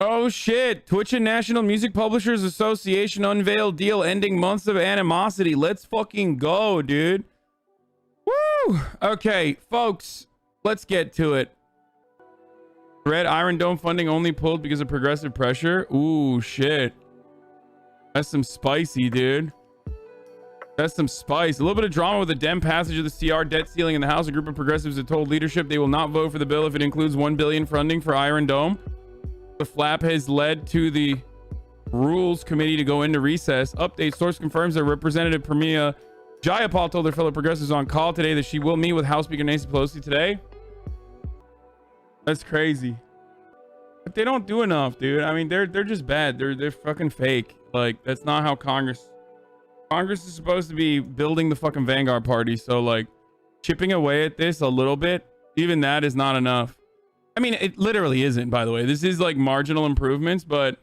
Oh shit. Twitch and National Music Publishers Association unveiled deal ending months of animosity. Let's fucking go, dude. Woo! Okay, folks, let's get to it. Red Iron Dome funding only pulled because of progressive pressure. Ooh, shit. That's some spicy, dude. That's some spice. A little bit of drama with the Dem passage of the CR debt ceiling in the House. A group of progressives have told leadership they will not vote for the bill if it includes $1 billion funding for Iron Dome. The flap has led to the Rules Committee to go into recess. Update: source confirms that Representative Pramila Jayapal told her fellow progressives on call today that she will meet with House Speaker Nancy Pelosi today. That's crazy. But they don't do enough, dude. I mean, they're just bad. They're fucking fake. Like, that's not how Congress is supposed to be building the fucking Vanguard Party. So like chipping away at this a little bit, even that is not enough. I mean, it literally isn't, by the way. This is like marginal improvements, but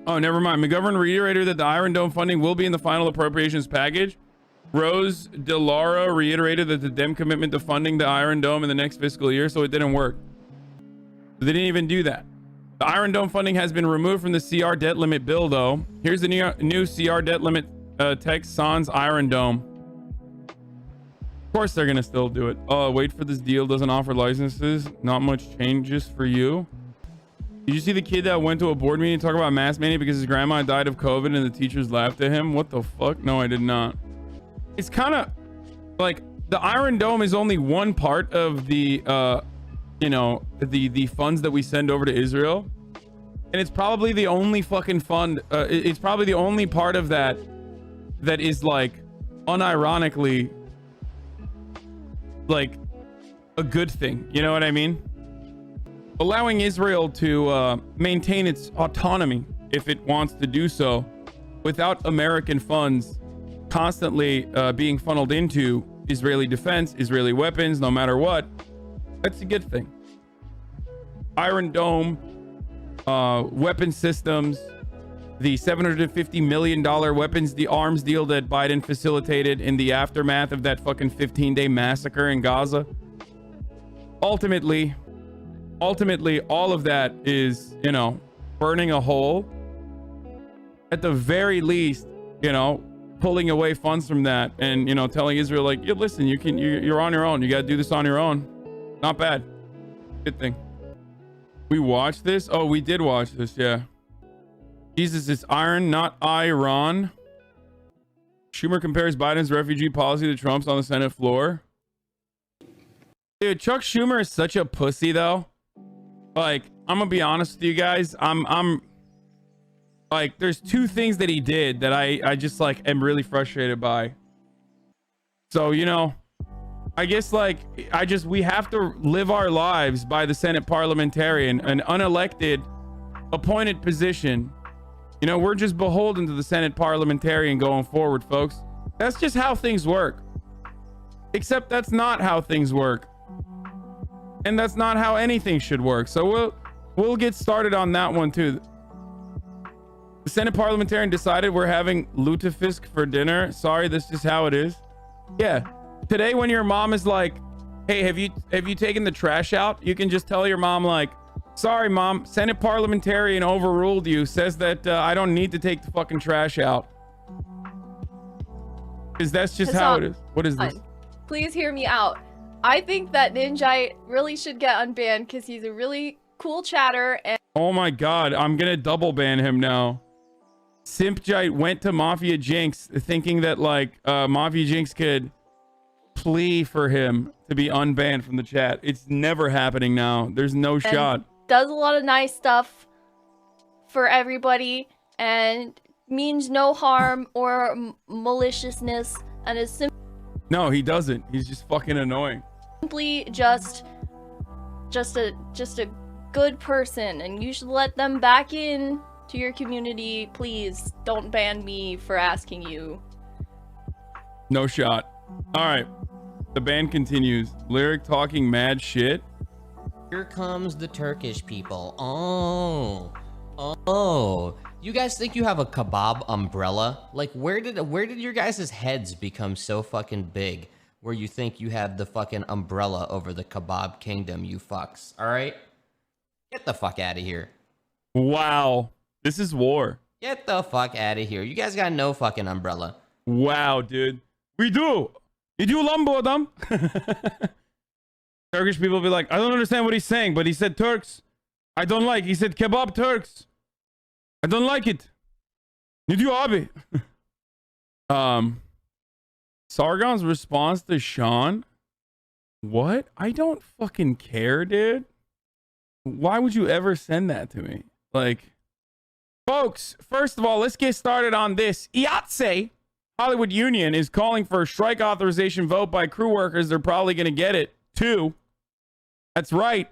oh, never mind. McGovern reiterated that the Iron Dome funding will be in the final appropriations package. Rose DeLauro reiterated that the Dem commitment to funding the Iron Dome in the next fiscal year, so it didn't work. They didn't even do that. The Iron Dome funding has been removed from the CR debt limit bill, though. Here's the new CR debt limit text: sans Iron Dome. Of course they're gonna still do it. Oh, wait for this deal doesn't offer licenses. Not much changes for you. Did you see the kid that went to a board meeting and talk about mask mania because his grandma died of COVID and the teachers laughed at him? What the fuck? No, I did not. It's kind of like the Iron Dome is only one part of the you know, the funds that we send over to Israel, and it's probably the only fucking fund. It's probably the only part of that is like unironically like a good thing. You know what I mean? Allowing Israel to maintain its autonomy if it wants to do so without American funds constantly being funneled into Israeli defense, Israeli weapons, no matter what. That's a good thing. Iron Dome, weapon systems, the $750 million weapons, the arms deal that Biden facilitated in the aftermath of that fucking 15-day massacre in Gaza. Ultimately, all of that is, you know, burning a hole. At the very least, you know, pulling away funds from that and, you know, telling Israel, like, yeah, listen, you're on your own. You got to do this on your own. Not bad. Good thing. We watched this? Oh, we did watch this, yeah. Jesus, it's iron, not Iran. Schumer compares Biden's refugee policy to Trump's on the Senate floor. Dude, Chuck Schumer is such a pussy, though. Like, I'm gonna be honest with you guys. I'm like, there's two things that he did that I just like am really frustrated by. So, you know, I guess like we have to live our lives by the Senate parliamentarian, an unelected appointed position. You know, we're just beholden to the Senate parliamentarian going forward, folks. That's just how things work. Except that's not how things work. And that's not how anything should work. So we'll get started on that one too. The Senate parliamentarian decided we're having lutefisk for dinner. Sorry, this is how it is. Yeah. Today when your mom is like, hey, have you taken the trash out? You can just tell your mom like, sorry, mom, Senate parliamentarian overruled you, says that I don't need to take the fucking trash out. Because that's just how it is. What is this? Please hear me out. I think that Ninjite really should get unbanned because he's a really cool chatter. And oh my god, I'm gonna double ban him now. Simpjite went to Mafia Jinx thinking that like Mafia Jinx could plea for him to be unbanned from the chat. It's never happening now. There's no shot. Does a lot of nice stuff for everybody and means no harm or maliciousness and is no, he doesn't. He's just fucking annoying. Simply just a good person, and you should let them back in to your community. Please don't ban me for asking you. No shot. All right, the band continues. Lyric talking mad shit. Here comes the Turkish people. Oh, you guys think you have a kebab umbrella? Like, where did your guys' heads become so fucking big where you think you have the fucking umbrella over the kebab kingdom, you fucks? All right, get the fuck out of here. Wow. This is war. Get the fuck out of here. You guys got no fucking umbrella. Wow, dude. We do. You do Lambo, Adam. Turkish people be like, I don't understand what he's saying, but he said Turks. I don't like. He said kebab Turks. I don't like it. You do, abi. Sargon's response to Sean. What? I don't fucking care, dude. Why would you ever send that to me? Like, folks, first of all, let's get started on this. IATSE, Hollywood Union, is calling for a strike authorization vote by crew workers. They're probably going to get it, too. That's right.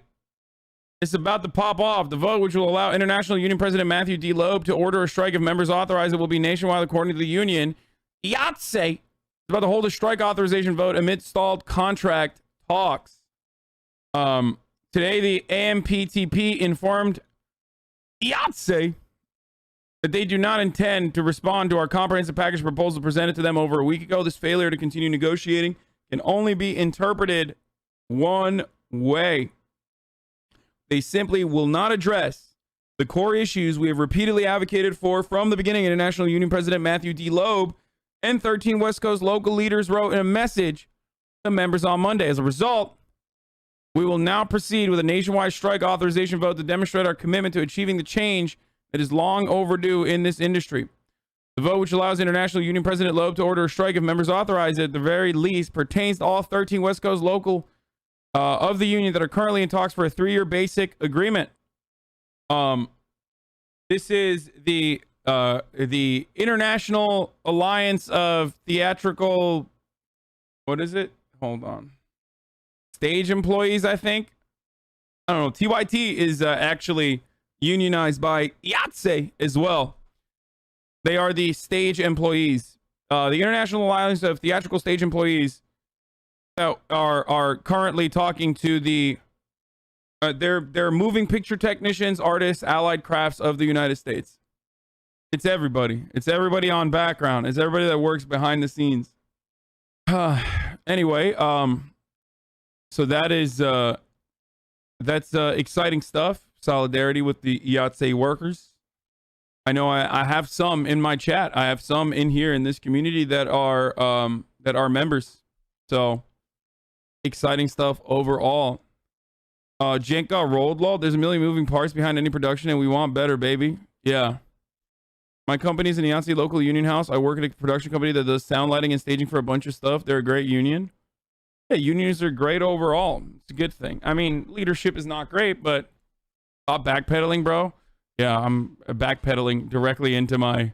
It's about to pop off. The vote, which will allow International Union President Matthew D. Loeb to order a strike if members authorize it, will be nationwide according to the union. IATSE is about to hold a strike authorization vote amid stalled contract talks. Today, the AMPTP informed IATSE that they do not intend to respond to our comprehensive package proposal presented to them over a week ago. This failure to continue negotiating can only be interpreted one way. They simply will not address the core issues we have repeatedly advocated for from the beginning. International Union President Matthew D. Loeb and 13 West Coast local leaders wrote in a message to members on Monday. As a result, we will now proceed with a nationwide strike authorization vote to demonstrate our commitment to achieving the change that is long overdue in this industry. The vote, which allows International Union President Loeb to order a strike if members authorize it, at the very least, pertains to all 13 West Coast local of the union that are currently in talks for a 3-year basic agreement. This is the International Alliance of Theatrical, what is it? Hold on. Stage employees, I think. I don't know. TYT is actually unionized by IATSE as well. They are the stage employees. The International Alliance of Theatrical Stage Employees are currently talking to the they're moving picture technicians, artists, allied crafts of the United States. It's everybody. It's everybody on background. It's everybody that works behind the scenes. Anyway, so that is that's exciting stuff. Solidarity with the IATSE workers. I know I have some in my chat. I have some in here in this community that are members. So exciting stuff overall. Jank got rolled, lol. There's a million moving parts behind any production, and we want better, baby. Yeah. My company's in the IATSE local union house. I work at a production company that does sound lighting and staging for a bunch of stuff. They're a great union. Yeah, unions are great overall. It's a good thing. I mean, leadership is not great, but stop backpedaling, bro. Yeah, I'm backpedaling directly into my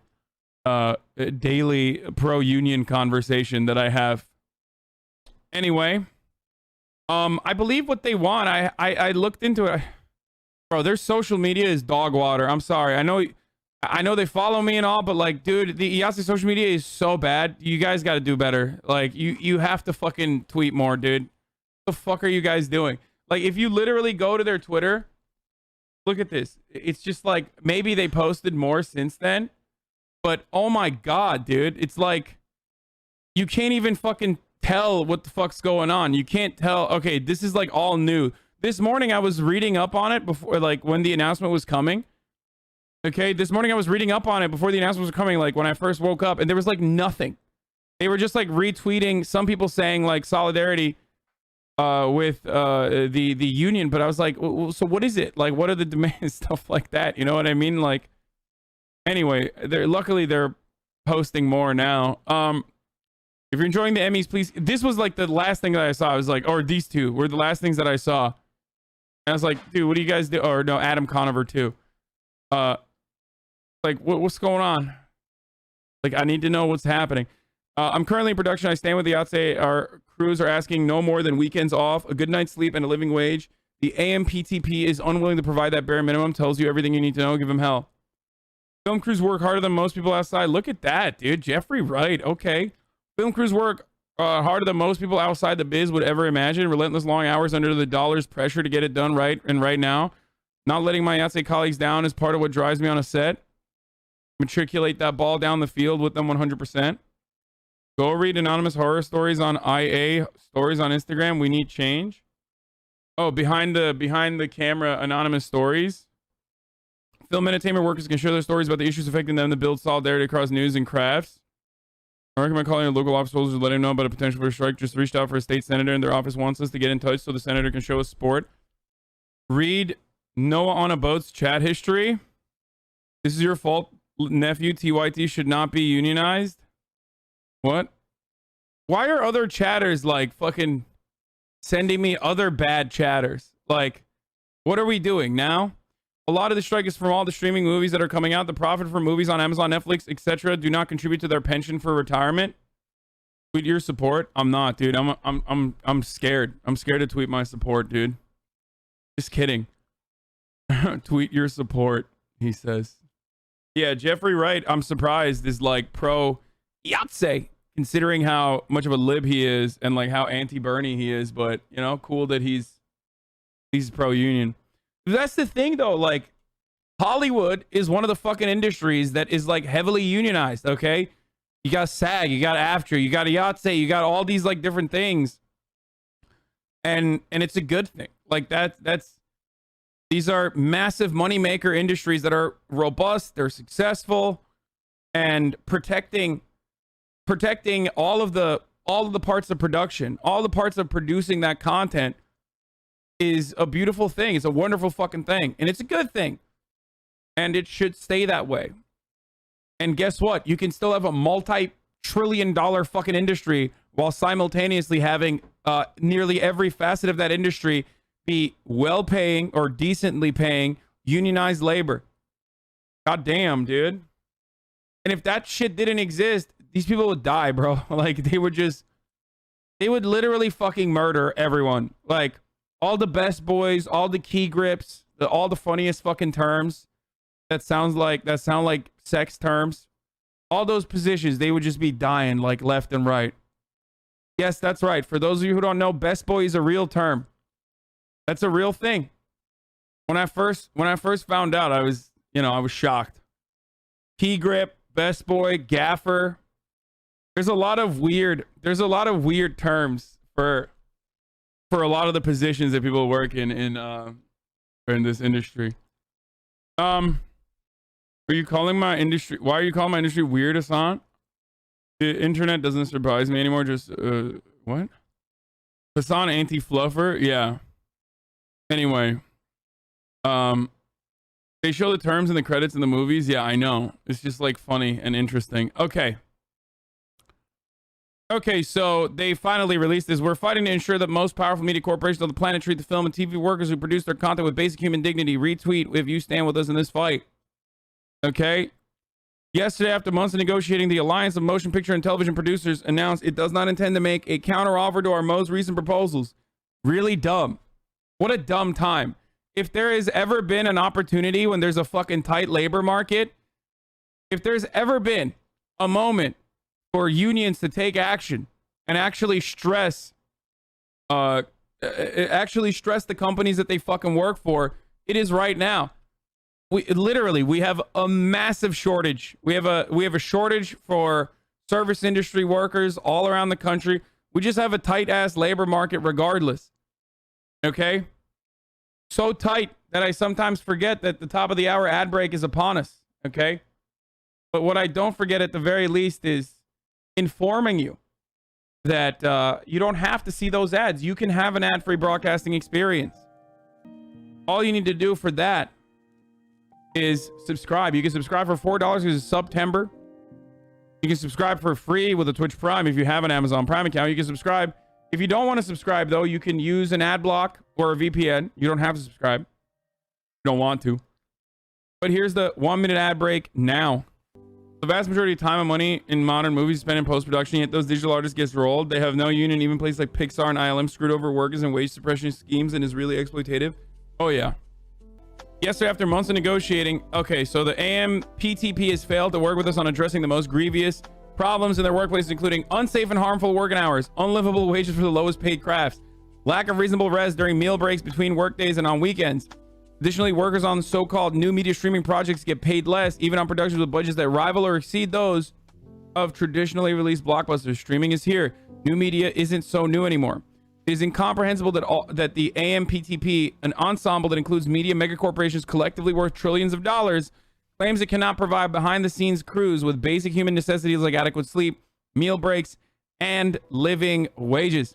daily pro-union conversation that I have. Anyway, I believe what they want. I looked into it. Bro, their social media is dog water. I'm sorry. I know they follow me and all, but like, dude, the IATSE social media is so bad. You guys got to do better. Like, you have to fucking tweet more, dude. What the fuck are you guys doing? Like, if you literally go to their Twitter, look at this. It's just like, maybe they posted more since then, but oh my God, dude. It's like, you can't even fucking tell what the fuck's going on. You can't tell. Okay, this is like all new. This morning I was reading up on it before, like when the announcement was coming. Okay, this morning I was reading up on it before the announcement was coming, like when I first woke up, and there was like nothing. They were just like retweeting some people saying like solidarity with the union, but I was like, so what is it? Like, what are the demands? Stuff like that. You know what I mean? Like, anyway, luckily they're posting more now. If you're enjoying the Emmys, please. This was like the last thing that I saw. I was like, or these two were the last things that I saw. And I was like, dude, what do you guys do? Or no, Adam Conover too. Like, what's going on? Like, I need to know what's happening. I'm currently in production. I stand with the IATSE. Our crews are asking no more than weekends off, a good night's sleep, and a living wage. The AMPTP is unwilling to provide that bare minimum. Tells you everything you need to know. Give them hell. Film crews work harder than most people outside. Look at that, dude. Jeffrey Wright. Okay. Film crews work harder than most people outside the biz would ever imagine. Relentless long hours under the dollar's pressure to get it done right and right now. Not letting my IATSE colleagues down is part of what drives me on a set. Matriculate that ball down the field with them 100%. Go read anonymous horror stories on IA stories on Instagram. We need change. Oh, behind the camera anonymous stories. Film entertainment workers can share their stories about the issues affecting them to build solidarity across news and crafts. I recommend calling your local office holders to let them know about a potential for a strike. Just reached out for a state senator and their office wants us to get in touch so the senator can show us support. Read Noah on a Boat's chat history. This is your fault, nephew. TYT should not be unionized. What? Why are other chatters like fucking sending me other bad chatters? Like, what are we doing now? A lot of the strike is from all the streaming movies that are coming out. The profit from movies on Amazon, Netflix, etc. do not contribute to their pension for retirement. Tweet your support. I'm not, dude. I'm scared. I'm scared to tweet my support, dude. Just kidding. Tweet your support, he says. Yeah, Jeffrey Wright, I'm surprised, is like pro Yahtzee, considering how much of a lib he is and like how anti-Bernie he is. But, you know, cool that he's pro-union. That's the thing, though. Like, Hollywood is one of the fucking industries that is like heavily unionized. Okay, you got SAG, you got AFTRA, you got Yahtzee, you got all these like different things, and it's a good thing. Like these are massive moneymaker industries that are robust, they're successful, and protecting all of the parts of production, all the parts of producing that content is a beautiful thing. It's a wonderful fucking thing, and it's a good thing, and it should stay that way. And guess what? You can still have a multi-trillion-dollar fucking industry while simultaneously having nearly every facet of that industry be well-paying or decently paying unionized labor. God damn, dude. And if that shit didn't exist, these people would die, bro. Like, they would literally fucking murder everyone. Like, all the best boys, all the key grips, all the funniest fucking terms that sound like sex terms, all those positions, they would just be dying like left and right. Yes, that's right. For those of you who don't know, best boy is a real term. That's a real thing. When I first found out, I was shocked. Key grip, best boy, gaffer. There's a lot of weird terms for a lot of the positions that people work in this industry. Are you calling my industry? Why are you calling my industry weird, Hassan? The internet doesn't surprise me anymore. Just what? Hassan anti-fluffer? Yeah. Anyway, they show the terms and the credits in the movies. Yeah, I know. It's just like funny and interesting. Okay, so they finally released this. We're fighting to ensure that most powerful media corporations on the planet treat the film and TV workers who produce their content with basic human dignity. Retweet if you stand with us in this fight. Okay. Yesterday, after months of negotiating, the Alliance of Motion Picture and Television Producers announced it does not intend to make a counteroffer to our most recent proposals. Really dumb. What a dumb time. If there has ever been an opportunity when there's a fucking tight labor market, if there's ever been a moment for unions to take action and actually stress the companies that they fucking work for, it is right now. We have a massive shortage. We have a shortage for service industry workers all around the country. We just have a tight ass labor market regardless. Okay? So tight that I sometimes forget that the top of the hour ad break is upon us. Okay? But what I don't forget at the very least is informing you that you don't have to see those ads. You can have an ad-free broadcasting experience. All you need to do for that is subscribe. You can subscribe for $4 because it's September. You can subscribe for free with a Twitch Prime if you have an Amazon Prime account. You can subscribe. If you don't want to subscribe, though, you can use an ad block or a VPN. You don't have to subscribe. You don't want to. But here's the 1-minute ad break now. The vast majority of time and money in modern movies spent in post-production, yet those digital artists get rolled. They have no union. Even places like Pixar and ILM screwed over workers and wage suppression schemes and is really exploitative. Oh, yeah. Yesterday, after months of negotiating, okay, so the AMPTP has failed to work with us on addressing the most grievous problems in their workplaces, including unsafe and harmful working hours, unlivable wages for the lowest paid crafts, lack of reasonable rest during meal breaks between workdays and on weekends. Additionally, workers on so-called new media streaming projects get paid less, even on productions with budgets that rival or exceed those of traditionally released blockbusters. Streaming is here. New media isn't so new anymore. It is incomprehensible that the AMPTP, an ensemble that includes media megacorporations collectively worth trillions of dollars, claims it cannot provide behind-the-scenes crews with basic human necessities like adequate sleep, meal breaks, and living wages.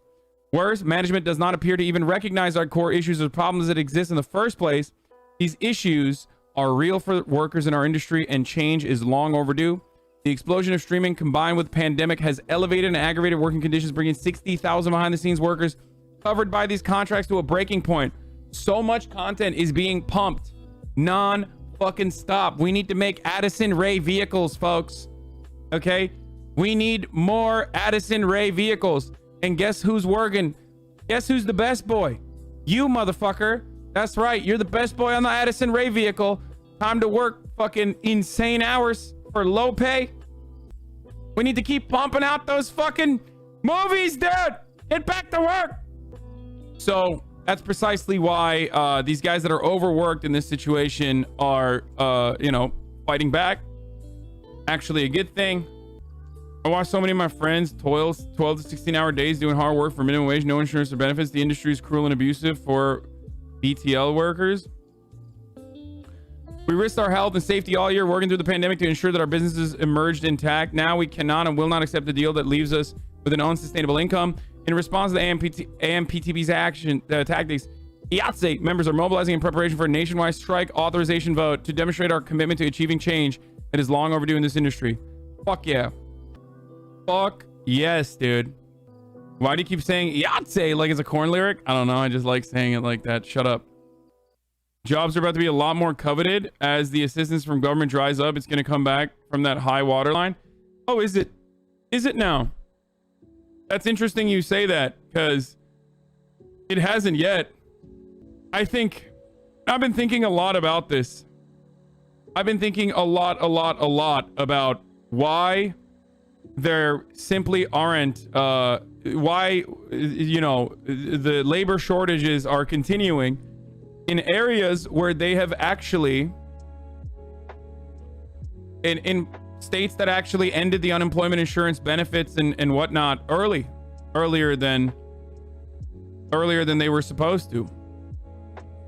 Worse, management does not appear to even recognize our core issues or problems that exist in the first place. These issues are real for workers in our industry, and change is long overdue. The explosion of streaming combined with pandemic has elevated and aggravated working conditions, bringing 60,000 behind-the-scenes workers covered by these contracts to a breaking point. So much content is being pumped non-fucking stop. We need to make Addison Ray vehicles, folks. Okay? We need more Addison Ray vehicles. And guess who's working? Guess who's the best boy? You, motherfucker. That's right. You're the best boy on the Addison Ray vehicle. Time to work fucking insane hours for low pay. We need to keep pumping out those fucking movies, dude. Get back to work. So that's precisely why these guys that are overworked in this situation are, fighting back. Actually, a good thing. I watch so many of my friends toil 12 to 16-hour days doing hard work for minimum wage, no insurance or benefits. The industry is cruel and abusive for BTL workers. We risked our health and safety all year working through the pandemic to ensure that our businesses emerged intact. Now we cannot and will not accept a deal that leaves us with an unsustainable income. In response to the AMPTP's tactics, IATSE members are mobilizing in preparation for a nationwide strike authorization vote to demonstrate our commitment to achieving change that is long overdue in this industry. Fuck yeah. Fuck yes, dude. Why do you keep saying IATSE like it's a corn lyric? I don't know. I just like saying it like that. Shut up. Jobs are about to be a lot more coveted as the assistance from government dries up. It's going to come back from that high water line. Oh, is it? Is it now? That's interesting you say that, because it hasn't yet. I've been thinking a lot about this. I've been thinking a lot about why there simply aren't, why, the labor shortages are continuing in areas where they have actually, in states that actually ended the unemployment insurance benefits and whatnot earlier than they were supposed to,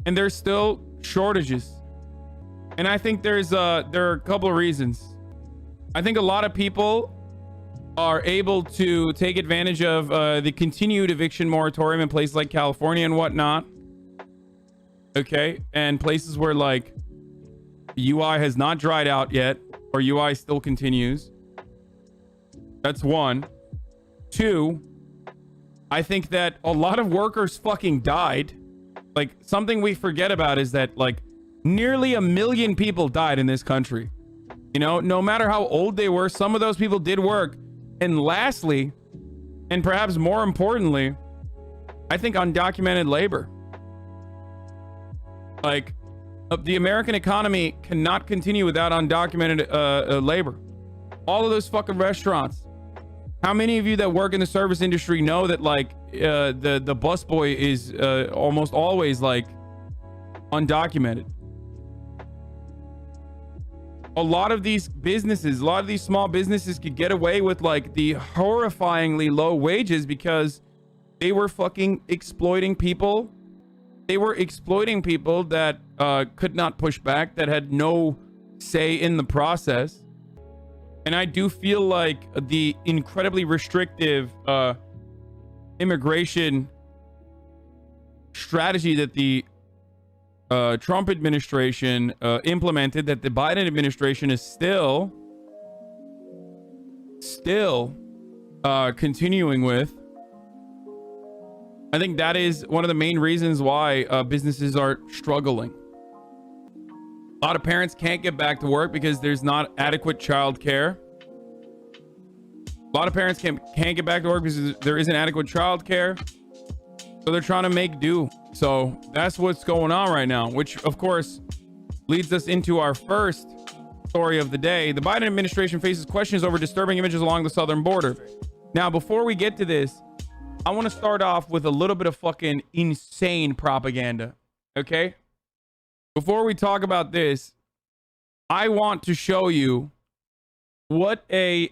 and there's still shortages. And I think there are a couple of reasons. I think a lot of people are able to take advantage of the continued eviction moratorium in places like California and whatnot. Okay, and places where like UI has not dried out yet, or UI still continues. That's one. Two, I think that a lot of workers fucking died. Like, something we forget about is that like nearly 1 million people died in this country. You know, no matter how old they were, some of those people did work. And lastly, and perhaps more importantly, I think undocumented labor. Like, the American economy cannot continue without undocumented labor. All of those fucking restaurants. How many of you that work in the service industry know that like the busboy is almost always like undocumented? A lot of these businesses, a lot of these small businesses could get away with like the horrifyingly low wages because they were fucking exploiting people. They were exploiting people that could not push back, that had no say in the process. And I do feel like the incredibly restrictive immigration strategy that the Trump administration implemented, that the Biden administration is still continuing with. I think that is one of the main reasons why businesses are struggling. A lot of parents can't get back to work because there's not adequate childcare. A lot of parents can't get back to work because there isn't adequate childcare. So they're trying to make do. So that's what's going on right now, which of course leads us into our first story of the day. The Biden administration faces questions over disturbing images along the southern border. Now, before we get to this, I want to start off with a little bit of fucking insane propaganda. Okay? Before we talk about this, I want to show you what a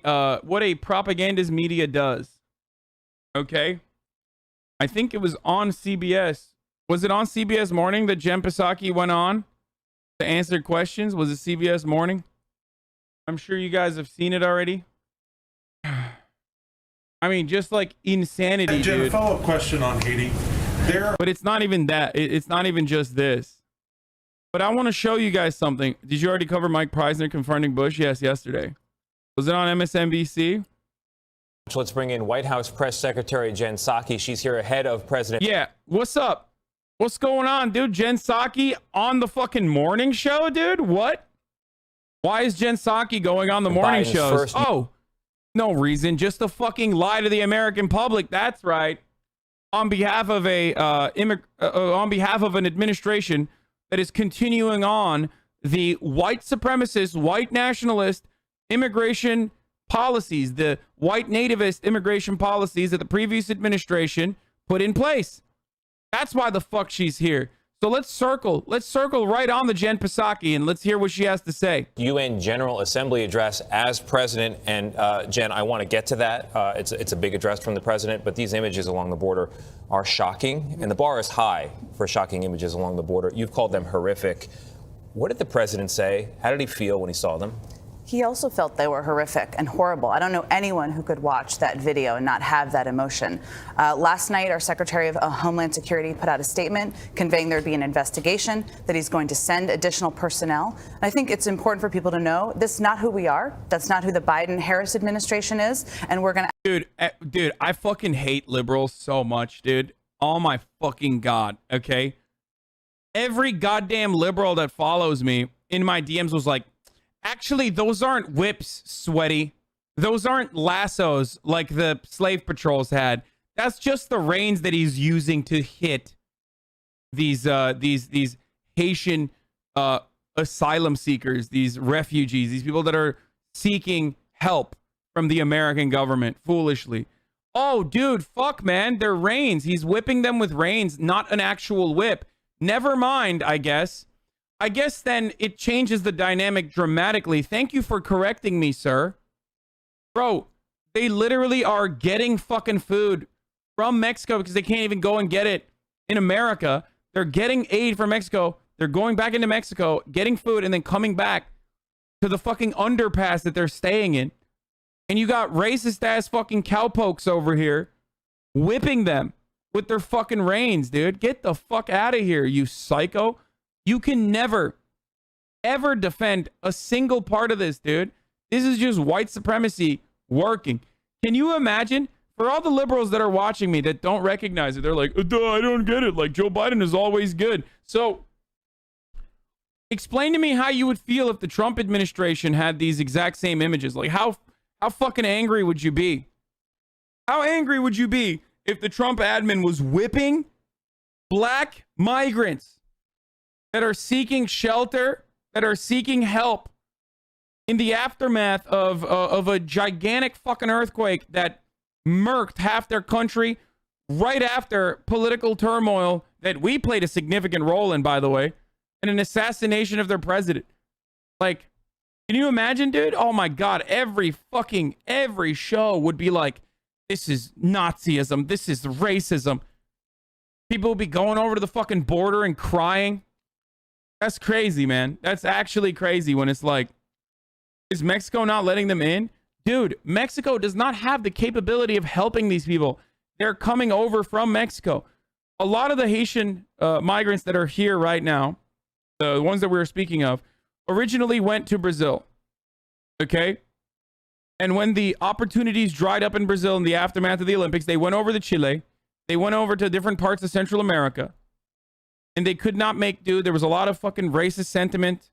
propagandist media does. Okay? I think it was on CBS. Was it on CBS Morning that Jen Psaki went on to answer questions? Was it CBS Morning? I'm sure you guys have seen it already. I mean, just like insanity, Jen, dude. a follow-up question on Haiti. But it's not even that. It's not even just this. But I want to show you guys something. Did you already cover Mike Preisner confronting Bush? Yes, yesterday. Was it on MSNBC? Let's bring in White House Press Secretary Jen Psaki. She's here ahead of President. Yeah. What's up? What's going on, dude? Jen Psaki on the fucking morning show, dude? What? Why is Jen Psaki going on the morning Biden's shows? first- Oh, no reason. Just to fucking lie to the American public. That's right. On behalf of on behalf of an administration that is continuing on the white supremacist, white nationalist immigration policies, the white nativist immigration policies that the previous administration put in place. That's why the fuck she's here. So let's circle right on the Jen Psaki and let's hear what she has to say. UN General Assembly address as president. And Jen, I want to get to that. It's a big address from the president, but these images along the border are shocking. And the bar is high for shocking images along the border. You've called them horrific. What did the president say? How did he feel when he saw them? He also felt they were horrific and horrible. I don't know anyone who could watch that video and not have that emotion. Last night, our Secretary of Homeland Security put out a statement conveying there'd be an investigation, that he's going to send additional personnel. And I think it's important for people to know this is not who we are. That's not who the Biden-Harris administration is. And we're going to... Dude, I fucking hate liberals so much, dude. Oh my fucking God, okay? Every goddamn liberal that follows me in my DMs was like, actually, those aren't whips, sweaty. Those aren't lassos like the slave patrols had. That's just the reins that he's using to hit these Haitian asylum seekers, these refugees, these people that are seeking help from the American government foolishly. Oh, dude, fuck, man. They're reins. He's whipping them with reins, not an actual whip. Never mind, I guess. I guess then it changes the dynamic dramatically. Thank you for correcting me, sir. Bro, they literally are getting fucking food from Mexico because they can't even go and get it in America. They're getting aid from Mexico. They're going back into Mexico, getting food, and then coming back to the fucking underpass that they're staying in. And you got racist ass fucking cowpokes over here whipping them with their fucking reins, dude. Get the fuck out of here, you psycho. You can never, ever defend a single part of this, dude. This is just white supremacy working. Can you imagine? For all the liberals that are watching me that don't recognize it, they're like, duh, I don't get it. Like, Joe Biden is always good. So, explain to me how you would feel if the Trump administration had these exact same images. Like, how fucking angry would you be? How angry would you be if the Trump admin was whipping black migrants that are seeking shelter, that are seeking help in the aftermath of a gigantic fucking earthquake that murked half their country right after political turmoil that we played a significant role in, by the way, and an assassination of their president? Like, can you imagine, dude? Oh my God, every show would be like, this is Nazism, this is racism. People would be going over to the fucking border and crying. That's crazy, man. That's actually crazy when it's like, is Mexico not letting them in? Dude, Mexico does not have the capability of helping these people. They're coming over from Mexico. A lot of the Haitian migrants that are here right now, the ones that we were speaking of, originally went to Brazil. Okay? And when the opportunities dried up in Brazil in the aftermath of the Olympics, they went over to Chile. They went over to different parts of Central America. And they could not make do. There was a lot of fucking racist sentiment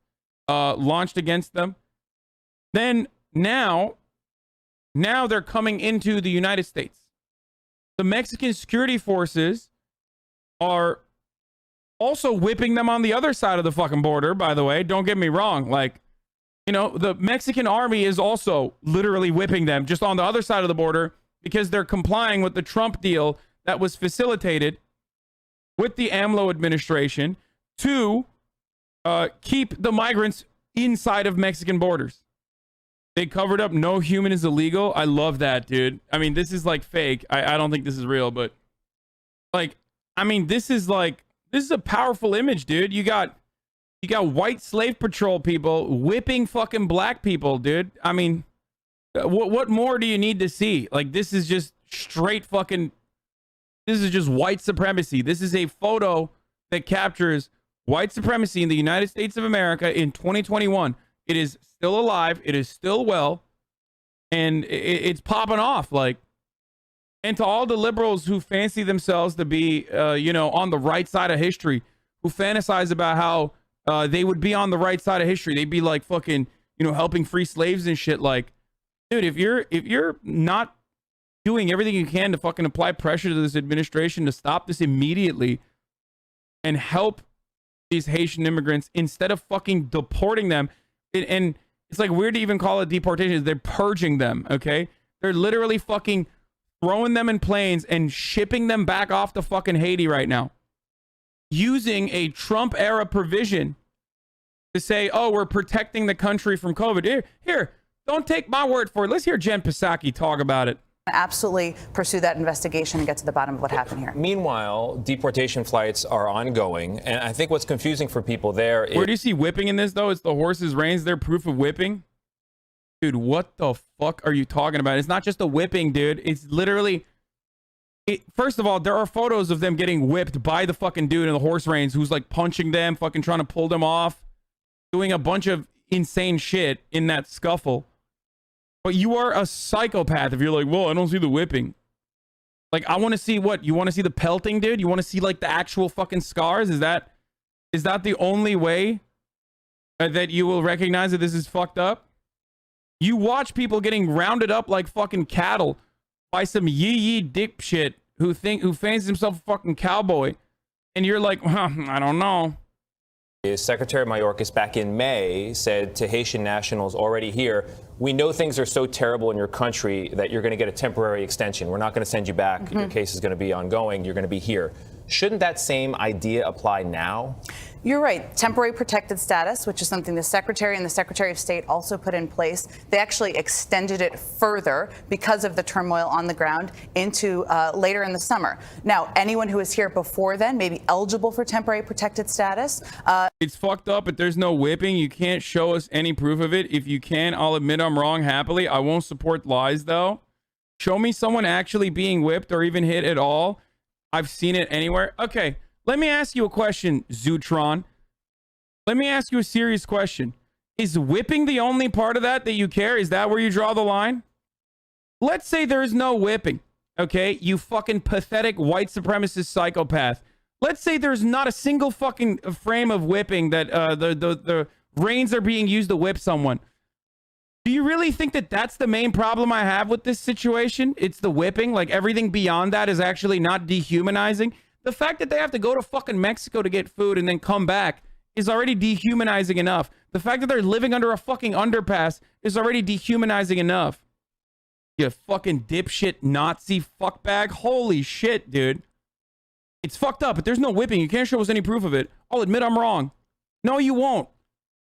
launched against them. Then now they're coming into the United States. The Mexican security forces are also whipping them on the other side of the fucking border, by the way. Don't get me wrong. Like, you know, the Mexican army is also literally whipping them just on the other side of the border because they're complying with the Trump deal that was facilitated with the AMLO administration to keep the migrants inside of Mexican borders. They covered up no human is illegal. I love that, dude. I mean, this is like fake. I don't think this is real, but Like, I mean, this is a powerful image, dude. You got white slave patrol people whipping fucking black people, dude. I mean, what more do you need to see? Like, this is just straight fucking, this is just white supremacy. This is a photo that captures white supremacy in the United States of America in 2021. It is still alive. It is still well. And it's popping off. Like, and to all the liberals who fancy themselves to be, on the right side of history, who fantasize about how they would be on the right side of history. They'd be like fucking, helping free slaves and shit. Like, dude, if you're not doing everything you can to fucking apply pressure to this administration to stop this immediately and help these Haitian immigrants instead of fucking deporting them, and it's like weird to even call it deportation. They're purging them, okay? They're literally fucking throwing them in planes and shipping them back off to fucking Haiti right now, using a Trump era provision to say, oh, we're protecting the country from COVID. Here, don't take my word for it. Let's hear Jen Psaki talk about it. Absolutely pursue that investigation and get to the bottom of what happened here. Meanwhile, deportation flights are ongoing, and I think what's confusing for people there is... Where do you see whipping in this, though? It's the horse's reins. They're proof of whipping? Dude, what the fuck are you talking about? It's not just a whipping, dude. It's literally... First of all, there are photos of them getting whipped by the fucking dude in the horse reins who's like punching them, fucking trying to pull them off, doing a bunch of insane shit in that scuffle. But you are a psychopath if you're like, well, I don't see the whipping. Like, I want to see what? You want to see the pelting, dude? You want to see like the actual fucking scars? Is that the only way that you will recognize that this is fucked up? You watch people getting rounded up like fucking cattle by some yee dipshit who fancies himself a fucking cowboy, and you're like, I don't know. Secretary Mayorkas back in May said to Haitian nationals already here, we know things are so terrible in your country that you're going to get a temporary extension. We're not going to send you back. Mm-hmm. Your case is going to be ongoing. You're going to be here. Shouldn't that same idea apply now? You're right. Temporary protected status, which is something the Secretary and the Secretary of State also put in place. They actually extended it further because of the turmoil on the ground into later in the summer. Now, anyone who was here before then may be eligible for temporary protected status. It's fucked up, but there's no whipping. You can't show us any proof of it. If you can, I'll admit I'm wrong happily. I won't support lies, though. Show me someone actually being whipped or even hit at all. I've seen it anywhere. Okay. Let me ask you a question, Zutron. Let me ask you a serious question. Is whipping the only part of that you care? Is that where you draw the line? Let's say there is no whipping, okay? You fucking pathetic white supremacist psychopath. Let's say there's not a single fucking frame of whipping that the reins are being used to whip someone. Do you really think that that's the main problem I have with this situation? It's the whipping? Like everything beyond that is actually not dehumanizing? The fact that they have to go to fucking Mexico to get food and then come back is already dehumanizing enough. The fact that they're living under a fucking underpass is already dehumanizing enough. You fucking dipshit Nazi fuckbag. Holy shit, dude. It's fucked up, but there's no whipping. You can't show us any proof of it. I'll admit I'm wrong. No, you won't.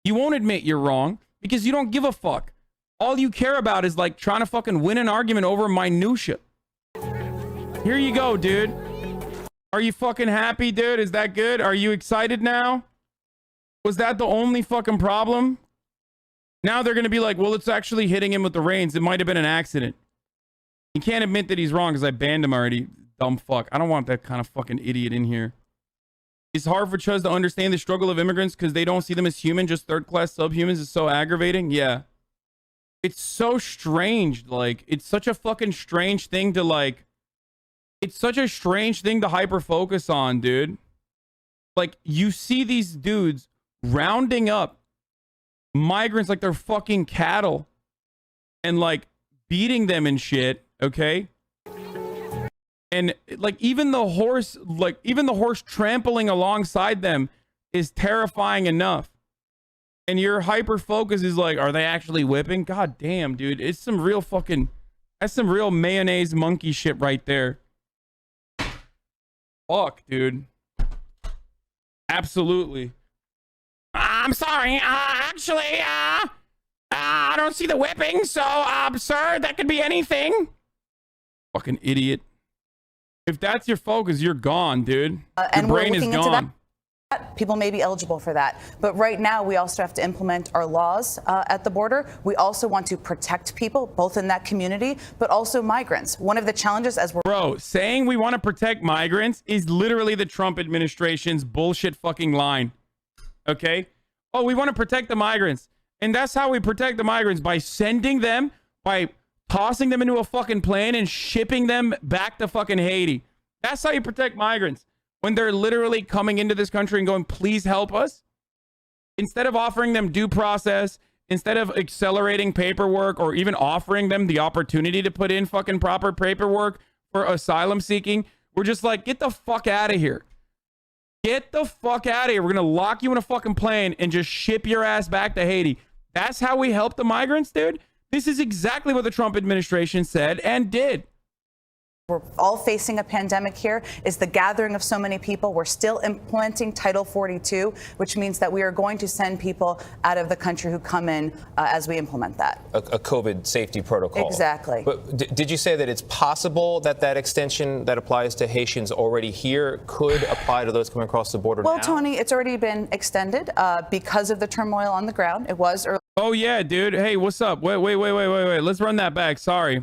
You won't admit you're wrong because you don't give a fuck. All you care about is like trying to fucking win an argument over minutia. Here you go, dude. Are you fucking happy, dude? Is that good? Are you excited now? Was that the only fucking problem? Now they're going to be like, well, it's actually hitting him with the reins. It might have been an accident. He can't admit that he's wrong because I banned him already. Dumb fuck. I don't want that kind of fucking idiot in here. It's hard for Chuz to understand the struggle of immigrants because they don't see them as human, just third-class subhumans. Is so aggravating. Yeah. It's so strange. Like, it's such a fucking strange thing to like... It's such a strange thing to hyper-focus on, dude. Like, you see these dudes rounding up migrants like they're fucking cattle and, like, beating them and shit, okay? And, like, even the horse trampling alongside them is terrifying enough. And your hyper-focus is like, are they actually whipping? God damn, dude. It's some real fucking... That's some real mayonnaise monkey shit right there. Fuck, dude. Absolutely. I'm sorry. Actually, I don't see the whipping, so, sir, that could be anything. Fucking idiot. If that's your focus, you're gone, dude. Your and we're brain is looking into that. gone. People may be eligible for that. But right now, we also have to implement our laws at the border. We also want to protect people, both in that community, but also migrants. One of the challenges as we're... Bro, saying we want to protect migrants is literally the Trump administration's bullshit fucking line. Okay? Oh, we want to protect the migrants. And that's how we protect the migrants, by sending them, by tossing them into a fucking plane and shipping them back to fucking Haiti. That's how you protect migrants. When they're literally coming into this country and going, please help us. Instead of offering them due process, instead of accelerating paperwork, or even offering them the opportunity to put in fucking proper paperwork for asylum seeking, we're just like, get the fuck out of here. Get the fuck out of here. We're going to lock you in a fucking plane and just ship your ass back to Haiti. That's how we help the migrants, dude. This is exactly what the Trump administration said and did. We're all facing a pandemic here, is the gathering of so many people. We're still implementing Title 42, which means that we are going to send people out of the country who come in as we implement that. A COVID safety protocol. Exactly. But did you say that it's possible that that extension that applies to Haitians already here could apply to those coming across the border now? Well, Tony, it's already been extended because of the turmoil on the ground. It was early. Oh, yeah, dude. Hey, what's up? Wait. Let's run that back. Sorry.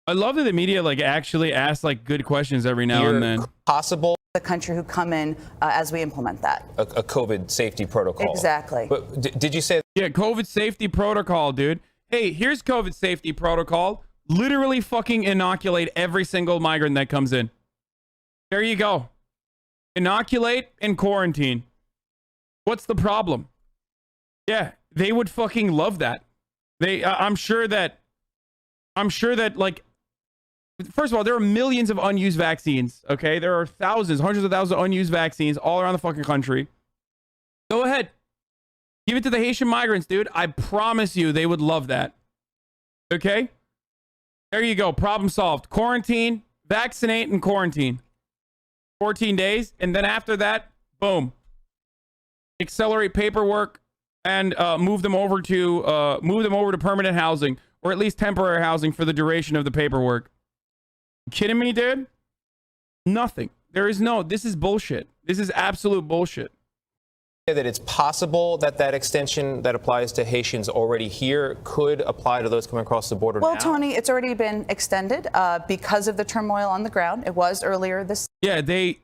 I love that the media like actually asks like good questions every now and then. Possible. The country who come in as we implement that. A COVID safety protocol. Exactly. But did you say? Yeah, COVID safety protocol, dude. Hey, here's COVID safety protocol. Literally fucking inoculate every single migrant that comes in. There you go. Inoculate and quarantine. What's the problem? Yeah, they would fucking love that. I'm sure that like, first of all, there are millions of unused vaccines, okay? There are thousands, hundreds of thousands of unused vaccines all around the fucking country. Go ahead. Give it to the Haitian migrants, dude. I promise you they would love that. Okay? There you go. Problem solved. Quarantine, vaccinate, and quarantine. 14 days. And then after that, boom. Accelerate paperwork and move them over to permanent housing, or at least temporary housing for the duration of the paperwork. You kidding me, dude? Nothing. This is bullshit. This is absolute bullshit. That it's possible that that extension that applies to Haitians already here could apply to those coming across the border Well, now? Tony, it's already been extended because of the turmoil on the ground. It was earlier this Yeah, they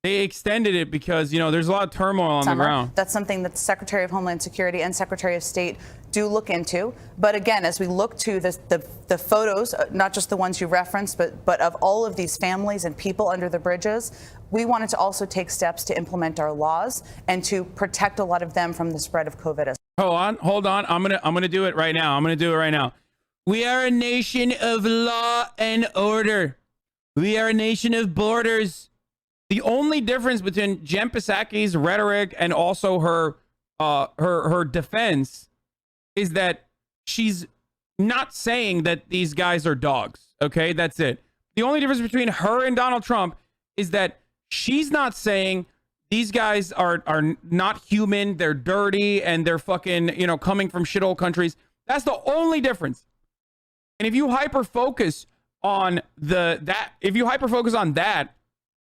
extended it because, you know, there's a lot of turmoil on summer. the ground. That's something that the Secretary of Homeland Security and Secretary of State do look into. But again, as we look to the photos, not just the ones you referenced, but of all of these families and people under the bridges, we wanted to also take steps to implement our laws and to protect a lot of them from the spread of COVID. Hold on. I'm gonna do it right now. We are a nation of law and order. We are a nation of borders. The only difference between Jen Psaki's rhetoric and also her defense is that she's not saying that these guys are dogs. Okay, that's it. The only difference between her and Donald Trump is that she's not saying these guys are not human, they're dirty, and they're fucking, you know, coming from shithole countries. That's the only difference. And if you hyper focus on that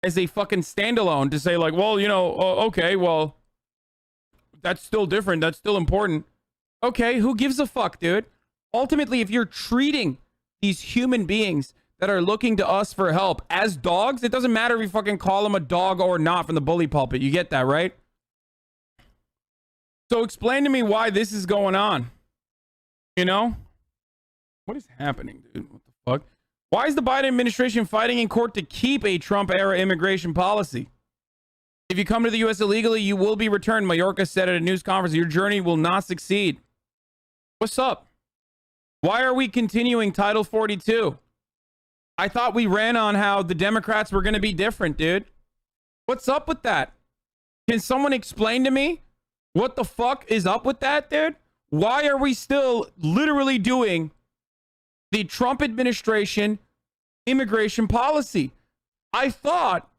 as a fucking standalone to say like, well, you know, okay, well, that's still different. That's still important. Okay, who gives a fuck, dude? Ultimately, if you're treating these human beings that are looking to us for help as dogs, it doesn't matter if you fucking call them a dog or not from the bully pulpit. You get that, right? So explain to me why this is going on. You know? What is happening, dude? What the fuck? Why is the Biden administration fighting in court to keep a Trump-era immigration policy? If you come to the U.S. illegally, you will be returned, Mayorkas said at a news conference. Your journey will not succeed. What's up? Why are we continuing Title 42? I thought we ran on how the Democrats were going to be different, dude. What's up with that? Can someone explain to me what the fuck is up with that, dude? Why are we still literally doing the Trump administration immigration policy? I thought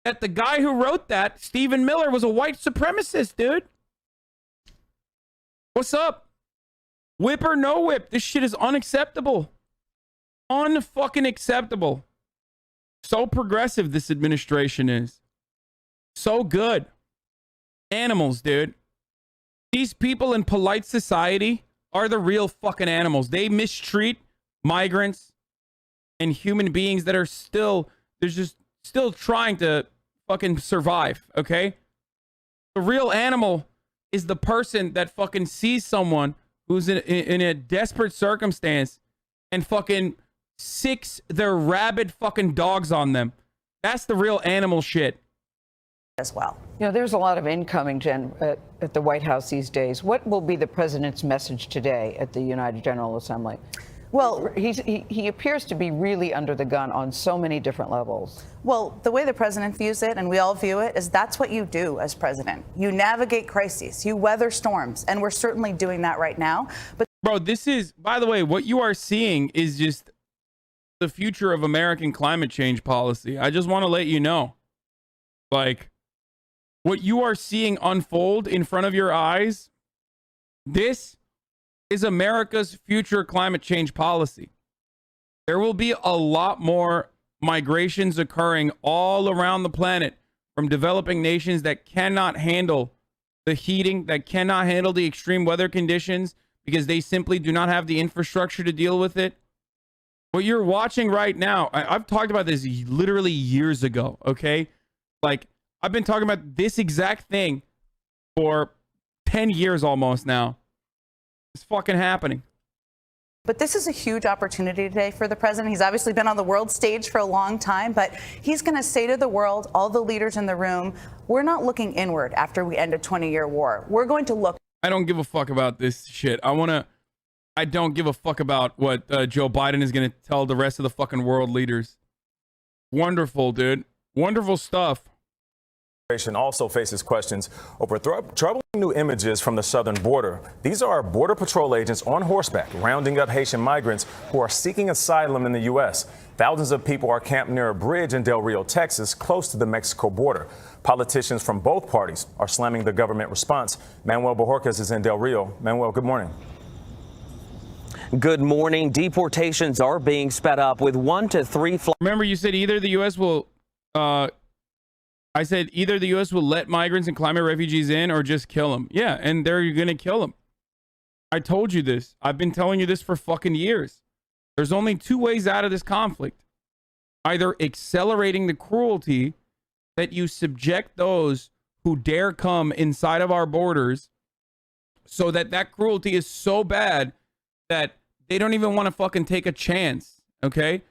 that the guy who wrote that, Stephen Miller, was a white supremacist, dude. What's up? Whip or no whip? This shit is unacceptable. Unfucking acceptable. So progressive this administration is. So good. Animals, dude. These people in polite society are the real fucking animals. They mistreat migrants and human beings that are still, they're just still trying to fucking survive, okay? The real animal is the person that fucking sees someone who's in a desperate circumstance and fucking sicks their rabid fucking dogs on them. That's the real animal shit. As well. You know, there's a lot of incoming, Jen, at the White House these days. What will be the president's message today at the United General Assembly? Well, he appears to be really under the gun on so many different levels. Well, the way the president views it, and we all view it, is that's what you do as president. You navigate crises, you weather storms, and we're certainly doing that right now. But bro, this is, by the way, what you are seeing is just the future of American climate change policy. I just want to let you know, like, what you are seeing unfold in front of your eyes, this is America's future climate change policy. There will be a lot more migrations occurring all around the planet from developing nations that cannot handle the heating, that cannot handle the extreme weather conditions because they simply do not have the infrastructure to deal with it. What you're watching right now, I've talked about this literally years ago, okay? Like, I've been talking about this exact thing for 10 years almost now. It's fucking happening. But this is a huge opportunity today for the president. He's obviously been on the world stage for a long time, but he's going to say to the world, all the leaders in the room, we're not looking inward after we end a 20-year war. We're going to look. I don't give a fuck about this shit. I don't give a fuck about what Joe Biden is going to tell the rest of the fucking world leaders. Wonderful, dude. Wonderful stuff. Also faces questions over troubling new images from the southern border. These are Border Patrol agents on horseback rounding up Haitian migrants who are seeking asylum in the U.S. Thousands of people are camped near a bridge in Del Rio, Texas, close to the Mexico border. Politicians from both parties are slamming the government response. Manuel Bojorquez is in Del Rio. Manuel, good morning. Good morning. Deportations are being sped up with 1 to 3 flights. Remember, you said either the U.S. will... I said either the U.S. will let migrants and climate refugees in or just kill them. Yeah, and they're going to kill them. I told you this. I've been telling you this for fucking years. There's only two ways out of this conflict. Either accelerating the cruelty that you subject those who dare come inside of our borders so that that cruelty is so bad that they don't even want to fucking take a chance, okay?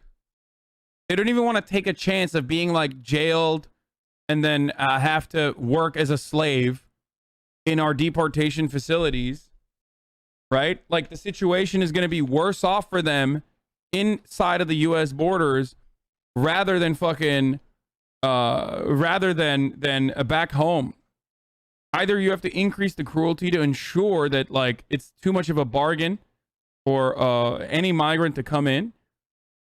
They don't even want to take a chance of being like jailed and then have to work as a slave in our deportation facilities, right? Like, the situation is going to be worse off for them inside of the U.S. borders rather than fucking, rather than back home. Either you have to increase the cruelty to ensure that, like, it's too much of a bargain for any migrant to come in,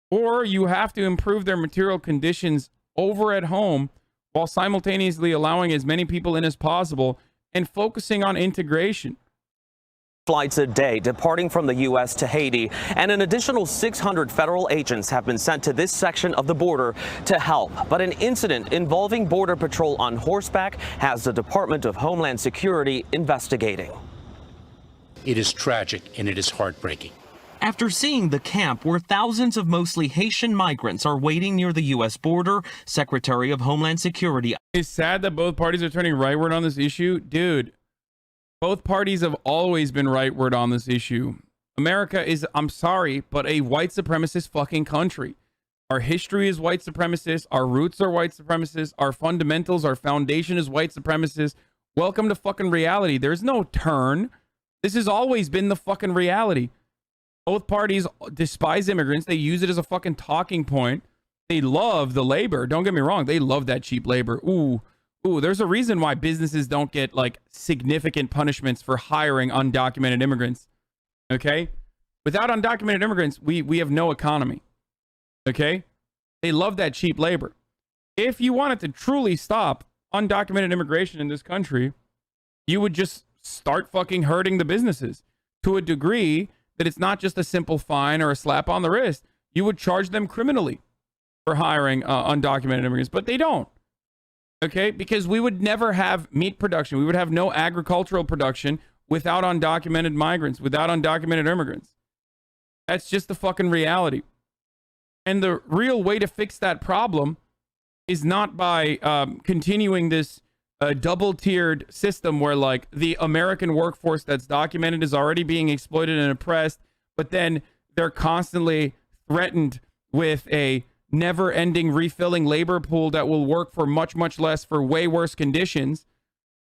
or you have to improve their material conditions over at home while simultaneously allowing as many people in as possible and focusing on integration. Flights a day departing from the U.S. to Haiti, and an additional 600 federal agents have been sent to this section of the border to help. But an incident involving Border Patrol on horseback has the Department of Homeland Security investigating. It is tragic and it is heartbreaking. After seeing the camp where thousands of mostly Haitian migrants are waiting near the U.S. border, Secretary of Homeland Security. It's sad that both parties are turning rightward on this issue. Dude, both parties have always been rightward on this issue. America is, I'm sorry, but a white supremacist fucking country. Our history is white supremacist. Our roots are white supremacist. Our fundamentals, our foundation is white supremacist. Welcome to fucking reality. There's no turn. This has always been the fucking reality. Both parties despise immigrants. They use it as a fucking talking point. They love the labor. Don't get me wrong. They love that cheap labor. Ooh, there's a reason why businesses don't get like significant punishments for hiring undocumented immigrants. Okay? Without undocumented immigrants, we have no economy. Okay? They love that cheap labor. If you wanted to truly stop undocumented immigration in this country, you would just start fucking hurting the businesses to a degree that it's not just a simple fine or a slap on the wrist. You would charge them criminally. for hiring undocumented immigrants, but they don't. Okay, because we would never have meat production. We would have no agricultural production without undocumented migrants, without undocumented immigrants. That's just the fucking reality. And the real way to fix that problem is not by continuing this double-tiered system where, like, the American workforce that's documented is already being exploited and oppressed, but then they're constantly threatened with a never-ending refilling labor pool that will work for much, much less for way worse conditions.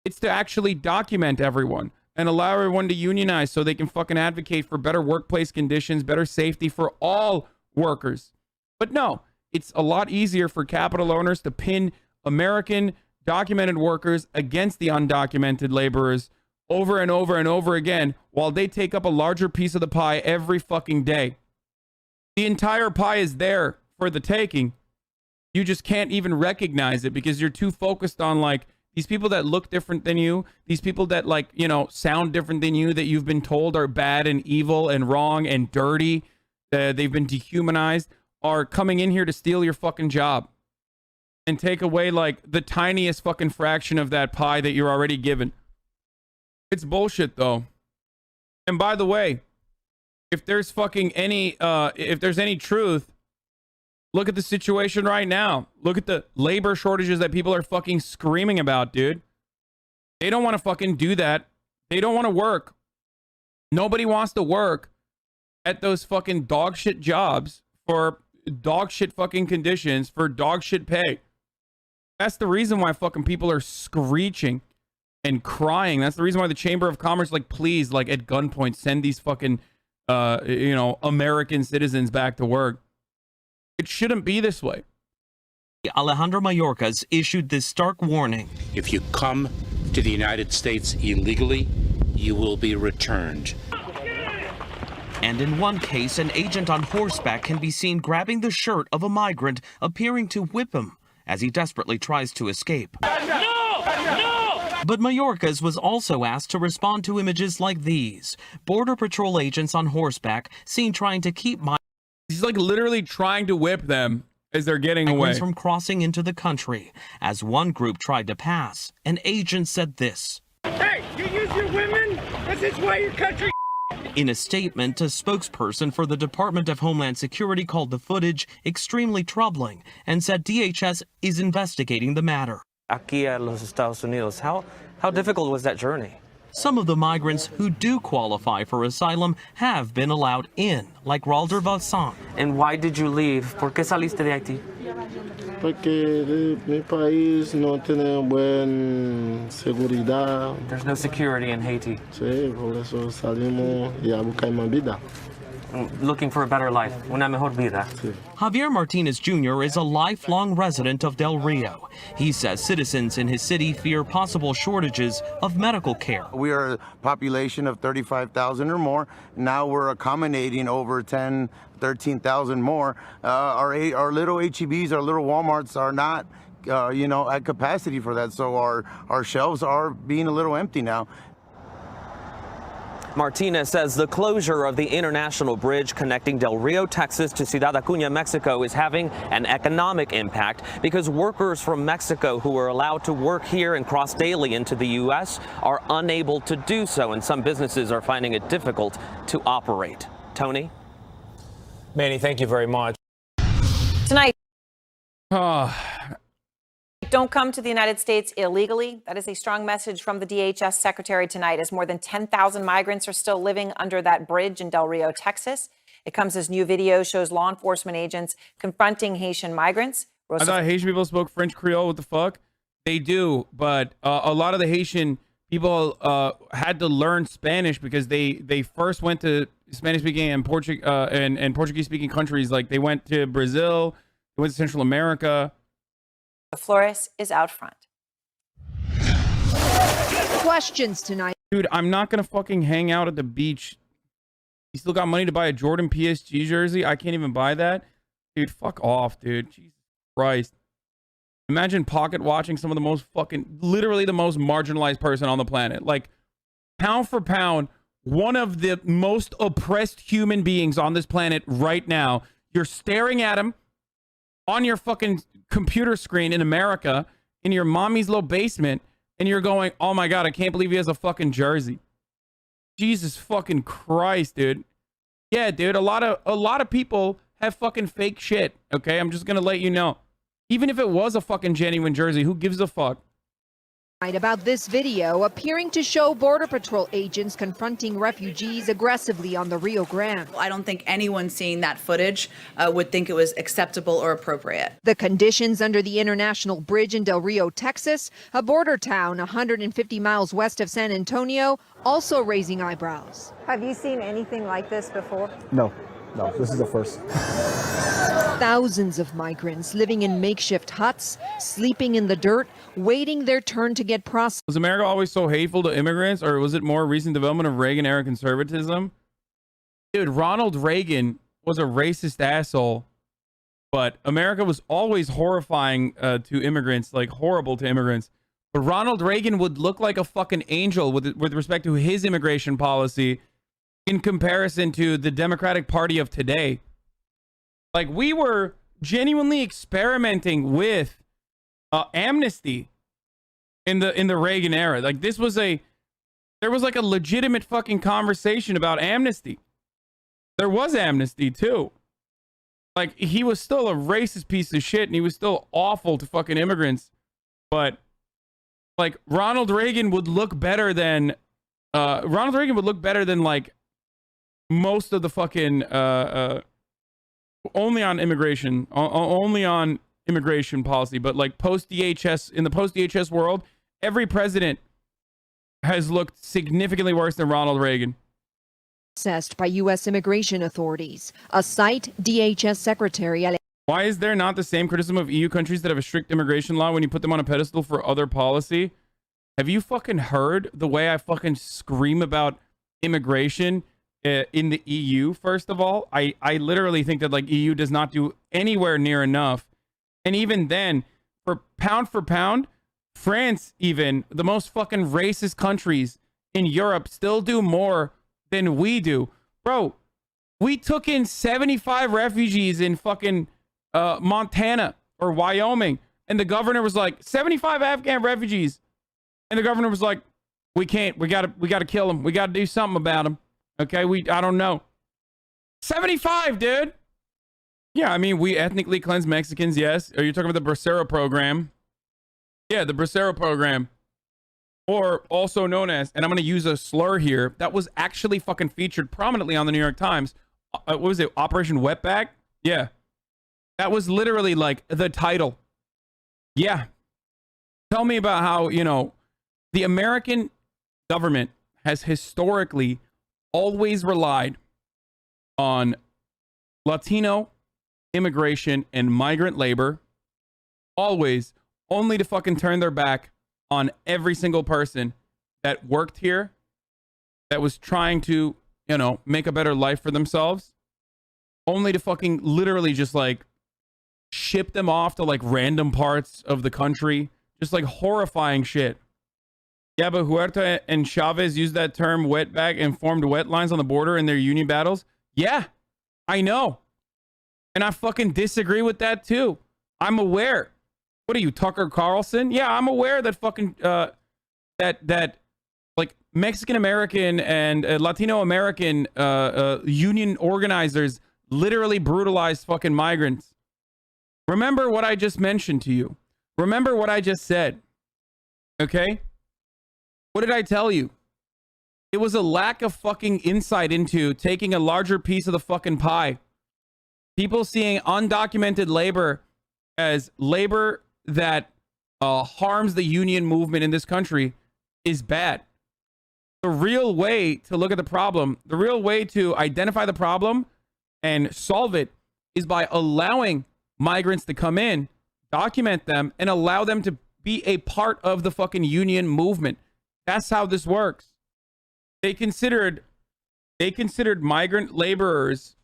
It's to actually document everyone and allow everyone to unionize so they can fucking advocate for better workplace conditions, better safety for all workers. But no, it's a lot easier for capital owners to pin American documented workers against the undocumented laborers over and over and over again while they take up a larger piece of the pie every fucking day. The entire pie is there for the taking. You just can't even recognize it because you're too focused on, like, these people that look different than you, these people that, like, you know, sound different than you, that you've been told are bad and evil and wrong and dirty, they've been dehumanized, are coming in here to steal your fucking job and take away, like, the tiniest fucking fraction of that pie that you're already given. It's bullshit, though. And by the way, if there's fucking any, if there's any truth, look at the situation right now. Look at the labor shortages that people are fucking screaming about, dude. They don't want to fucking do that. They don't want to work. Nobody wants to work at those fucking dog shit jobs for dog shit fucking conditions for dog shit pay. That's the reason why fucking people are screeching and crying. That's the reason why the Chamber of Commerce, like, please, like, at gunpoint, send these fucking, you know, American citizens back to work. It shouldn't be this way. Alejandro Mayorkas issued this stark warning. If you come to the United States illegally, you will be returned. And in one case, an agent on horseback can be seen grabbing the shirt of a migrant, appearing to whip him as he desperately tries to escape. But Mayorkas was also asked to respond to images like these. Border Patrol agents on horseback seen trying to keep He's, like, literally trying to whip them as they're getting away from crossing into the country. As one group tried to pass, an agent said this. Hey, you use your women? This is why your country. In a statement, a spokesperson for the Department of Homeland Security called the footage extremely troubling and said DHS is investigating the matter. Aquí a los Estados Unidos, how difficult was that journey? Some of the migrants who do qualify for asylum have been allowed in, like Ralder Valsan. And why did you leave? ¿Por qué saliste de Haití? Porque mi país no tiene buena seguridad. There's no security in Haiti. Sí, por eso salimos y a buscar más vida. Looking for a better life, una mejor vida. Javier Martinez Jr. is a lifelong resident of Del Rio. He says citizens in his city fear possible shortages of medical care. We are a population of 35,000 or more. Now we're accommodating over 10, 13,000 more. Our little HEBs, our little Walmarts are not, you know, at capacity for that. So our shelves are being a little empty now. Martinez says the closure of the international bridge connecting Del Rio, Texas to Ciudad Acuña, Mexico is having an economic impact because workers from Mexico who are allowed to work here and cross daily into the U.S. are unable to do so, and some businesses are finding it difficult to operate. Tony? Manny, thank you very much. Tonight. Don't come to the United States illegally. That is a strong message from the DHS secretary tonight, as more than 10,000 migrants are still living under that bridge in Del Rio, Texas. It comes as new video shows law enforcement agents confronting Haitian migrants. I thought Haitian people spoke French Creole. What the fuck? They do, but a lot of the Haitian people had to learn Spanish because they first went to Spanish-speaking and Portuguese-speaking countries. Like, they went to Brazil, they went to Central America. Flores is out front. Questions tonight. Dude, I'm not gonna fucking hang out at the beach. You still got money to buy a Jordan PSG jersey? I can't even buy that. Dude, fuck off, dude. Jesus Christ. Imagine pocket watching some of the most fucking, literally the most marginalized person on the planet. Like, pound for pound, one of the most oppressed human beings on this planet right now. You're staring at him. on your fucking computer screen in America in your mommy's little basement, and you're going, oh my God, I can't believe he has a fucking jersey. Jesus fucking Christ, dude. Yeah, dude, a lot of people have fucking fake shit, okay? I'm just gonna let you know. Even if it was a fucking genuine jersey, who gives a fuck? About this video appearing to show Border Patrol agents confronting refugees aggressively on the Rio Grande. I don't think anyone seeing that footage would think it was acceptable or appropriate. The conditions under the International Bridge in Del Rio, Texas, a border town 150 miles west of San Antonio, also raising eyebrows. Have you seen anything like this before? No, this is the first. Thousands of migrants living in makeshift huts, sleeping in the dirt, waiting their turn to get processed. Was America always so hateful to immigrants, or was it more recent development of Reagan-era conservatism? Dude, Ronald Reagan was a racist asshole, but America was always horrifying to immigrants, like horrible to immigrants. But Ronald Reagan would look like a fucking angel with respect to his immigration policy in comparison to the Democratic Party of today. Like, we were genuinely experimenting with amnesty in the Reagan era. Like, there was like a legitimate fucking conversation about amnesty. There was amnesty too. Like, he was still a racist piece of shit, and he was still awful to fucking immigrants. But like, Ronald Reagan would look better than like most of the fucking only on immigration policy, but like post-DHS, in the post-DHS world, every president has looked significantly worse than Ronald Reagan. Assessed by U.S. immigration authorities, a site DHS Secretary. Why is there not the same criticism of EU countries that have a strict immigration law when you put them on a pedestal for other policy? Have you fucking heard the way I fucking scream about immigration in the EU? First of all, I literally think that like EU does not do anywhere near enough. And even then, for pound, France, even the most fucking racist countries in Europe, still do more than we do. Bro, we took in 75 refugees in fucking Montana or Wyoming, and the governor was like, 75 Afghan refugees, and the governor was like, we can't, we gotta kill them, we gotta do something about them. Okay, I don't know. 75, dude. Yeah, I mean, we ethnically cleanse Mexicans, yes. Are you talking about the Bracero program? Yeah, the Bracero program. Or also known as, and I'm going to use a slur here, that was actually fucking featured prominently on the New York Times. What was it? Operation Wetback? Yeah. That was literally like the title. Yeah. Tell me about how, you know, the American government has historically always relied on Latino immigration and migrant labor, always, only to fucking turn their back on every single person that worked here, that was trying to, you know, make a better life for themselves, only to fucking literally just like ship them off to like random parts of the country, just like horrifying shit. Yeah, but Huerta and Chavez used that term wetback and formed wet lines on the border in their union battles. Yeah, I know. And I fucking disagree with that too. I'm aware. What are you, Tucker Carlson? Yeah, I'm aware that fucking, that like Mexican American and Latino American union organizers literally brutalized fucking migrants. Remember what I just mentioned to you. Remember what I just said. Okay? What did I tell you? It was a lack of fucking insight into taking a larger piece of the fucking pie. People seeing undocumented labor as labor that harms the union movement in this country is bad. The real way to look at the problem, the real way to identify the problem and solve it is by allowing migrants to come in, document them, and allow them to be a part of the fucking union movement. That's how this works. They considered migrant laborers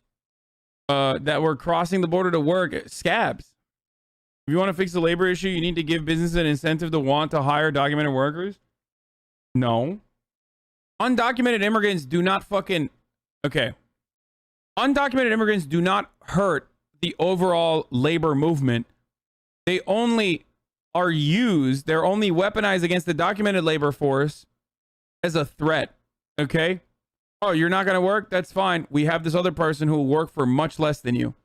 that were crossing the border to work scabs. If you want to fix the labor issue, you need to give business an incentive to want to hire documented workers. No. Undocumented immigrants do not fucking... Okay. Undocumented immigrants do not hurt the overall labor movement. They only are used, they're only weaponized against the documented labor force as a threat. Okay? Oh, you're not going to work? That's fine. We have this other person who will work for much less than you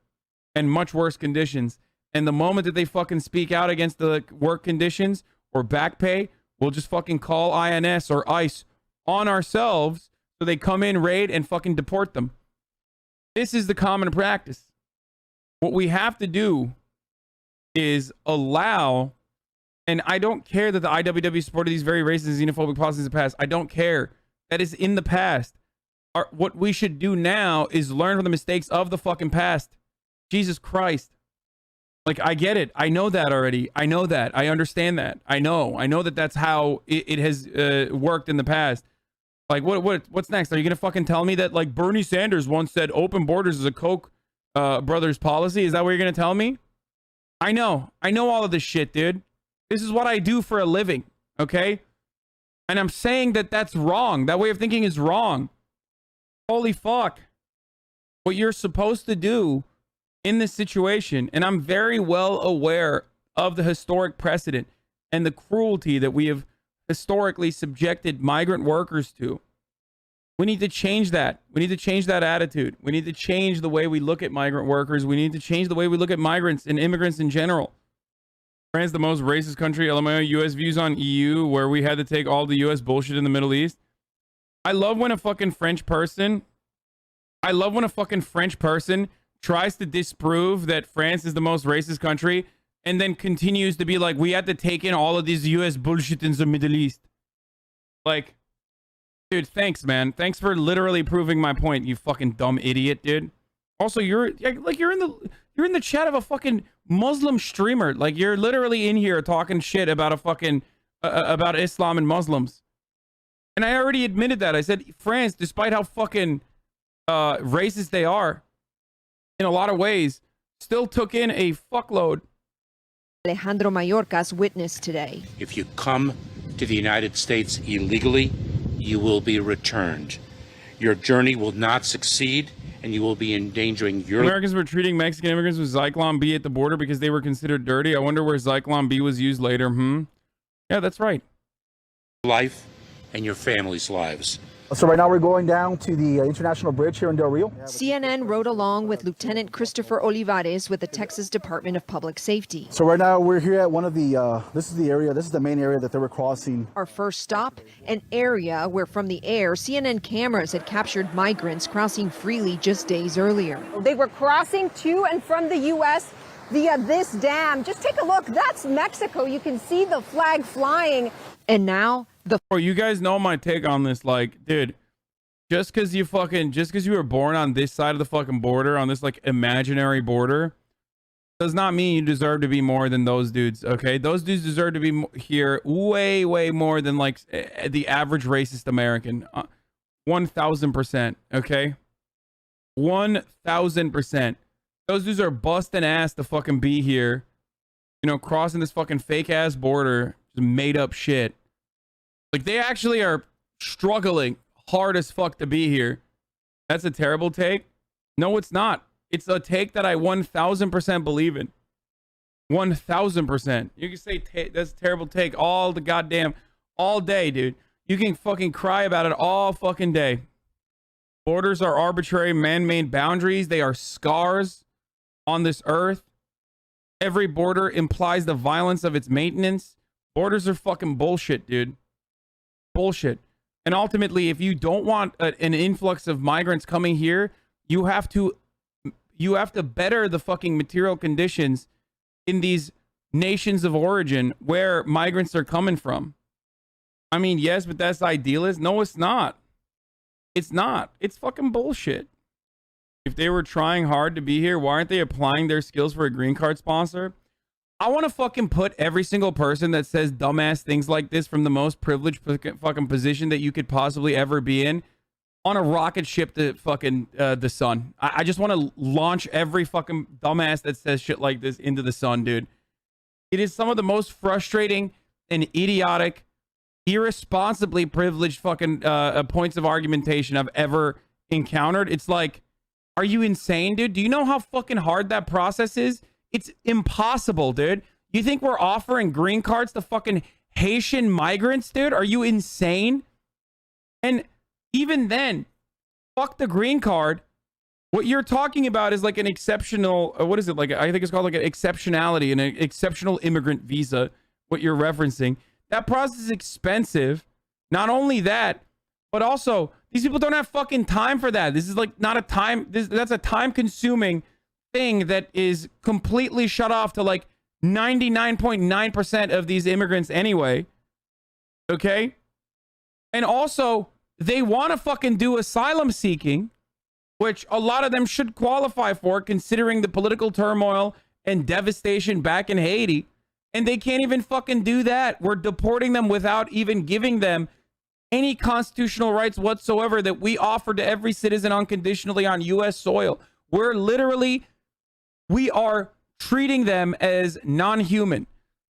and much worse conditions. And the moment that they fucking speak out against the work conditions or back pay, we'll just fucking call INS or ICE on ourselves so they come in, raid, and fucking deport them. This is the common practice. What we have to do is allow, and I don't care that the IWW supported these very racist and xenophobic policies in the past. I don't care. That is in the past. What we should do now is learn from the mistakes of the fucking past. Jesus Christ. Like, I get it. I know that already. I know that. I understand that. I know that that's how it has worked in the past. Like, what's next? Are you going to fucking tell me that, like, Bernie Sanders once said open borders is a Koch brothers policy? Is that what you're going to tell me? I know all of this shit, dude. This is what I do for a living, okay? And I'm saying that that's wrong. That way of thinking is wrong. Holy fuck. What you're supposed to do in this situation, and I'm very well aware of the historic precedent and the cruelty that we have historically subjected migrant workers to. We need to change that. We need to change that attitude. We need to change the way we look at migrant workers. We need to change the way we look at migrants and immigrants in general. France, the most racist country. LMAO, U.S. views on EU, where we had to take all the U.S. bullshit in the Middle East. I love when a fucking French person tries to disprove that France is the most racist country and then continues to be like, we had to take in all of this U.S. bullshit in the Middle East. Like, dude, thanks, man. Thanks for literally proving my point, you fucking dumb idiot, dude. Also, you're in the chat of a fucking Muslim streamer. Like, you're literally in here talking shit about a fucking about Islam and Muslims. And I already admitted that. I said France, despite how fucking racist they are in a lot of ways, still took in a fuckload. Alejandro Mayorkas witnessed today. If you come to the United States illegally, you will be returned. Your journey will not succeed, and you will be endangering your... Americans were treating Mexican immigrants with Zyklon B at the border because they were considered dirty. I wonder where Zyklon B was used later. Yeah, that's right. life and your family's lives. So right now we're going down to the International Bridge here in Del Rio. CNN rode along with Lieutenant Christopher Olivares with the Texas Department of Public Safety. So right now we're here at one of the, this is the main area that they were crossing. Our first stop, an area where from the air, CNN cameras had captured migrants crossing freely just days earlier. They were crossing to and from the U.S. via this dam. Just take a look, that's Mexico. You can see the flag flying. And now you guys know my take on this. Like, dude, just because you were born on this side of the fucking border, on this like imaginary border, does not mean you deserve to be more than those dudes. Okay, those dudes deserve to be here way more than like the average racist American. 1000%. Okay, 1000%. Those dudes are busting ass to fucking be here. You know, crossing this fucking fake ass border, just made up shit. Like, they actually are struggling hard as fuck to be here. That's a terrible take. No, it's not. It's a take that I 1000% believe in. 1000%. You can say that's a terrible take all day, dude. You can fucking cry about it all fucking day. Borders are arbitrary man-made boundaries. They are scars on this earth. Every border implies the violence of its maintenance. Borders are fucking bullshit, dude. Bullshit. And ultimately, if you don't want an influx of migrants coming here, you have to better the fucking material conditions in these nations of origin where migrants are coming from. I mean, yes, but that's idealist. No, it's not. It's not. It's fucking bullshit. If they were trying hard to be here, why aren't they applying their skills for a green card sponsor? I want to fucking put every single person that says dumbass things like this from the most privileged fucking position that you could possibly ever be in on a rocket ship to fucking the sun. I just want to launch every fucking dumbass that says shit like this into the sun, dude. It is some of the most frustrating and idiotic, irresponsibly privileged fucking points of argumentation I've ever encountered. It's like Are you insane, dude? Do you know how fucking hard that process is? It's impossible, dude. You think we're offering green cards to fucking Haitian migrants, dude? Are you insane? And even then, fuck the green card. What you're talking about is like an exceptional, what is it? Like, I think it's called like an exceptionality, an exceptional immigrant visa, what you're referencing. That process is expensive. Not only that, but also these people don't have fucking time for that. This is like not a time, that's a time consuming thing that is completely shut off to like 99.9% of these immigrants anyway. Okay? And also, they want to fucking do asylum seeking, which a lot of them should qualify for considering the political turmoil and devastation back in Haiti. And they can't even fucking do that. We're deporting them without even giving them any constitutional rights whatsoever that we offer to every citizen unconditionally on U.S. soil. We are treating them as non-human.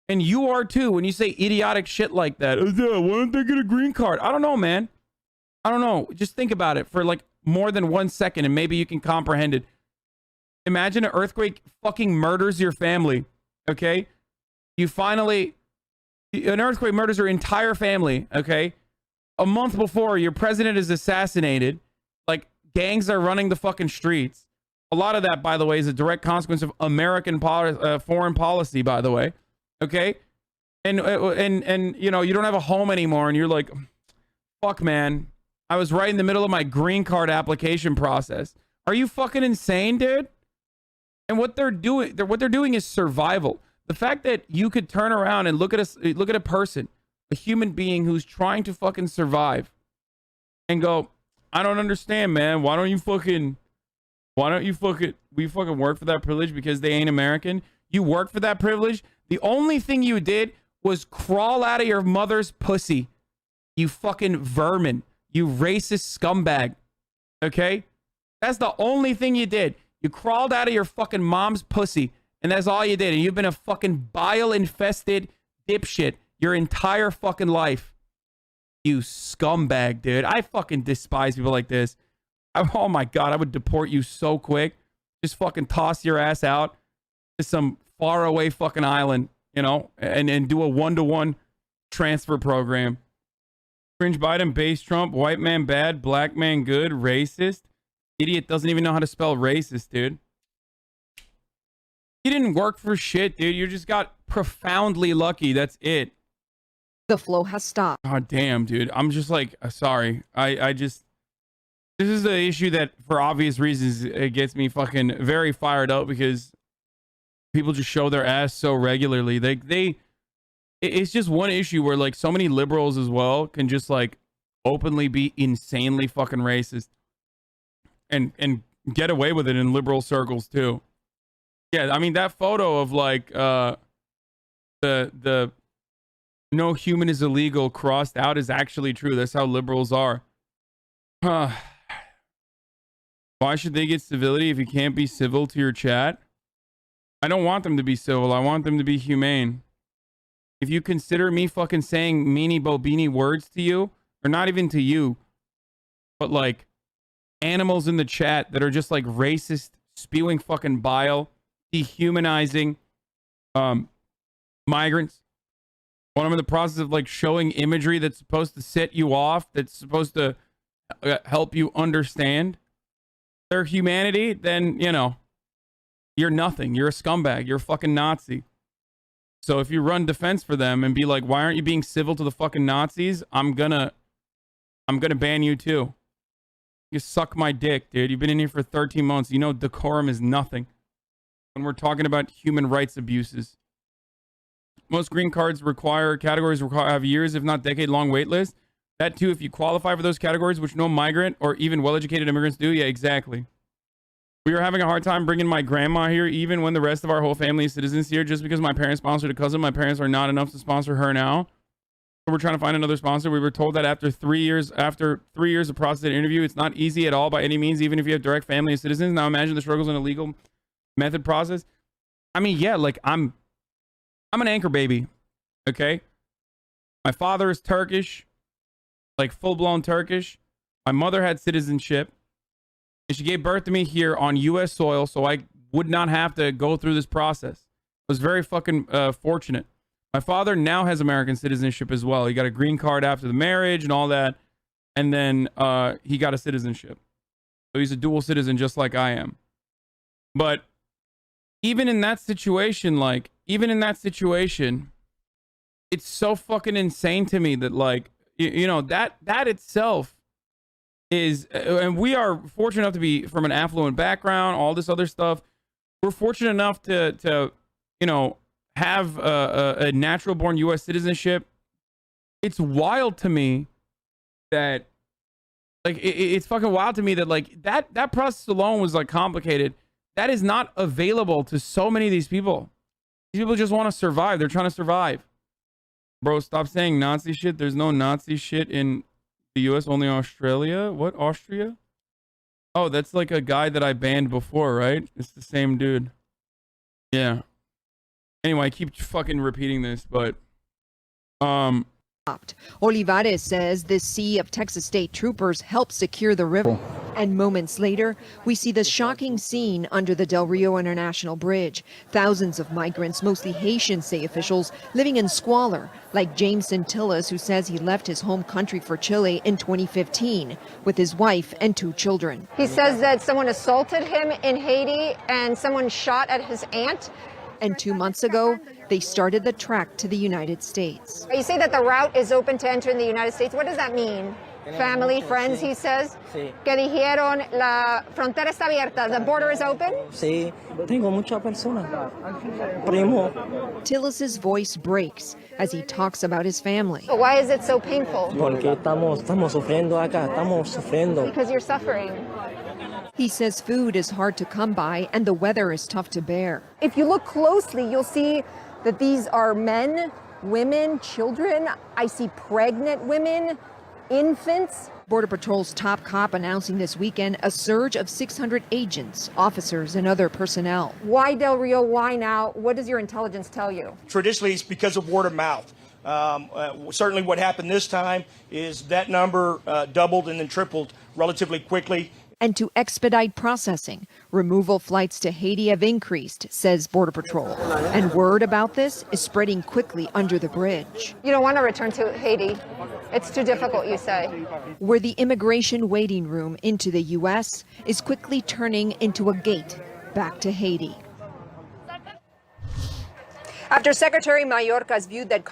And you are too when you say idiotic shit like that. Oh, yeah, why don't they get a green card? I don't know, man. I don't know. Just think about it for like more than 1 second and maybe you can comprehend it. Imagine an earthquake fucking murders your family. Okay? An earthquake murders your entire family. Okay? A month before, your president is assassinated. Like, gangs are running the fucking streets. A lot of that, by the way, is a direct consequence of American foreign policy, by the way. Okay? And you know, you don't have a home anymore and you're like, fuck, man. I was right in the middle of my green card application process. Are you fucking insane, dude? And what they're doing is survival. The fact that you could turn around and look at a person, a human being who's trying to fucking survive and go, I don't understand, man. Why don't you fucking work for that privilege because they ain't American? You work for that privilege. The only thing you did was crawl out of your mother's pussy. You fucking vermin. You racist scumbag. Okay? That's the only thing you did. You crawled out of your fucking mom's pussy, and that's all you did. And you've been a fucking bile-infested dipshit your entire fucking life. You scumbag, dude. I fucking despise people like this. Oh my God, I would deport you so quick. Just fucking toss your ass out to some faraway fucking island, you know, and do a 1-to-1 transfer program. Cringe Biden, base Trump, white man bad, black man good, racist. Idiot doesn't even know how to spell racist, dude. You didn't work for shit, dude. You just got profoundly lucky. That's it. The flow has stopped. God damn, dude. I'm just like, sorry. This is the issue that, for obvious reasons, it gets me fucking very fired up because people just show their ass so regularly. It's just one issue where like so many liberals as well can just like openly be insanely fucking racist and get away with it in liberal circles too. Yeah, I mean that photo of like the no human is illegal crossed out is actually true. That's how liberals are. Why should they get civility if you can't be civil to your chat? I don't want them to be civil. I want them to be humane. If you consider me fucking saying meanie bobini words to you, or not even to you, but like animals in the chat that are just like racist, spewing fucking bile, dehumanizing migrants, when I'm in the process of like showing imagery that's supposed to set you off, that's supposed to help you understand their humanity, then, you know, you're nothing. You're a scumbag. You're a fucking Nazi. So if you run defense for them and be like, why aren't you being civil to the fucking Nazis? I'm gonna ban you too. You suck my dick, dude. You've been in here for 13 months. You know decorum is nothing when we're talking about human rights abuses. Most green cards categories have years, if not decade-long wait lists. That too, if you qualify for those categories, which no migrant or even well-educated immigrants do. Yeah, exactly. We are having a hard time bringing my grandma here, even when the rest of our whole family is citizens here. Just because my parents sponsored a cousin, my parents are not enough to sponsor her now. So we're trying to find another sponsor. We were told that after 3 years of process and interview, it's not easy at all by any means, even if you have direct family and citizens. Now imagine the struggles in a legal method process. I mean, yeah, like I'm an anchor baby, okay? My father is Turkish, like full-blown Turkish. My mother had citizenship. And she gave birth to me here on U.S. soil, so I would not have to go through this process. I was very fucking fortunate. My father now has American citizenship as well. He got a green card after the marriage and all that. And then he got a citizenship. So he's a dual citizen just like I am. But even in that situation, it's so fucking insane to me that, like, you know, that itself is, and we are fortunate enough to be from an affluent background, all this other stuff. We're fortunate enough to you know, have a natural born U.S. citizenship. It's wild to me that, like, it's fucking wild to me that, like, that process alone was, like, complicated. That is not available to so many of these people. These people just want to survive. They're trying to survive. Bro, stop saying Nazi shit. There's no Nazi shit in the U.S., only Australia. What? Austria? Oh, that's like a guy that I banned before, right? It's the same dude. Yeah. Anyway, I keep fucking repeating this, but Olivares says the sea of Texas state troopers helped secure the river. And moments later, we see the shocking scene under the Del Rio International Bridge. Thousands of migrants, mostly Haitian, say officials, living in squalor, like James Centillas, who says he left his home country for Chile in 2015 with his wife and 2 children. He says that someone assaulted him in Haiti and someone shot at his aunt. And 2 months ago, they started the trek to the United States. You say that the route is open to enter in the United States. What does that mean? Family, friends, he says. Que dijeron la frontera está abierta. The border is open. Sí, tengo muchas personas. Primo. Tillis's voice breaks as he talks about his family. But why is it so painful? Porque estamos sufriendo acá, estamos sufriendo. Because you're suffering. He says food is hard to come by and the weather is tough to bear. If you look closely, you'll see that these are men, women, children. I see pregnant women, infants. Border Patrol's top cop announcing this weekend a surge of 600 agents, officers, and other personnel. Why Del Rio? Why now? What does your intelligence tell you? Traditionally, it's because of word of mouth. Certainly what happened this time is that number doubled and then tripled relatively quickly. And to expedite processing, removal flights to Haiti have increased, says Border Patrol. And word about this is spreading quickly under the bridge. You don't want to return to Haiti. It's too difficult, you say. Where the immigration waiting room into the U.S. is quickly turning into a gate back to Haiti. After Secretary Mayorkas viewed that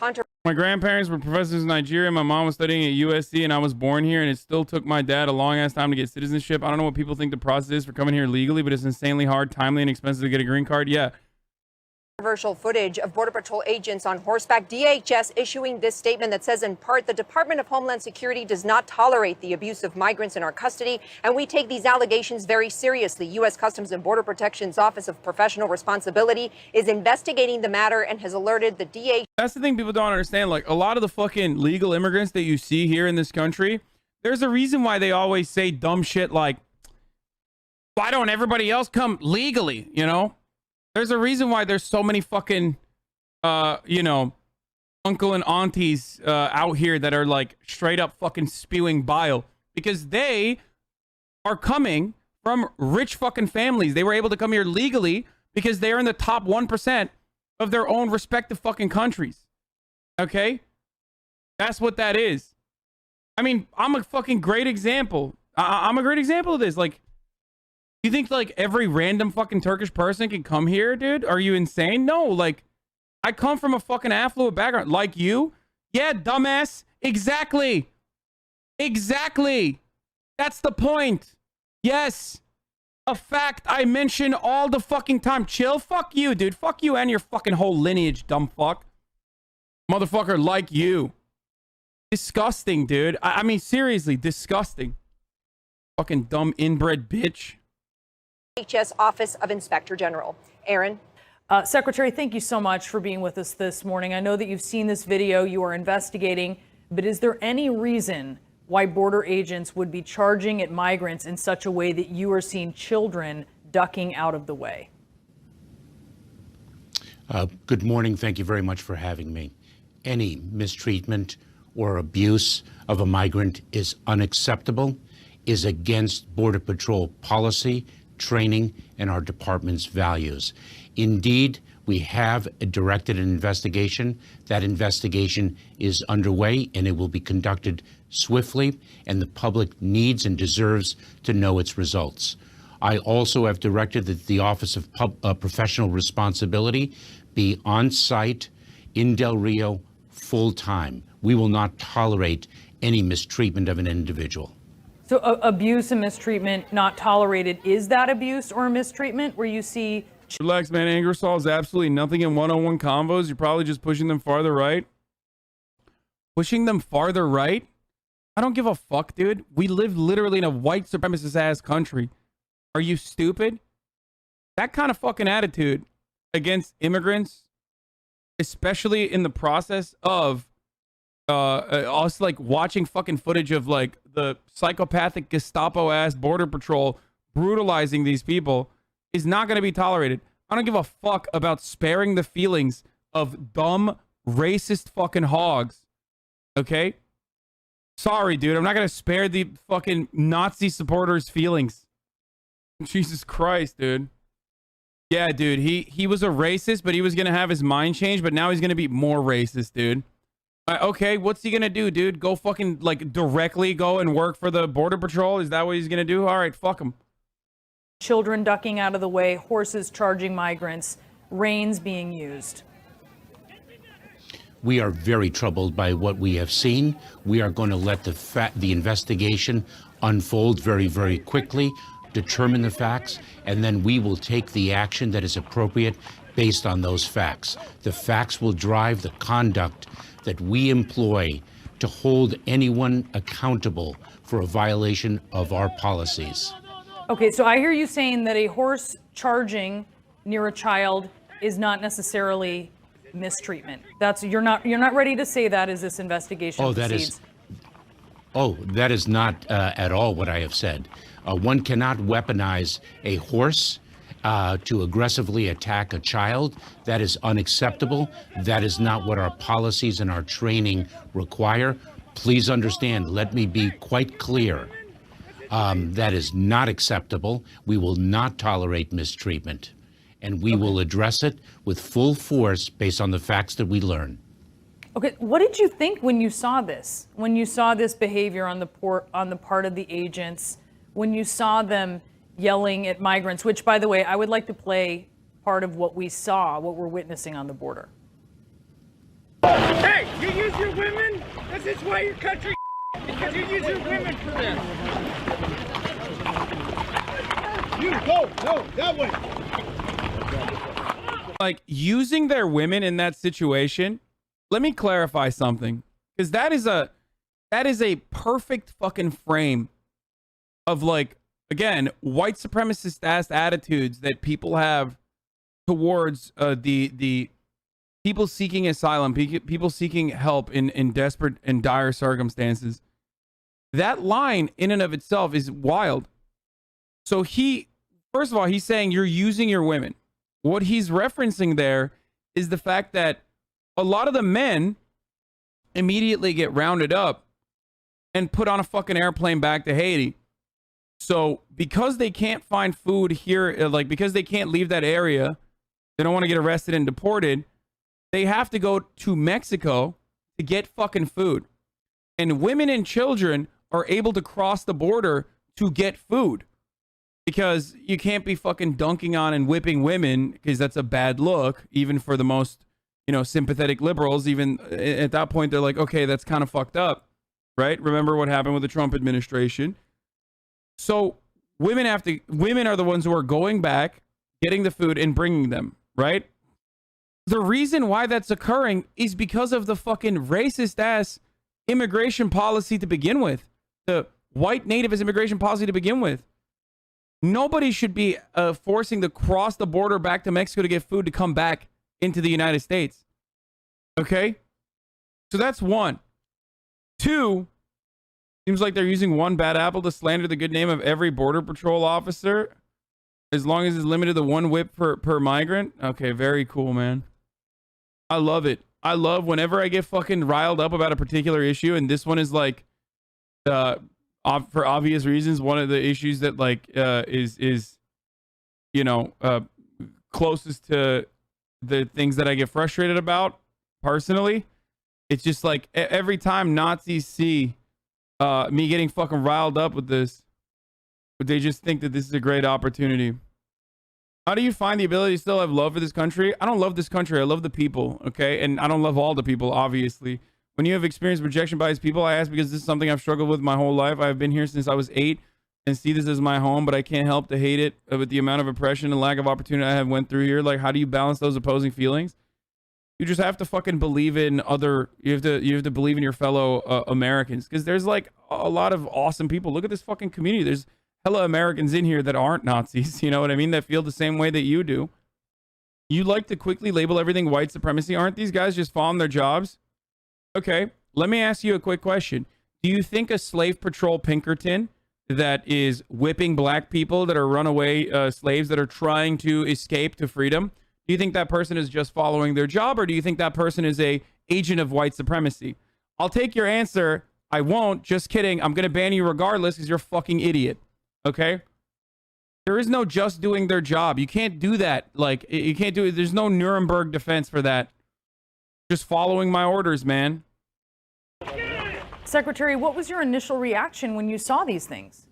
my grandparents were professors in Nigeria. My mom was studying at USC, and I was born here, and it still took my dad a long-ass time to get citizenship. I don't know what people think the process is for coming here legally, but it's insanely hard, timely, and expensive to get a green card. Yeah. Controversial footage of Border Patrol agents on horseback. DHS issuing this statement that says, in part, the Department of Homeland Security does not tolerate the abuse of migrants in our custody, and we take these allegations very seriously. U.S. Customs and Border Protection's Office of Professional Responsibility is investigating the matter and has alerted the DHS. That's the thing people don't understand. Like, a lot of the fucking legal immigrants that you see here in this country, there's a reason why they always say dumb shit like, why don't everybody else come legally, you know? There's a reason why there's so many fucking, you know, uncle and aunties out here that are like straight up fucking spewing bile because they are coming from rich fucking families. They were able to come here legally because they're in the top 1% of their own respective fucking countries. Okay? That's what that is. I mean, I'm a fucking great example. I'm a great example of this. Like, you think like every random fucking Turkish person can come here, dude? Are you insane? No, like I come from a fucking affluent background like you. Yeah, dumbass. Exactly. Exactly. That's the point. Yes. A fact I mention all the fucking time. Chill. Fuck you, dude. Fuck you and your fucking whole lineage, dumb fuck. Motherfucker like you. Disgusting, dude. I mean, seriously, disgusting. Fucking dumb inbred bitch. DHS Office of Inspector General. Aaron. Secretary, thank you so much for being with us this morning. I know that you've seen this video, you are investigating, but is there any reason why border agents would be charging at migrants in such a way that you are seeing children ducking out of the way? Good morning. Thank you very much for having me. Any mistreatment or abuse of a migrant is unacceptable. is against Border Patrol policy, training, and our department's values. Indeed, we have directed an investigation. That investigation is underway, and it will be conducted swiftly, and the public needs and deserves to know its results. I also have directed that the Office of Professional Responsibility be on site in Del Rio full-time. We will not tolerate any mistreatment of an individual. So abuse and mistreatment not tolerated. Is that abuse or mistreatment where you see... Relax, man. Anger solves absolutely nothing in one-on-one convos. You're probably just pushing them farther right. Pushing them farther right? I don't give a fuck, dude. We live literally in a white supremacist-ass country. Are you stupid? That kind of fucking attitude against immigrants, especially in the process of us like watching fucking footage of like the psychopathic Gestapo-ass Border Patrol brutalizing these people, is not going to be tolerated. I don't give a fuck about sparing the feelings of dumb, racist fucking hogs. Okay? Sorry, dude. I'm not going to spare the fucking Nazi supporters' feelings. Jesus Christ, dude. Yeah, dude. He was a racist, but he was going to have his mind changed, but now he's going to be more racist, dude. Okay, what's he going to do, dude? Go fucking, like, directly go and work for the Border Patrol? Is that what he's going to do? All right, fuck him. Children ducking out of the way, horses charging migrants, reins being used. We are very troubled by what we have seen. We are going to let the investigation unfold very, very quickly, determine the facts, and then we will take the action that is appropriate based on those facts. The facts will drive the conduct that we employ to hold anyone accountable for a violation of our policies. Okay, so I hear you saying that a horse charging near a child is not necessarily mistreatment. You're not ready to say that as this investigation proceeds. That is not at all what I have said. One cannot weaponize a horse to aggressively attack a child. That is unacceptable. That is not what our policies and our training require. Please understand, let me be quite clear. That is not acceptable. We will not tolerate mistreatment, and we will address it with full force based on the facts that we learn. Okay, what did you think when you saw this? When you saw this behavior on the part of the agents, when you saw them yelling at migrants, which, by the way, I would like to play part of what we saw, what we're witnessing on the border. Hey, you use your women? This is why your country because you use your women for this. You go, that way. Like, using their women in that situation, let me clarify something, because that is a perfect fucking frame of, like, again, white supremacist ass attitudes that people have towards the people seeking asylum, people seeking help in desperate and dire circumstances. That line in and of itself is wild. So first of all, he's saying you're using your women. What he's referencing there is the fact that a lot of the men immediately get rounded up and put on a fucking airplane back to Haiti. So because they can't find food here, like because they can't leave that area, they don't want to get arrested and deported, they have to go to Mexico to get fucking food. And women and children are able to cross the border to get food, because you can't be fucking dunking on and whipping women, because that's a bad look, even for the most, sympathetic liberals. Even at that point, they're like, okay, that's kind of fucked up, right? Remember what happened with the Trump administration. So women are the ones who are going back, getting the food and bringing them, right? The reason why that's occurring is because of the fucking racist ass immigration policy to begin with. The white nativist immigration policy to begin with. Nobody should be forcing to cross the border back to Mexico to get food to come back into the United States. Okay? So that's one. Two, seems like they're using one bad apple to slander the good name of every Border Patrol officer, as long as it's limited to one whip per migrant. Okay, very cool, man. I love it. I love whenever I get fucking riled up about a particular issue, and this one is like for obvious reasons. One of the issues that like is you know closest to the things that I get frustrated about personally. It's just like every time Nazis see me getting fucking riled up with this, but they just think that this is a great opportunity. How do you find the ability to still have love for this country? I don't love this country. I love the people, okay? And I don't love all the people, obviously. When you have experienced rejection by these people, I ask because this is something I've struggled with my whole life. I've been here since I was 8 and see this as my home, but I can't help to hate it with the amount of oppression and lack of opportunity I have went through here. Like, how do you balance those opposing feelings? You just have to fucking believe in you have to believe in your fellow Americans, because there's like a lot of awesome people. Look at this fucking community. There's hella Americans in here that aren't Nazis, you know what I mean? That feel the same way that you do. You like to quickly label everything white supremacy. Aren't these guys just following their jobs? Okay, let me ask you a quick question. Do you think a slave patrol Pinkerton that is whipping black people that are runaway slaves that are trying to escape to freedom, do you think that person is just following their job, or do you think that person is a agent of white supremacy? I'll take your answer. I won't. Just kidding. I'm going to ban you regardless because you're a fucking idiot. Okay? There is no just doing their job. You can't do that. Like, you can't do it. There's no Nuremberg defense for that. Just following my orders, man. Secretary, what was your initial reaction when you saw these things?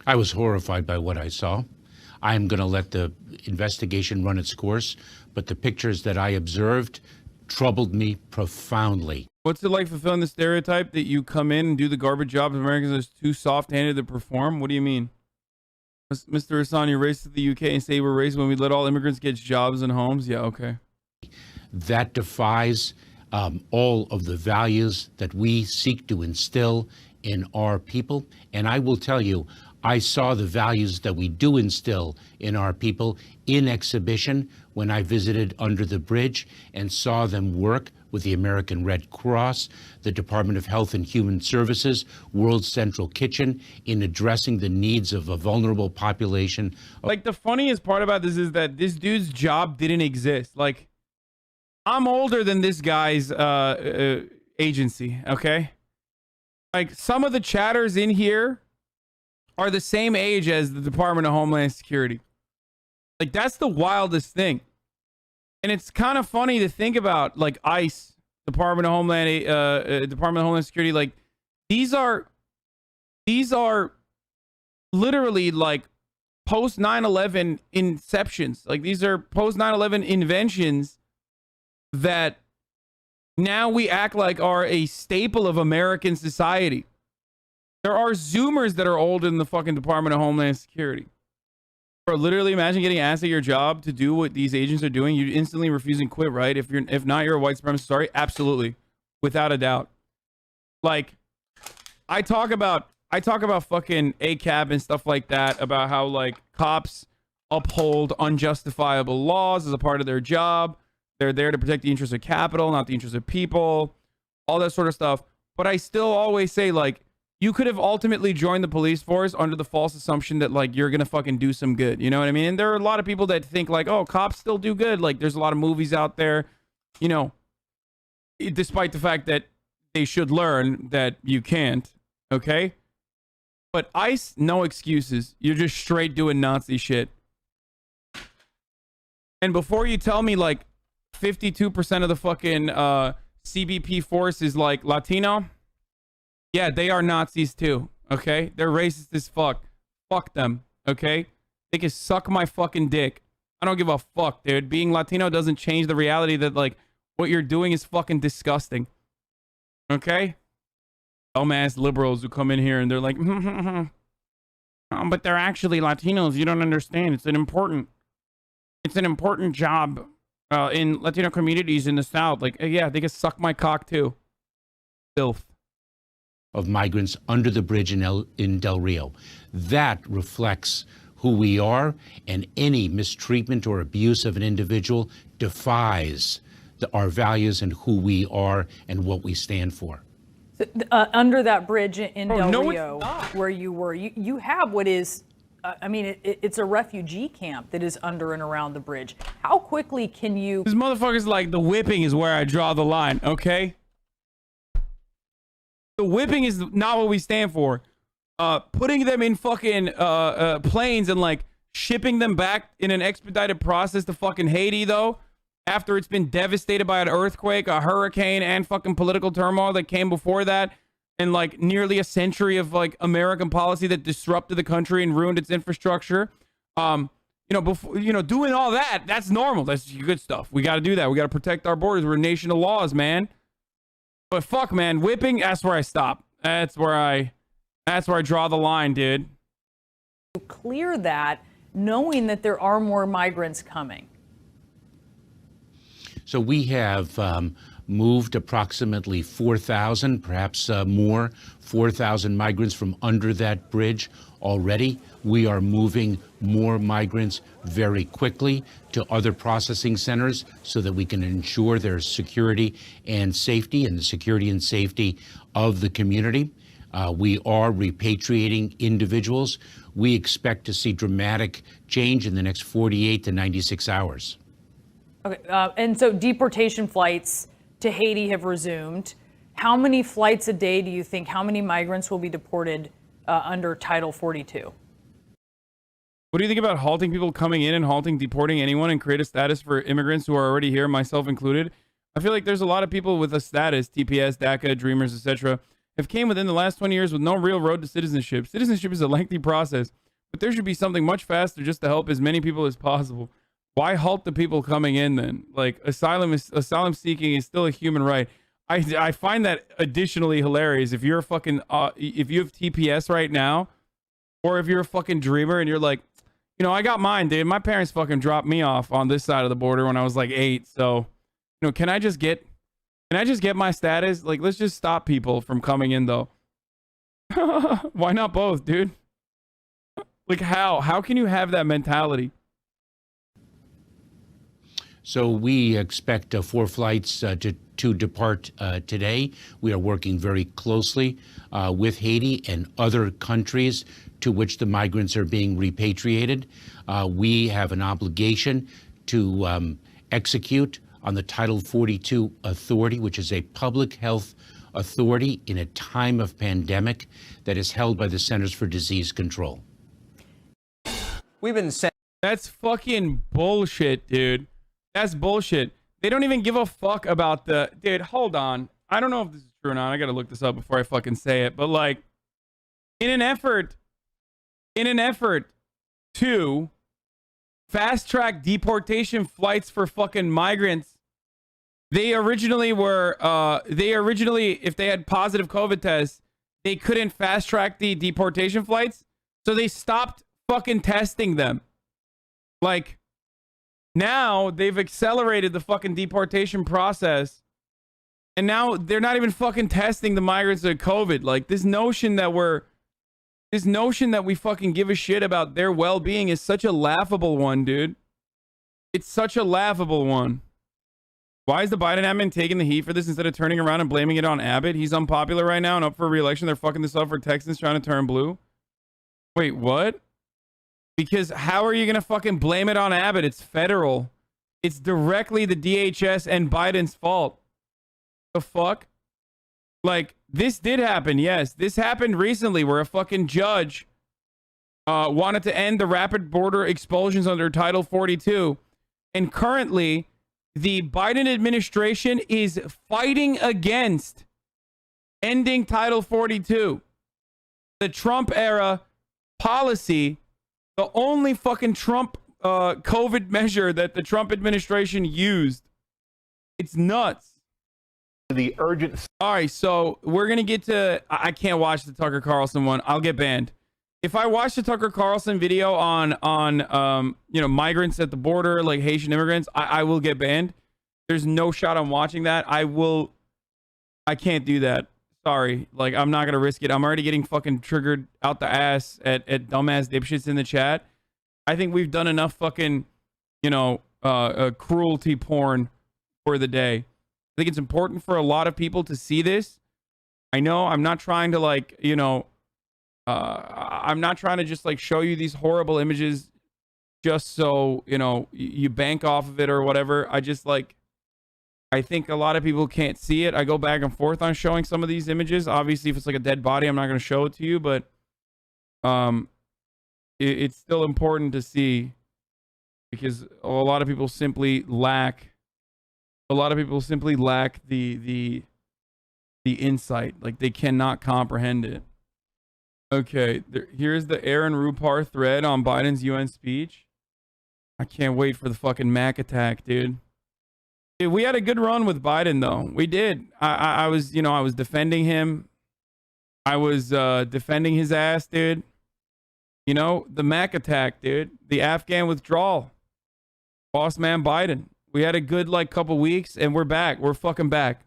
I was horrified by what I saw. I'm going to let the investigation run its course, but the pictures that I observed troubled me profoundly. What's it like fulfilling the stereotype that you come in and do the garbage jobs Americans are too soft-handed to perform? What do you mean? Mr. Hassan, you race to the UK and say we're racist when we let all immigrants get jobs and homes? Yeah, okay. That defies all of the values that we seek to instill in our people. And I will tell you, I saw the values that we do instill in our people in exhibition when I visited Under the Bridge and saw them work with the American Red Cross, the Department of Health and Human Services, World Central Kitchen, in addressing the needs of a vulnerable population. Like, the funniest part about this is that this dude's job didn't exist. Like, I'm older than this guy's agency, okay? Like, some of the chatters in here are the same age as the Department of Homeland Security. Like, that's the wildest thing. And it's kind of funny to think about, like, ICE, Department of Homeland Security. Like, these are literally like post 9/11 inceptions. Like, these are post 9/11 inventions that now we act like are a staple of American society. There are Zoomers that are older than the fucking Department of Homeland Security. Bro, literally imagine getting asked at your job to do what these agents are doing. You instantly refuse and quit, right? If not, you're a white supremacist. Sorry, absolutely, without a doubt. Like, I talk about fucking ACAB and stuff like that, about how like cops uphold unjustifiable laws as a part of their job. They're there to protect the interests of capital, not the interests of people, all that sort of stuff. But I still always say, like, you could have ultimately joined the police force under the false assumption that, like, you're going to fucking do some good. You know what I mean? And there are a lot of people that think, like, oh, cops still do good. Like, there's a lot of movies out there, you know, despite the fact that they should learn that you can't, okay? But ICE, no excuses. You're just straight doing Nazi shit. And before you tell me, like, 52% of the fucking CBP force is, like, Latino, yeah, they are Nazis too, okay? They're racist as fuck. Fuck them, okay? They can suck my fucking dick. I don't give a fuck, dude. Being Latino doesn't change the reality that, like, what you're doing is fucking disgusting. Okay? Dumbass liberals who come in here and they're like, but they're actually Latinos. You don't understand. It's an important job in Latino communities in the South. Like, yeah, they can suck my cock too. Filth. Of migrants under the bridge in Del Rio. That reflects who we are, and any mistreatment or abuse of an individual defies our values and who we are and what we stand for. Under that bridge in Del Rio, where you were, you have what is, I mean, it's a refugee camp that is under and around the bridge. How quickly can you... This motherfucker's like, the whipping is where I draw the line, okay? The whipping is not what we stand for. Putting them in fucking planes and like shipping them back in an expedited process to fucking Haiti, though, after it's been devastated by an earthquake, a hurricane, and fucking political turmoil that came before that, and like nearly a century of like American policy that disrupted the country and ruined its infrastructure. Doing all that, that's normal. That's good stuff. We got to do that. We got to protect our borders. We're a nation of laws, man. But fuck, man, whipping, that's where I stop. That's where I draw the line, dude. Clear that, knowing that there are more migrants coming. So we have moved approximately 4,000, perhaps more, 4,000 migrants from under that bridge already. We are moving more migrants very quickly to other processing centers so that we can ensure their security and safety and the security and safety of the community. We are repatriating individuals. We expect to see dramatic change in the next 48 to 96 hours. Okay, and so deportation flights to Haiti have resumed. How many flights a day do you think, how many migrants will be deported under Title 42? What do you think about halting people coming in and deporting anyone and create a status for immigrants who are already here, myself included? I feel like there's a lot of people with a status, TPS, DACA, Dreamers, etc., have came within the last 20 years with no real road to citizenship. Citizenship is a lengthy process, but there should be something much faster just to help as many people as possible. Why halt the people coming in then? Like, asylum seeking is still a human right. I find that additionally hilarious. If you're a fucking if you have TPS right now, or if you're a fucking dreamer and you're like, I got mine, dude. My parents fucking dropped me off on this side of the border when I was like 8. So, can I just get my status? Like, let's just stop people from coming in, though. Why not both, dude? Like, how can you have that mentality? So we expect 4 flights to depart today. We are working very closely with Haiti and other countries to which the migrants are being repatriated. We have an obligation to execute on the Title 42 authority, which is a public health authority in a time of pandemic that is held by the Centers for Disease Control. We've been saying that's fucking bullshit, dude. That's bullshit. They don't even give a fuck about the dude. Hold on. I don't know if this is true or not. I gotta look this up before I fucking say it. But like, in an effort to fast track deportation flights for fucking migrants, they originally, if they had positive COVID tests, they couldn't fast track the deportation flights. So they stopped fucking testing them. Like, now they've accelerated the fucking deportation process, and now they're not even fucking testing the migrants with COVID. Like, this notion that we fucking give a shit about their well-being is such a laughable one, dude. It's such a laughable one. Why is the Biden admin taking the heat for this instead of turning around and blaming it on Abbott? He's unpopular right now and up for re-election. They're fucking this up for Texans trying to turn blue. Wait, what? Because how are you going to fucking blame it on Abbott? It's federal. It's directly the DHS and Biden's fault. The fuck? Like, this did happen, yes. This happened recently where a fucking judge wanted to end the rapid border expulsions under Title 42. And currently, the Biden administration is fighting against ending Title 42. The Trump era policy, the only fucking Trump COVID measure that the Trump administration used. It's nuts. The urgent. All right, so we're going to get to, I can't watch the Tucker Carlson one. I'll get banned. If I watch the Tucker Carlson video on migrants at the border, like Haitian immigrants, I will get banned. There's no shot I'm watching that. I can't do that. Sorry. Like, I'm not going to risk it. I'm already getting fucking triggered out the ass at dumbass dipshits in the chat. I think we've done enough fucking, cruelty porn for the day. I think it's important for a lot of people to see this. I know I'm not trying to I'm not trying to just like show you these horrible images just so, you bank off of it or whatever. I just like, I think a lot of people can't see it. I go back and forth on showing some of these images. Obviously, if it's like a dead body, I'm not going to show it to you, but it's still important to see because a lot of people simply lack the insight. Like they cannot comprehend it. Okay, here's the Aaron Rupar thread on Biden's UN speech. I can't wait for the fucking Mac attack, dude. Dude, we had a good run with Biden, though. We did. I was defending him. I was defending his ass, dude. You know, the Mac attack, dude. The Afghan withdrawal. Boss man Biden. We had a good, like, couple weeks, and we're back. We're fucking back.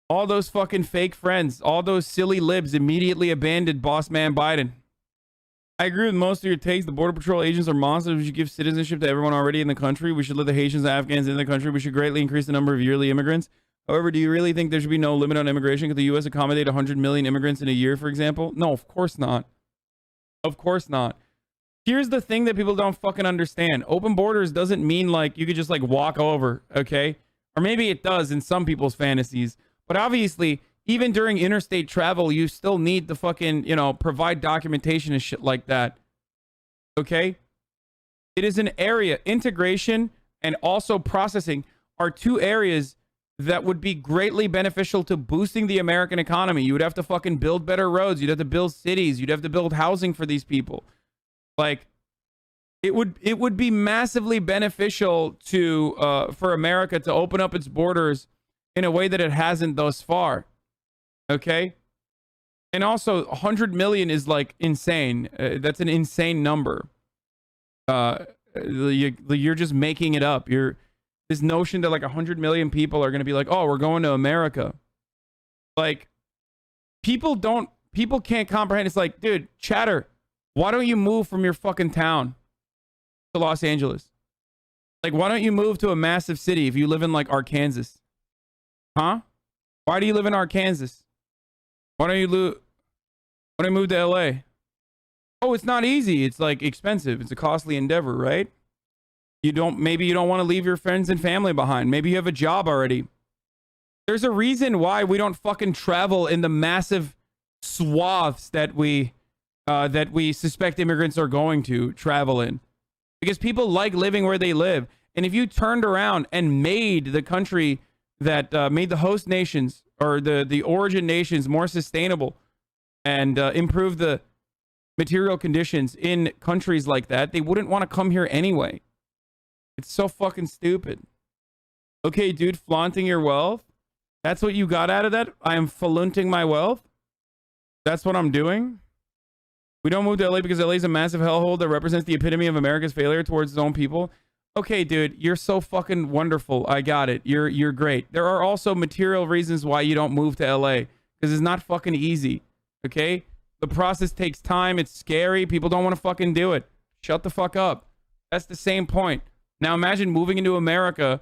All those fucking fake friends, all those silly libs immediately abandoned boss man Biden. I agree with most of your takes. The Border Patrol agents are monsters. We should give citizenship to everyone already in the country. We should let the Haitians and Afghans in the country. We should greatly increase the number of yearly immigrants. However, do you really think there should be no limit on immigration? Could the U.S. accommodate 100 million immigrants in a year, for example? No, of course not. Of course not. Here's the thing that people don't fucking understand. Open borders doesn't mean like you could just like walk over, okay? Or maybe it does in some people's fantasies. But obviously, even during interstate travel, you still need to fucking, you know, provide documentation and shit like that. Okay? It is an area. Integration and also processing are two areas that would be greatly beneficial to boosting the American economy. You would have to fucking build better roads. You'd have to build cities. You'd have to build housing for these people. Like, it would be massively beneficial to for America to open up its borders in a way that it hasn't thus far. Okay? And also, 100 million is like insane. That's an insane number. You're just making it up. This notion that like 100 million people are going to be like, oh, we're going to America. Like, people can't comprehend. It's like, dude, chatter, why don't you move from your fucking town to Los Angeles? Like, why don't you move to a massive city if you live in like Arkansas? Huh? Why do you live in Arkansas? Why don't you move to LA? Oh, it's not easy. It's like expensive. It's a costly endeavor, right? Maybe you don't want to leave your friends and family behind. Maybe you have a job already. There's a reason why we don't fucking travel in the massive swaths that we suspect immigrants are going to travel in. Because people like living where they live. And if you turned around and made the country that made the host nations or the origin nations more sustainable and improve the material conditions in countries like that, they wouldn't want to come here anyway. It's so fucking stupid. Okay, dude, flaunting your wealth. That's what you got out of that? I am flaunting my wealth? That's what I'm doing? We don't move to LA because LA is a massive hellhole that represents the epitome of America's failure towards its own people. Okay, dude, you're so fucking wonderful. I got it. You're great. There are also material reasons why you don't move to LA because it's not fucking easy. Okay? The process takes time. It's scary. People don't want to fucking do it. Shut the fuck up. That's the same point. Now imagine moving into America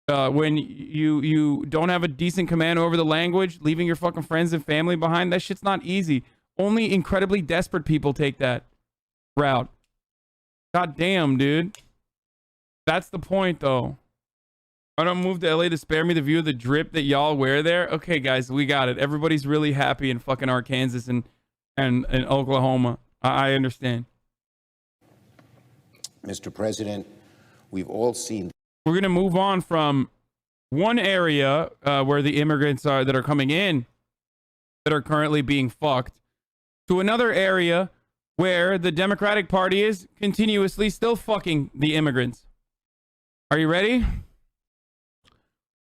when you don't have a decent command over the language, leaving your fucking friends and family behind. That shit's not easy. Only incredibly desperate people take that route. God damn, dude. That's the point, though. I don't move to LA to spare me the view of the drip that y'all wear there. Okay, guys, we got it. Everybody's really happy in fucking Arkansas and Oklahoma. I understand. Mr. President, we've all seen. We're going to move on from one area where the immigrants are that are coming in that are currently being fucked to another area where the Democratic Party is continuously still fucking the immigrants. Are you ready?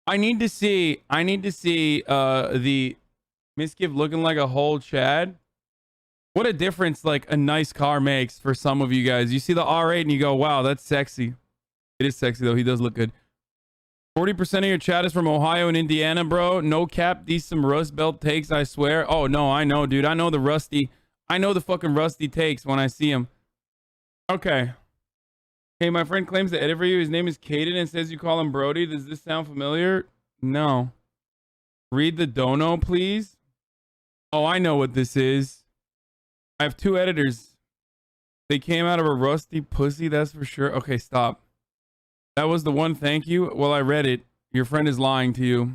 I need to see the Misgive looking like a whole Chad. What a difference like a nice car makes for some of you guys. You see the R8 and you go, wow, that's sexy. It is sexy though. He does look good. 40% of your chat is from Ohio and Indiana, bro. No cap. These some Rust Belt takes, I swear. Oh no, I know, dude. I know the fucking rusty takes when I see them. Okay. Hey, my friend claims to edit for you. His name is Caden and says you call him Brody. Does this sound familiar? No. Read the dono, please. Oh, I know what this is. I have two editors. They came out of a rusty pussy, that's for sure. Okay, stop. That was the one thank you. Well, I read it. Your friend is lying to you.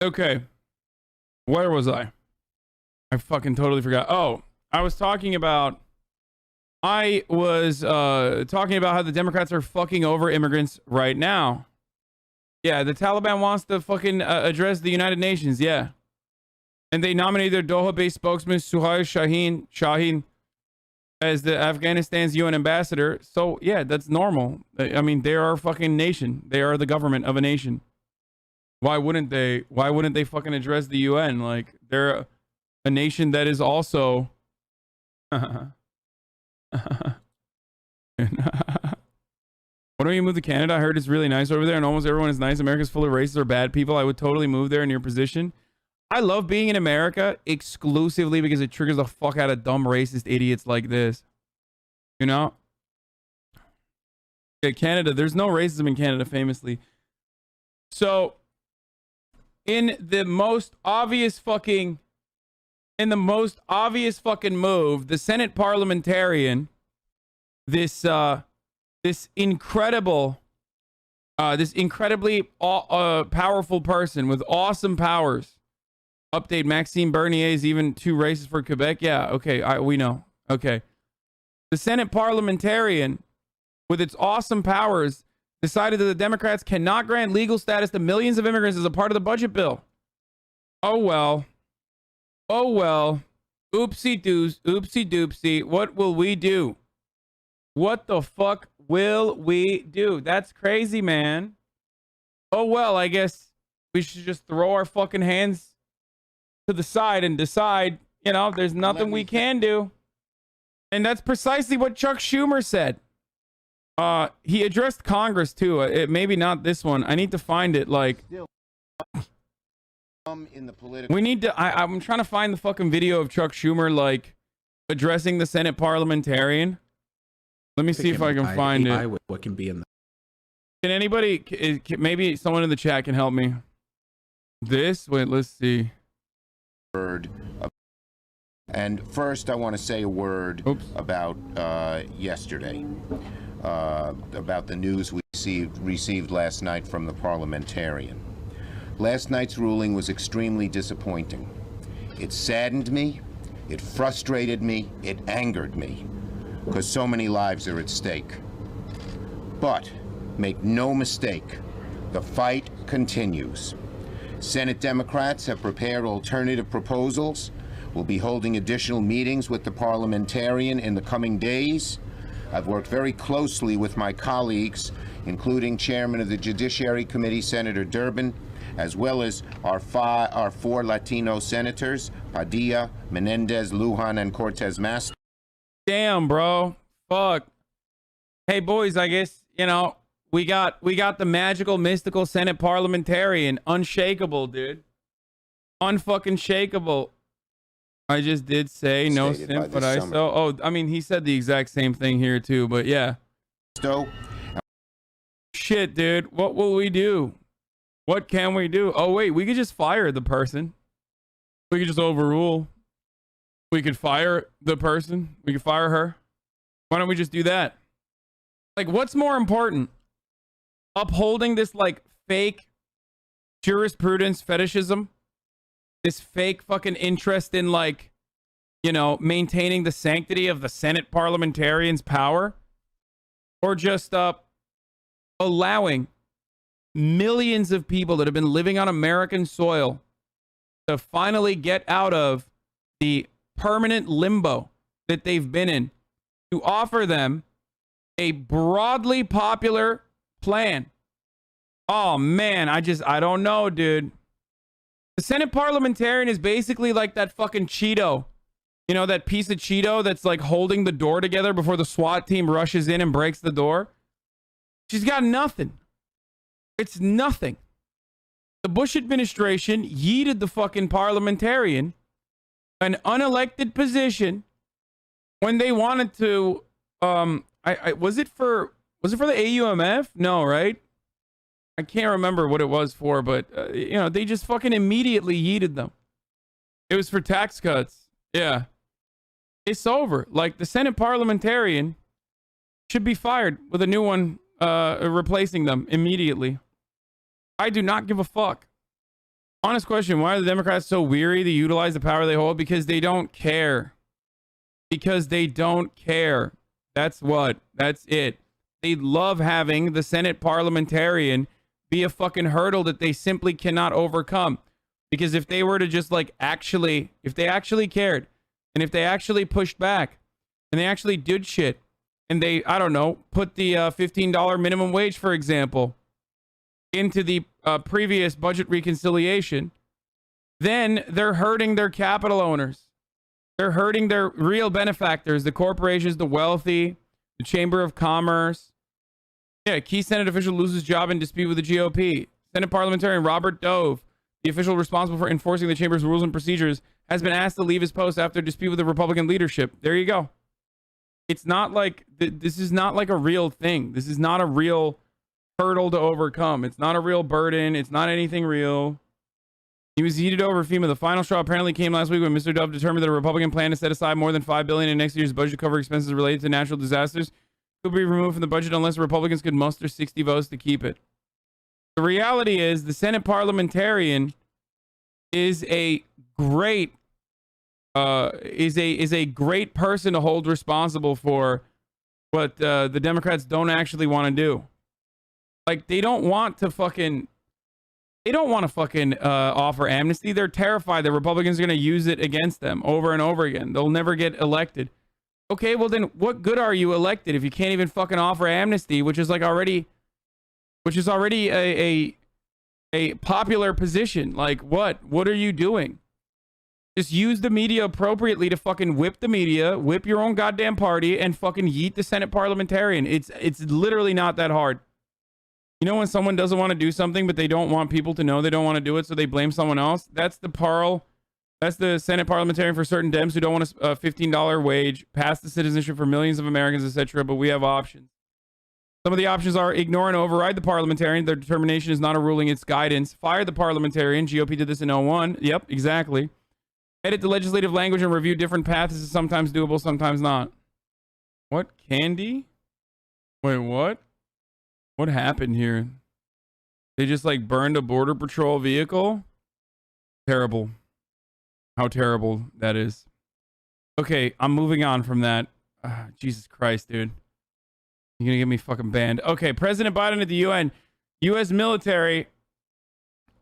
Okay. Where was I? I fucking totally forgot. Oh, I was talking about how the Democrats are fucking over immigrants right now. Yeah, the Taliban wants to fucking address the United Nations. Yeah. And they nominated their Doha-based spokesman, Suhail Shaheen, as the Afghanistan's UN ambassador. So, yeah, that's normal. I mean, they are a fucking nation. They are the government of a nation. Why wouldn't they fucking address the UN? Like, they're a nation that is also... Why don't you move to Canada? I heard it's really nice over there and almost everyone is nice. America's full of racist or bad people. I would totally move there in your position. I love being in America exclusively because it triggers the fuck out of dumb racist idiots like this. You know? Yeah, Canada, there's no racism in Canada, famously. So, in the most obvious fucking move, the Senate parliamentarian, this incredibly powerful person with awesome powers. Update: Maxime Bernier is even too racist for Quebec. Yeah, okay, we know. Okay. The Senate parliamentarian, with its awesome powers, decided that the Democrats cannot grant legal status to millions of immigrants as a part of the budget bill. Oh well. Oh well. Oopsie doopsie. What will we do? What the fuck will we do? That's crazy, man. Oh well, I guess we should just throw our fucking hands to the side and decide, you know, there's nothing we can do. And that's precisely what Chuck Schumer said. He addressed Congress too. Maybe not this one. I need to find it. Like, we need to. I'm trying to find the fucking video of Chuck Schumer like addressing the Senate parliamentarian. Let me see if I can find it. What can be in the... Can anybody? Maybe someone in the chat can help me. This. Wait. Let's see. And first, I want to say a word about yesterday, about the news we received last night from the parliamentarian. Last night's ruling was extremely disappointing. It saddened me, it frustrated me, it angered me, because so many lives are at stake. But make no mistake, the fight continues. Senate Democrats have prepared alternative proposals. We'll be holding additional meetings with the parliamentarian in the coming days. I've worked very closely with my colleagues, including Chairman of the Judiciary Committee, Senator Durbin, as well as our four Latino senators, Padilla, Menendez, Lujan, and Cortez Masto. Damn, bro. Fuck. Hey, boys, I guess, you know, we got the magical, mystical Senate parliamentarian. Unshakable, dude. Unfucking shakeable. I just did say no simp, but I so. Oh, I mean, he said the exact same thing here too, but yeah. Shit, dude. What will we do? What can we do? Oh, wait, we could just fire the person. We could just overrule. We could fire the person. We could fire her. Why don't we just do that? Like, what's more important? Upholding this, like, fake jurisprudence fetishism? This fake fucking interest in, like, you know, maintaining the sanctity of the Senate parliamentarian's power? Or just allowing millions of people that have been living on American soil to finally get out of the permanent limbo that they've been in, to offer them a broadly popular plan. Oh man, I don't know, dude. The Senate parliamentarian is basically like that fucking Cheeto. You know, that piece of Cheeto that's like holding the door together before the SWAT team rushes in and breaks the door. She's got nothing. It's nothing. The Bush administration yeeted the fucking parliamentarian an unelected position when they wanted to was it for the AUMF? No, right? I can't remember what it was for, but you know, they just fucking immediately yeeted them. It was for tax cuts. Yeah. It's over. Like, the Senate parliamentarian should be fired with a new one replacing them immediately. I do not give a fuck. Honest question, why are the Democrats so weary to utilize the power they hold? Because they don't care. Because they don't care. That's what. That's it. They love having the Senate parliamentarian be a fucking hurdle that they simply cannot overcome. Because if they were to just like if they actually cared, and if they actually pushed back, and they actually did shit, and they, I don't know, put the $15 minimum wage, for example, into the previous budget reconciliation, then they're hurting their capital owners. They're hurting their real benefactors, the corporations, the wealthy, the Chamber of Commerce. Yeah, key Senate official loses job in dispute with the GOP. Senate parliamentarian Robert Dove, the official responsible for enforcing the Chamber's rules and procedures, has been asked to leave his post after a dispute with the Republican leadership. There you go. It's not like, this is not like a real thing. This is not a real hurdle to overcome. It's not a real burden. It's not anything real. He was heated over FEMA. The final straw apparently came last week when Mr. Dove determined that a Republican plan to set aside more than $5 billion in next year's budget to cover expenses related to natural disasters could be removed from the budget unless Republicans could muster 60 votes to keep it. The reality is the Senate parliamentarian is a great great person to hold responsible for what the Democrats don't actually want to do. Like, they don't want to fucking offer amnesty. They're terrified that Republicans are going to use it against them over and over again. They'll never get elected. Okay, well then what good are you elected if you can't even fucking offer amnesty, which is already a popular position? Like, what are you doing? Just use the media appropriately to fucking whip the media, whip your own goddamn party, and fucking yeet the Senate parliamentarian. It's literally not that hard. You know, when someone doesn't want to do something, but they don't want people to know they don't want to do it, so they blame someone else? That's the Senate parliamentarian for certain Dems who don't want a $15 wage, pass the citizenship for millions of Americans, etc., but we have options. Some of the options are ignore and override the parliamentarian. Their determination is not a ruling, it's guidance. Fire the parliamentarian. GOP did this in 01. Yep, exactly. Edit the legislative language and review different paths. This is sometimes doable, sometimes not. What? Candy? Wait, what? What happened here? They just like burned a border patrol vehicle? Terrible. How terrible that is. Okay, I'm moving on from that. Jesus Christ, dude. You're gonna get me fucking banned. Okay, President Biden at the UN. U.S. military,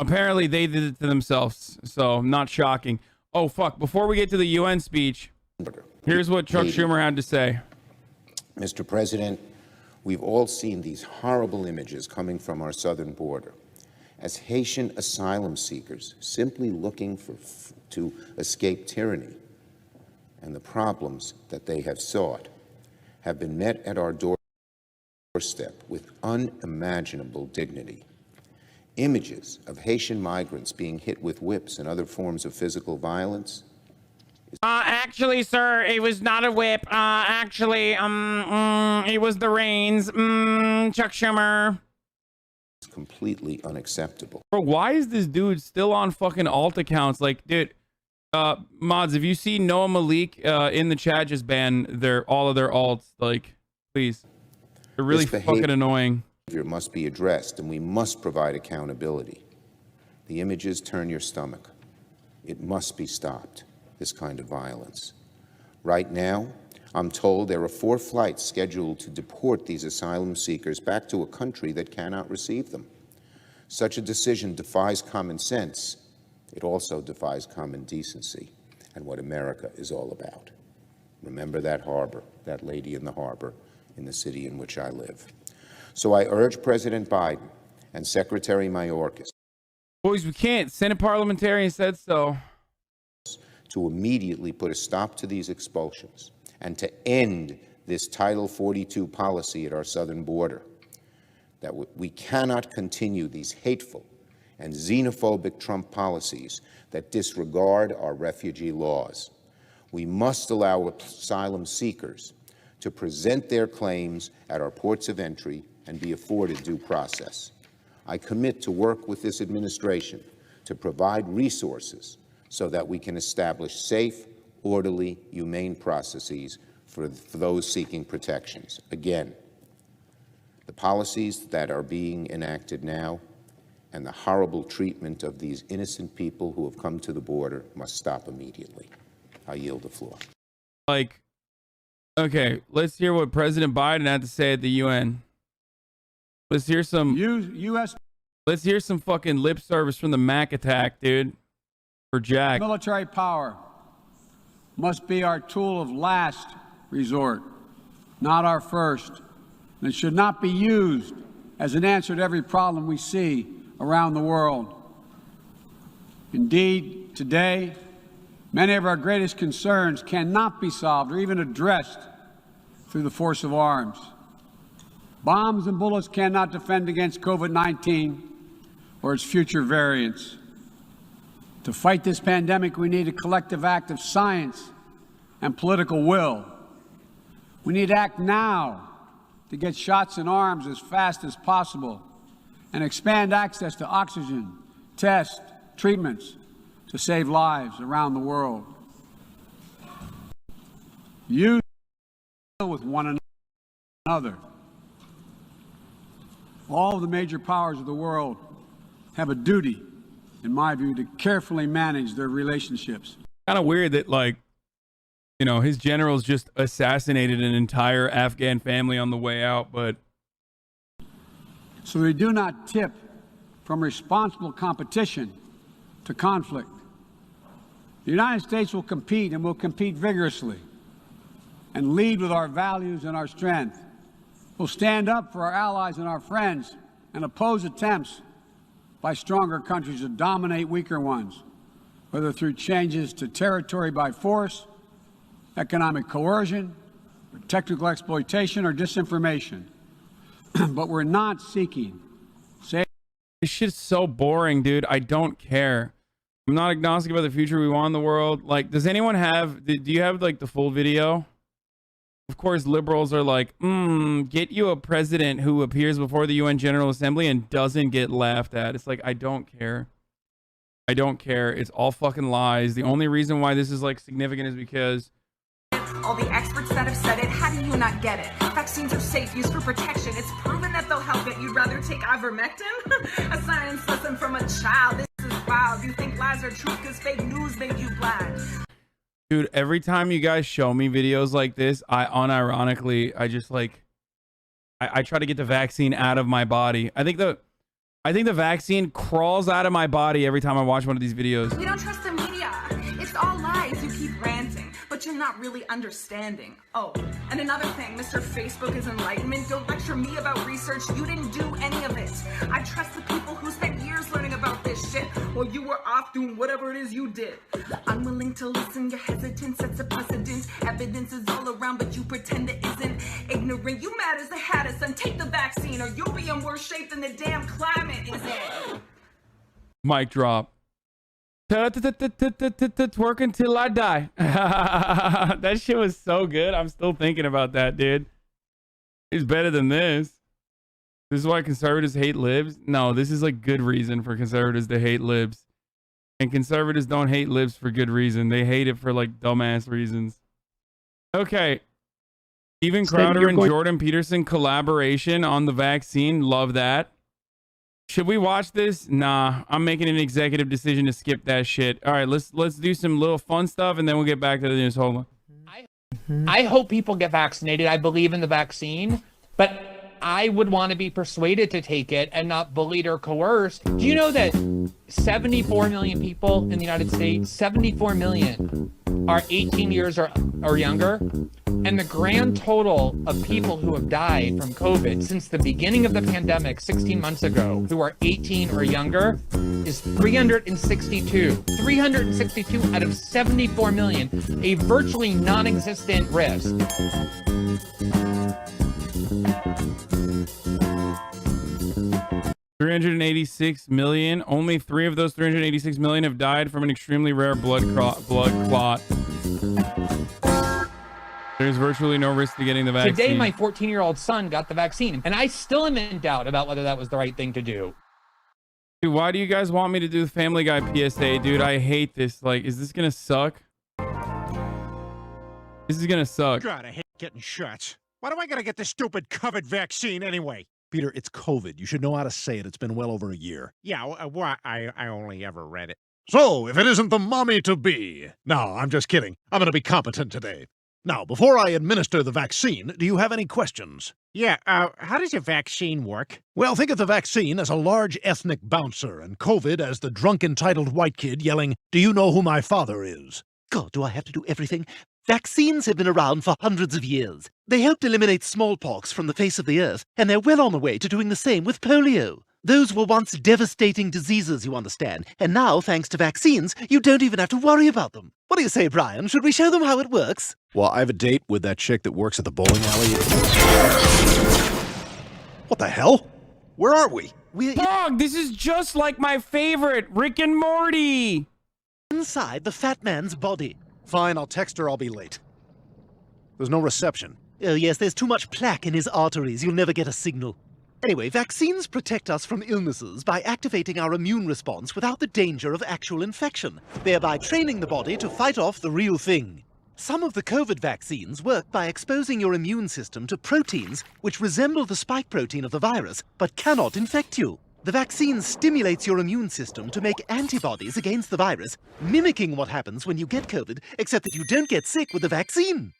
apparently they did it to themselves, so not shocking. Oh, fuck. Before we get to the UN speech, here's what Chuck Schumer had to say. Mr. President, we've all seen these horrible images coming from our southern border. As Haitian asylum seekers simply looking to escape tyranny and the problems that they have sought have been met at our doorstep with unimaginable dignity. Images of Haitian migrants being hit with whips and other forms of physical violence. Actually, sir, it was not a whip. It was the reins. Chuck Schumer. It's completely unacceptable. Bro, why is this dude still on fucking alt accounts? Like, dude, mods, if you see Noah Malik in the chat, just ban all of their alts. Like, please. They're really fucking annoying. Must be addressed, and we must provide accountability. The images turn your stomach. It must be stopped, this kind of violence. Right now, I'm told there are 4 flights scheduled to deport these asylum seekers back to a country that cannot receive them. Such a decision defies common sense. It also defies common decency and what America is all about. Remember that harbor, that lady in the harbor in the city in which I live. So I urge President Biden and Secretary Mayorkas, boys, we can't. Senate parliamentarian said so, to immediately put a stop to these expulsions and to end this Title 42 policy at our southern border. That we cannot continue these hateful and xenophobic Trump policies that disregard our refugee laws. We must allow asylum seekers to present their claims at our ports of entry and be afforded due process. I commit to work with this administration to provide resources so that we can establish safe, orderly, humane processes for those seeking protections. Again, The policies that are being enacted now and the horrible treatment of these innocent people who have come to the border must stop immediately. I yield the floor. Like, okay, let's hear what President Biden had to say at the UN. Let's hear some Let's hear some fucking lip service from the Mac attack, dude. For Jack. Military power must be our tool of last resort, not our first. And it should not be used as an answer to every problem we see around the world. Indeed, today, many of our greatest concerns cannot be solved or even addressed through the force of arms. Bombs and bullets cannot defend against COVID-19 or its future variants. To fight this pandemic, we need a collective act of science and political will. We need to act now to get shots in arms as fast as possible and expand access to oxygen, tests, treatments to save lives around the world. You deal with one another. All of the major powers of the world have a duty, in my view, to carefully manage their relationships. Kind of weird that, like, you know, his generals just assassinated an entire Afghan family on the way out, but... So we do not tip from responsible competition to conflict. The United States will compete and will compete vigorously and lead with our values and our strength. We'll stand up for our allies and our friends and oppose attempts by stronger countries to dominate weaker ones, whether through changes to territory by force, economic coercion, or technical exploitation, or disinformation. But we're not seeking. This shit's so boring, dude. I don't care. I'm not agnostic about the future we want in the world. Like, does anyone have... Do you have, like, the full video? Of course, liberals are like, get you a president who appears before the UN General Assembly and doesn't get laughed at. It's like, I don't care. I don't care. It's all fucking lies. The only reason why this is, like, significant is because... All the experts that have said it, how do you not get it? Vaccines are safe, used for protection. It's proven that they'll help it. You'd rather take ivermectin? A science lesson from a child. This is wild. You think lies are true because fake news made you blind. Dude, every time you guys show me videos like this, I just like, I try to get the vaccine out of my body. I think the vaccine crawls out of my body every time I watch one of these videos. We don't trust the media. It's all lies. You keep ranting, but you're not really understanding. Oh, and another thing, Mr. Facebook is enlightenment. Don't lecture me about research. You didn't do any of it. I trust the people who spent years learning about this shit while you were off doing whatever it is you did. Unwilling to listen, your hesitance sets a precedent. Evidence is all around, but you pretend it isn't. Ignorant, you mad as the Hatter, son. Take the vaccine or you'll be in worse shape than the damn climate is in. Mic drop. Twerk until I die. That shit was so good. I'm still thinking about that, dude. It's better than this. This is why conservatives hate libs? No, this is like good reason for conservatives to hate libs. And conservatives don't hate libs for good reason. They hate it for like dumbass reasons. Okay. Steven Crowder and Jordan Peterson collaboration on the vaccine. Love that. Should we watch this? Nah, I'm making an executive decision to skip that shit. All right, let's do some little fun stuff and then we'll get back to the news. Hold on. I hope people get vaccinated. I believe in the vaccine, but I would want to be persuaded to take it and not bullied or coerced. Do you know that 74 million people in the United States, 74 million are 18 years or younger? And the grand total of people who have died from COVID since the beginning of the pandemic 16 months ago, who are 18 or younger, is 362. 362 out of 74 million, a virtually non-existent risk. 386 million. Only 3 of those 386 million have died from an extremely rare blood clot. There's virtually no risk to getting the vaccine. Today, my 14-year-old son got the vaccine, and I still am in doubt about whether that was the right thing to do. Dude, why do you guys want me to do the Family Guy PSA? Dude, I hate this. Like, is this gonna suck? This is gonna suck. God, I hate getting shots. Why do I gotta get this stupid COVID vaccine anyway? Peter, it's COVID. You should know how to say it. It's been well over a year. Yeah, well, I only ever read it. So, if it isn't the mommy-to-be. No, I'm just kidding. I'm going to be competent today. Now, before I administer the vaccine, do you have any questions? Yeah, how does a vaccine work? Well, think of the vaccine as a large ethnic bouncer and COVID as the drunk entitled white kid yelling, "Do you know who my father is?" God, do I have to do everything? Vaccines have been around for hundreds of years. They helped eliminate smallpox from the face of the earth, and they're well on the way to doing the same with polio. Those were once devastating diseases, you understand, and now, thanks to vaccines, you don't even have to worry about them. What do you say, Brian? Should we show them how it works? Well, I have a date with that chick that works at the bowling alley. What the hell? Where are we? Dog, this is just like my favorite, Rick and Morty. Inside the fat man's body. Fine, I'll text her. I'll be late. There's no reception. Oh, yes, there's too much plaque in his arteries. You'll never get a signal. Anyway, vaccines protect us from illnesses by activating our immune response without the danger of actual infection, thereby training the body to fight off the real thing. Some of the COVID vaccines work by exposing your immune system to proteins which resemble the spike protein of the virus, but cannot infect you. The vaccine stimulates your immune system to make antibodies against the virus, mimicking what happens when you get COVID, except that you don't get sick with the vaccine.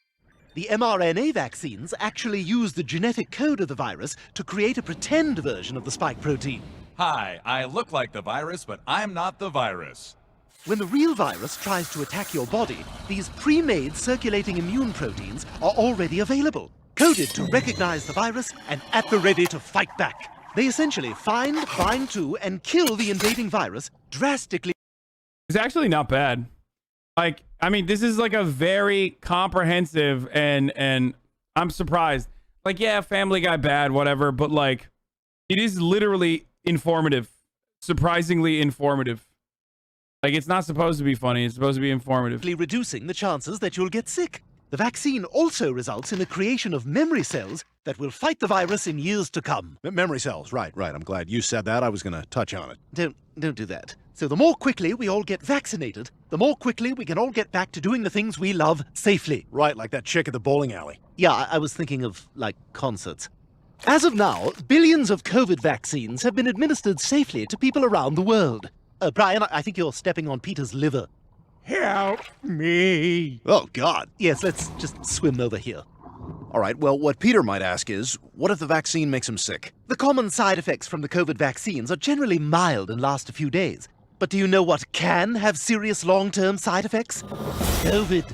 The mRNA vaccines actually use the genetic code of the virus to create a pretend version of the spike protein. Hi, I look like the virus, but I'm not the virus. When the real virus tries to attack your body, these pre-made circulating immune proteins are already available, coded to recognize the virus and at the ready to fight back. They essentially find, bind to, and kill the invading virus drastically. It's actually not bad. Like, I mean, this is like a very comprehensive and I'm surprised. Like, yeah, Family Guy bad, whatever, but like, it is literally informative. Surprisingly informative. Like, it's not supposed to be funny. It's supposed to be informative. Reducing the chances that you'll get sick. The vaccine also results in the creation of memory cells that will fight the virus in years to come. Memory cells, right. I'm glad you said that. I was going to touch on it. Don't do that. So the more quickly we all get vaccinated, the more quickly we can all get back to doing the things we love safely. Right, like that chick at the bowling alley. Yeah, I was thinking of, like, concerts. As of now, billions of COVID vaccines have been administered safely to people around the world. Brian, I think you're stepping on Peter's liver. Help me. Oh, God. Yes, let's just swim over here. All right, well, what Peter might ask is, what if the vaccine makes him sick? The common side effects from the COVID vaccines are generally mild and last a few days. But do you know what can have serious long-term side effects? COVID.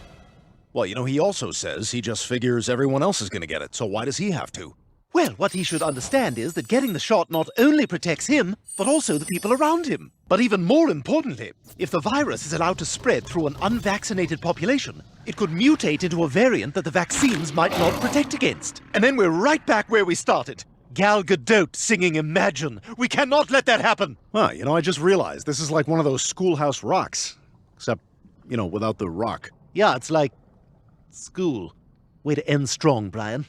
Well, you know, he also says he just figures everyone else is going to get it, so why does he have to? Well, what he should understand is that getting the shot not only protects him, but also the people around him. But even more importantly, if the virus is allowed to spread through an unvaccinated population, it could mutate into a variant that the vaccines might not protect against. And then we're right back where we started. Gal Gadot singing Imagine. We cannot let that happen. Well, you know, I just realized this is like one of those Schoolhouse Rocks. Except, you know, without the rock. Yeah, it's like school. Way to end strong, Brian.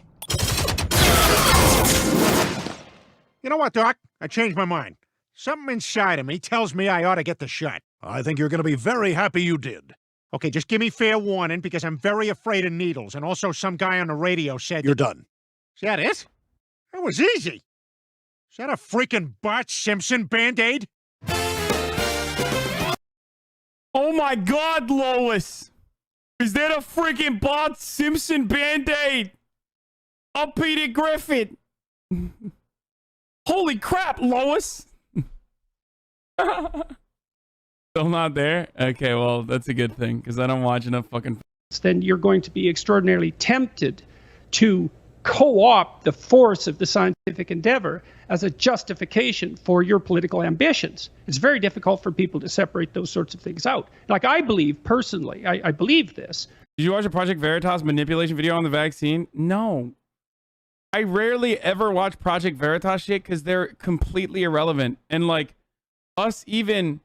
You know what, Doc? I changed my mind. Something inside of me tells me I ought to get the shot. I think you're going to be very happy you did. Okay, just give me fair warning because I'm very afraid of needles. And also some guy on the radio said... You're done. Is that it? That was easy. Is that a freaking Bart Simpson Band-Aid? Oh my God, Lois! Is that a freaking Bart Simpson Band-Aid? I'm Peter Griffin. Holy crap, Lois! Still not there? Okay, well, that's a good thing, because I don't watch enough fucking... Then you're going to be extraordinarily tempted to co-opt the force of the scientific endeavor as a justification for your political ambitions. It's very difficult for people to separate those sorts of things out. Like, I believe, personally, I believe this. Did you watch a Project Veritas manipulation video on the vaccine? No. I rarely ever watch Project Veritas shit because they're completely irrelevant. And like, us even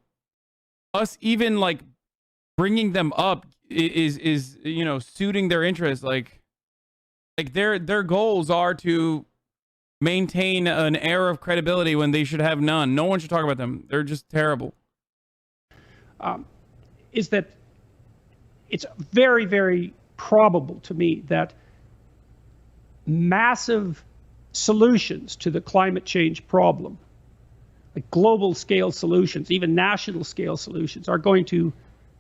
like bringing them up is you know, suiting their interests. Like their goals are to maintain an air of credibility when they should have none. No one should talk about them. They're just terrible. Is that it's very, very probable to me that massive solutions to the climate change problem, like global scale solutions, even national scale solutions, are going to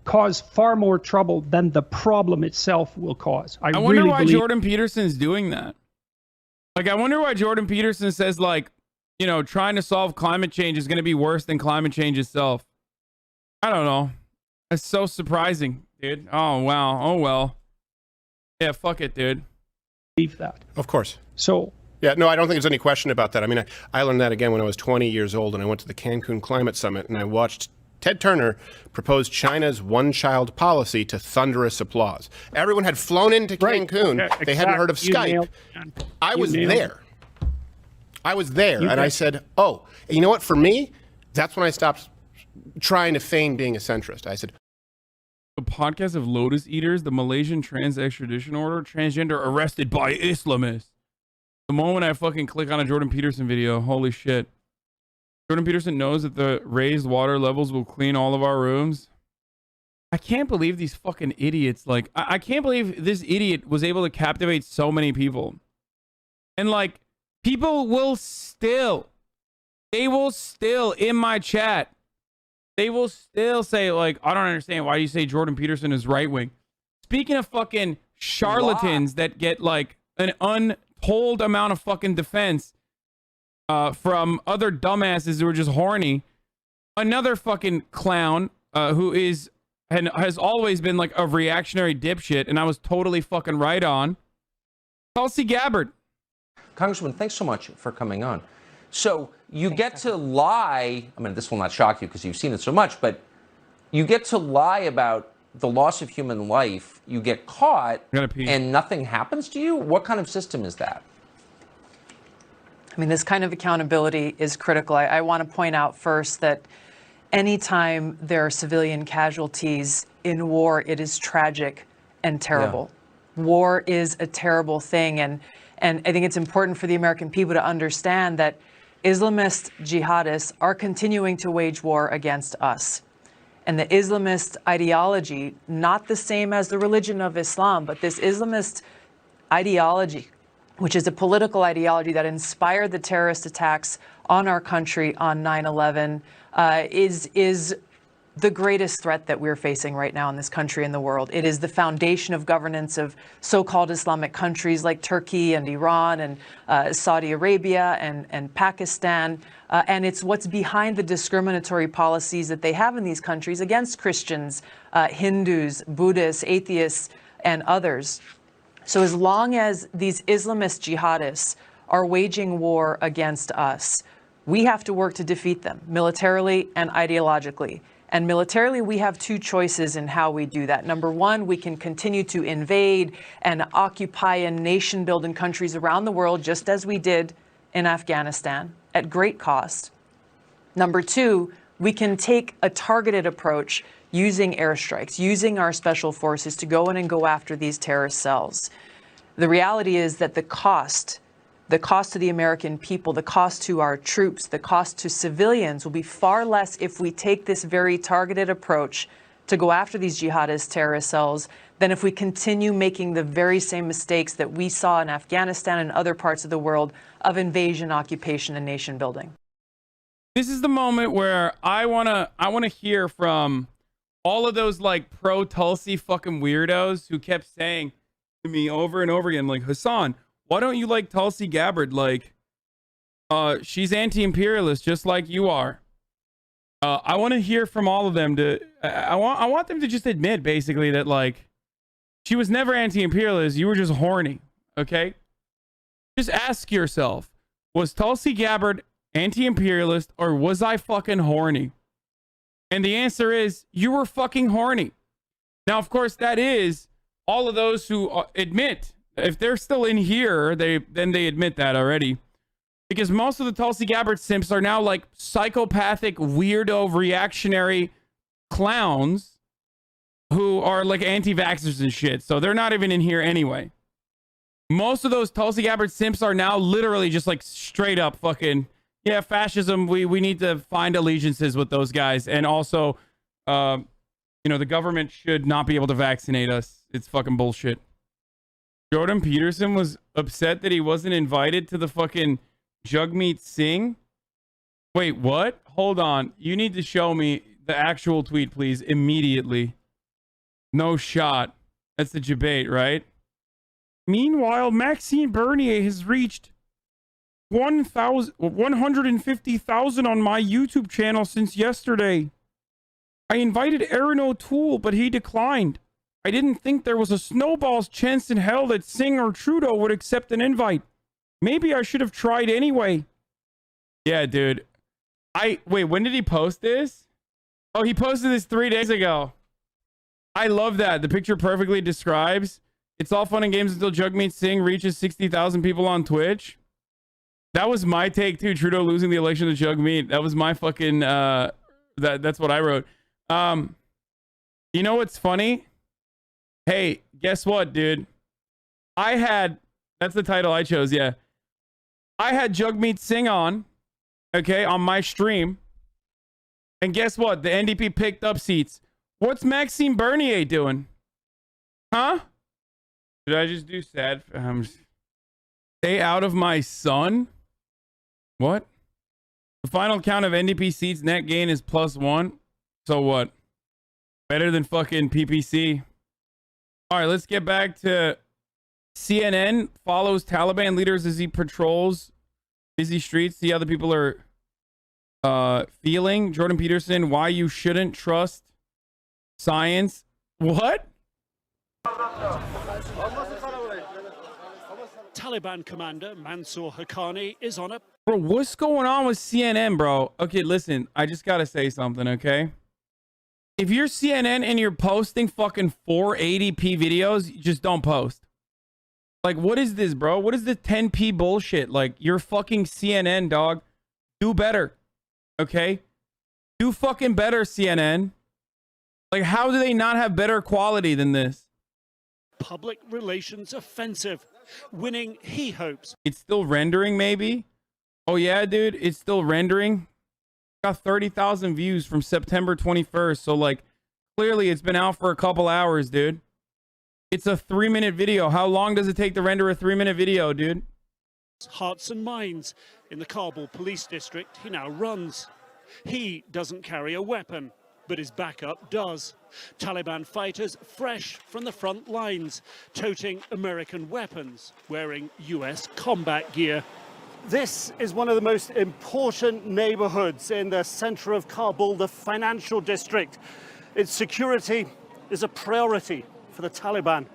cause far more trouble than the problem itself will cause. I wonder why Jordan Peterson's doing that. Like, I wonder why Jordan Peterson says, like, you know, trying to solve climate change is going to be worse than climate change itself. I don't know. That's so surprising, dude. Oh, wow. Oh, well. Yeah, fuck it, dude. Believe that. Of course. So. Yeah, no, I don't think there's any question about that. I mean, I learned that again when I was 20 years old and I went to the Cancun Climate Summit and I watched Ted Turner propose China's one-child policy to thunderous applause. Everyone had flown into Cancun. Yeah, they hadn't heard of Skype. I was there. I was there, and I said, oh, you know what? For me, that's when I stopped trying to feign being a centrist. I said, a podcast of lotus eaters, the Malaysian trans extradition order, transgender arrested by Islamists. The moment I fucking click on a Jordan Peterson video, holy shit. Jordan Peterson knows that the raised water levels will clean all of our rooms. I can't believe these fucking idiots. Like, I can't believe this idiot was able to captivate so many people. And like, people will still, they will still in my chat, they will still say, like, I don't understand why you say Jordan Peterson is right wing. Speaking of fucking charlatans that get like an untold amount of fucking defense from other dumbasses who are just horny, another fucking clown who is and has always been like a reactionary dipshit, and I was totally fucking right on, Tulsi Gabbard. Congressman, thanks so much for coming on. So you get to lie, I mean, this will not shock you because you've seen it so much, but you get to lie about the loss of human life, you get caught, and nothing happens to you? What kind of system is that? I mean, this kind of accountability is critical. I want to point out first that anytime there are civilian casualties in war, it is tragic and terrible. Yeah. War is a terrible thing, and I think it's important for the American people to understand that Islamist jihadists are continuing to wage war against us. And the Islamist ideology, not the same as the religion of Islam, but this Islamist ideology, which is a political ideology that inspired the terrorist attacks on our country on 9/11, is the greatest threat that we're facing right now in this country and the world. It is the foundation of governance of so-called Islamic countries like Turkey and Iran and Saudi Arabia and Pakistan. And it's what's behind the discriminatory policies that they have in these countries against Christians, Hindus, Buddhists, atheists, and others. So as long as these Islamist jihadists are waging war against us, we have to work to defeat them militarily and ideologically. And militarily, we have two choices in how we do that. Number one, we can continue to invade and occupy and nation build in countries around the world, just as we did in Afghanistan at great cost. Number two, we can take a targeted approach using airstrikes, using our special forces to go in and go after these terrorist cells. The reality is that the cost to the American people, the cost to our troops, the cost to civilians will be far less if we take this very targeted approach to go after these jihadist terrorist cells than if we continue making the very same mistakes that we saw in Afghanistan and other parts of the world of invasion, occupation, and nation building. This is the moment where I wanna hear from all of those like pro Tulsi fucking weirdos who kept saying to me over and over again, like, Hassan, why don't you like Tulsi Gabbard? Like, she's anti-imperialist just like you are. I want to hear from all of them to, I want them to just admit basically that like, she was never anti-imperialist. You were just horny. Okay. Just ask yourself, was Tulsi Gabbard anti-imperialist or was I fucking horny? And the answer is you were fucking horny. Now, of course, that is all of those who admit. If they're still in here, then they admit that already. Because most of the Tulsi Gabbard simps are now like psychopathic, weirdo, reactionary clowns who are like anti-vaxxers and shit. So they're not even in here anyway. Most of those Tulsi Gabbard simps are now literally just like straight up fucking, yeah, fascism. We need to find allegiances with those guys. And also, you know, the government should not be able to vaccinate us. It's fucking bullshit. Jordan Peterson was upset that he wasn't invited to the fucking Jugmeet Singh. Wait, what? Hold on. You need to show me the actual tweet, please, immediately. No shot. That's the debate, right? Meanwhile, Maxime Bernier has reached 150,000 on my YouTube channel since yesterday. I invited Aaron O'Toole, but he declined. I didn't think there was a snowball's chance in hell that Singh or Trudeau would accept an invite. Maybe I should have tried anyway. Yeah, dude. Wait, when did he post this? Oh, he posted this 3 days ago. I love that. The picture perfectly describes. It's all fun and games until Jugmeet Singh reaches 60,000 people on Twitch. That was my take too. Trudeau losing the election to Jugmeet. That was my fucking that's what I wrote. You know what's funny? Hey, guess what, dude? That's the title I chose, yeah. I had Jugmeet Singh on, okay, on my stream. And guess what? The NDP picked up seats. What's Maxime Bernier doing? Huh? Did I just do sad? Stay out of my son? What? The final count of NDP seats net gain is +1. So what? Better than fucking PPC. All right, let's get back to CNN follows Taliban leaders as he patrols busy streets. See how the people are feeling. Jordan Peterson, why you shouldn't trust science. What? Taliban commander Mansour Haqqani is on a... Bro, what's going on with CNN, bro? Okay, listen, I just gotta say something, okay? If you're CNN and you're posting fucking 480p videos, just don't post. Like, what is this, bro? What is this 10p bullshit? Like, you're fucking CNN, dog. Do better, okay? Do fucking better, CNN. Like, how do they not have better quality than this? Public relations offensive, winning, he hopes. It's still rendering, maybe? Oh, yeah, dude, it's still rendering. Got 30,000 views from September 21st. So, like, clearly it's been out for a couple hours, dude. It's a 3-minute video. How long does it take to render a 3-minute video, dude? Hearts and minds in the Kabul police district he now runs. He doesn't carry a weapon, but his backup does. Taliban fighters fresh from the front lines, toting American weapons, wearing US combat gear. This is one of the most important neighborhoods in the center of Kabul, the financial district. Its security is a priority for the Taliban.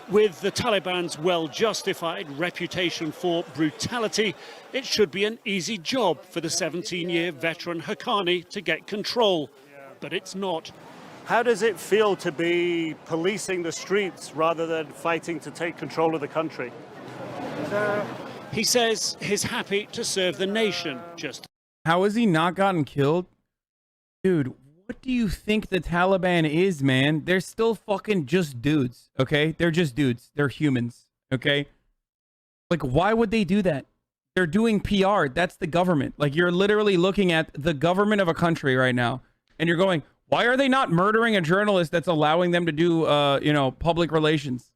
With the Taliban's well-justified reputation for brutality, it should be an easy job for the 17-year veteran Haqqani to get control. But it's not. How does it feel to be policing the streets rather than fighting to take control of the country? He says he's happy to serve the nation. Just how has he not gotten killed? Dude, what do you think the Taliban is, man? They're still fucking just dudes, okay? They're just dudes. They're humans, okay? Like, why would they do that? They're doing PR. That's the government. Like, you're literally looking at the government of a country right now, and you're going, why are they not murdering a journalist that's allowing them to do, public relations?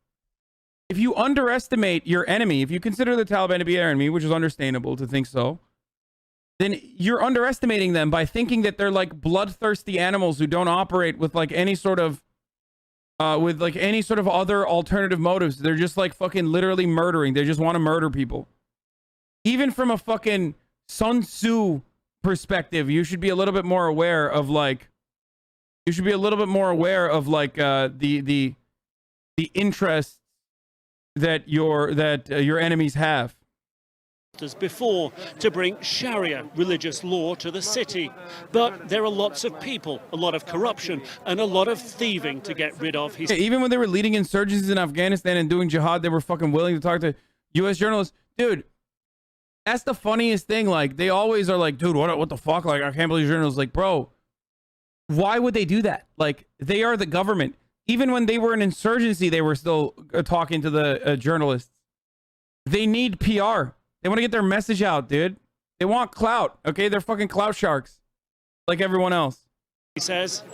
If you underestimate your enemy, if you consider the Taliban to be your enemy, which is understandable to think so, then you're underestimating them by thinking that they're like bloodthirsty animals who don't operate with like any sort of other alternative motives. They're just like fucking literally murdering. They just want to murder people. Even from a fucking Sun Tzu perspective, you should be a little bit more aware of the interests that your enemies have. as before to bring Sharia religious law to the city. But there are lots of people, a lot of corruption, and a lot of thieving to get rid of. Even when they were leading insurgencies in Afghanistan and doing jihad, they were fucking willing to talk to U.S. journalists. Dude, that's the funniest thing. Like, they always are like, dude, what the fuck? Like, I can't believe journalists. Like, bro, why would they do that? Like, they are the government. Even when they were an insurgency, they were still talking to the journalists. They need PR. They want to get their message out, dude. They want clout, okay? They're fucking clout sharks, like everyone else. He says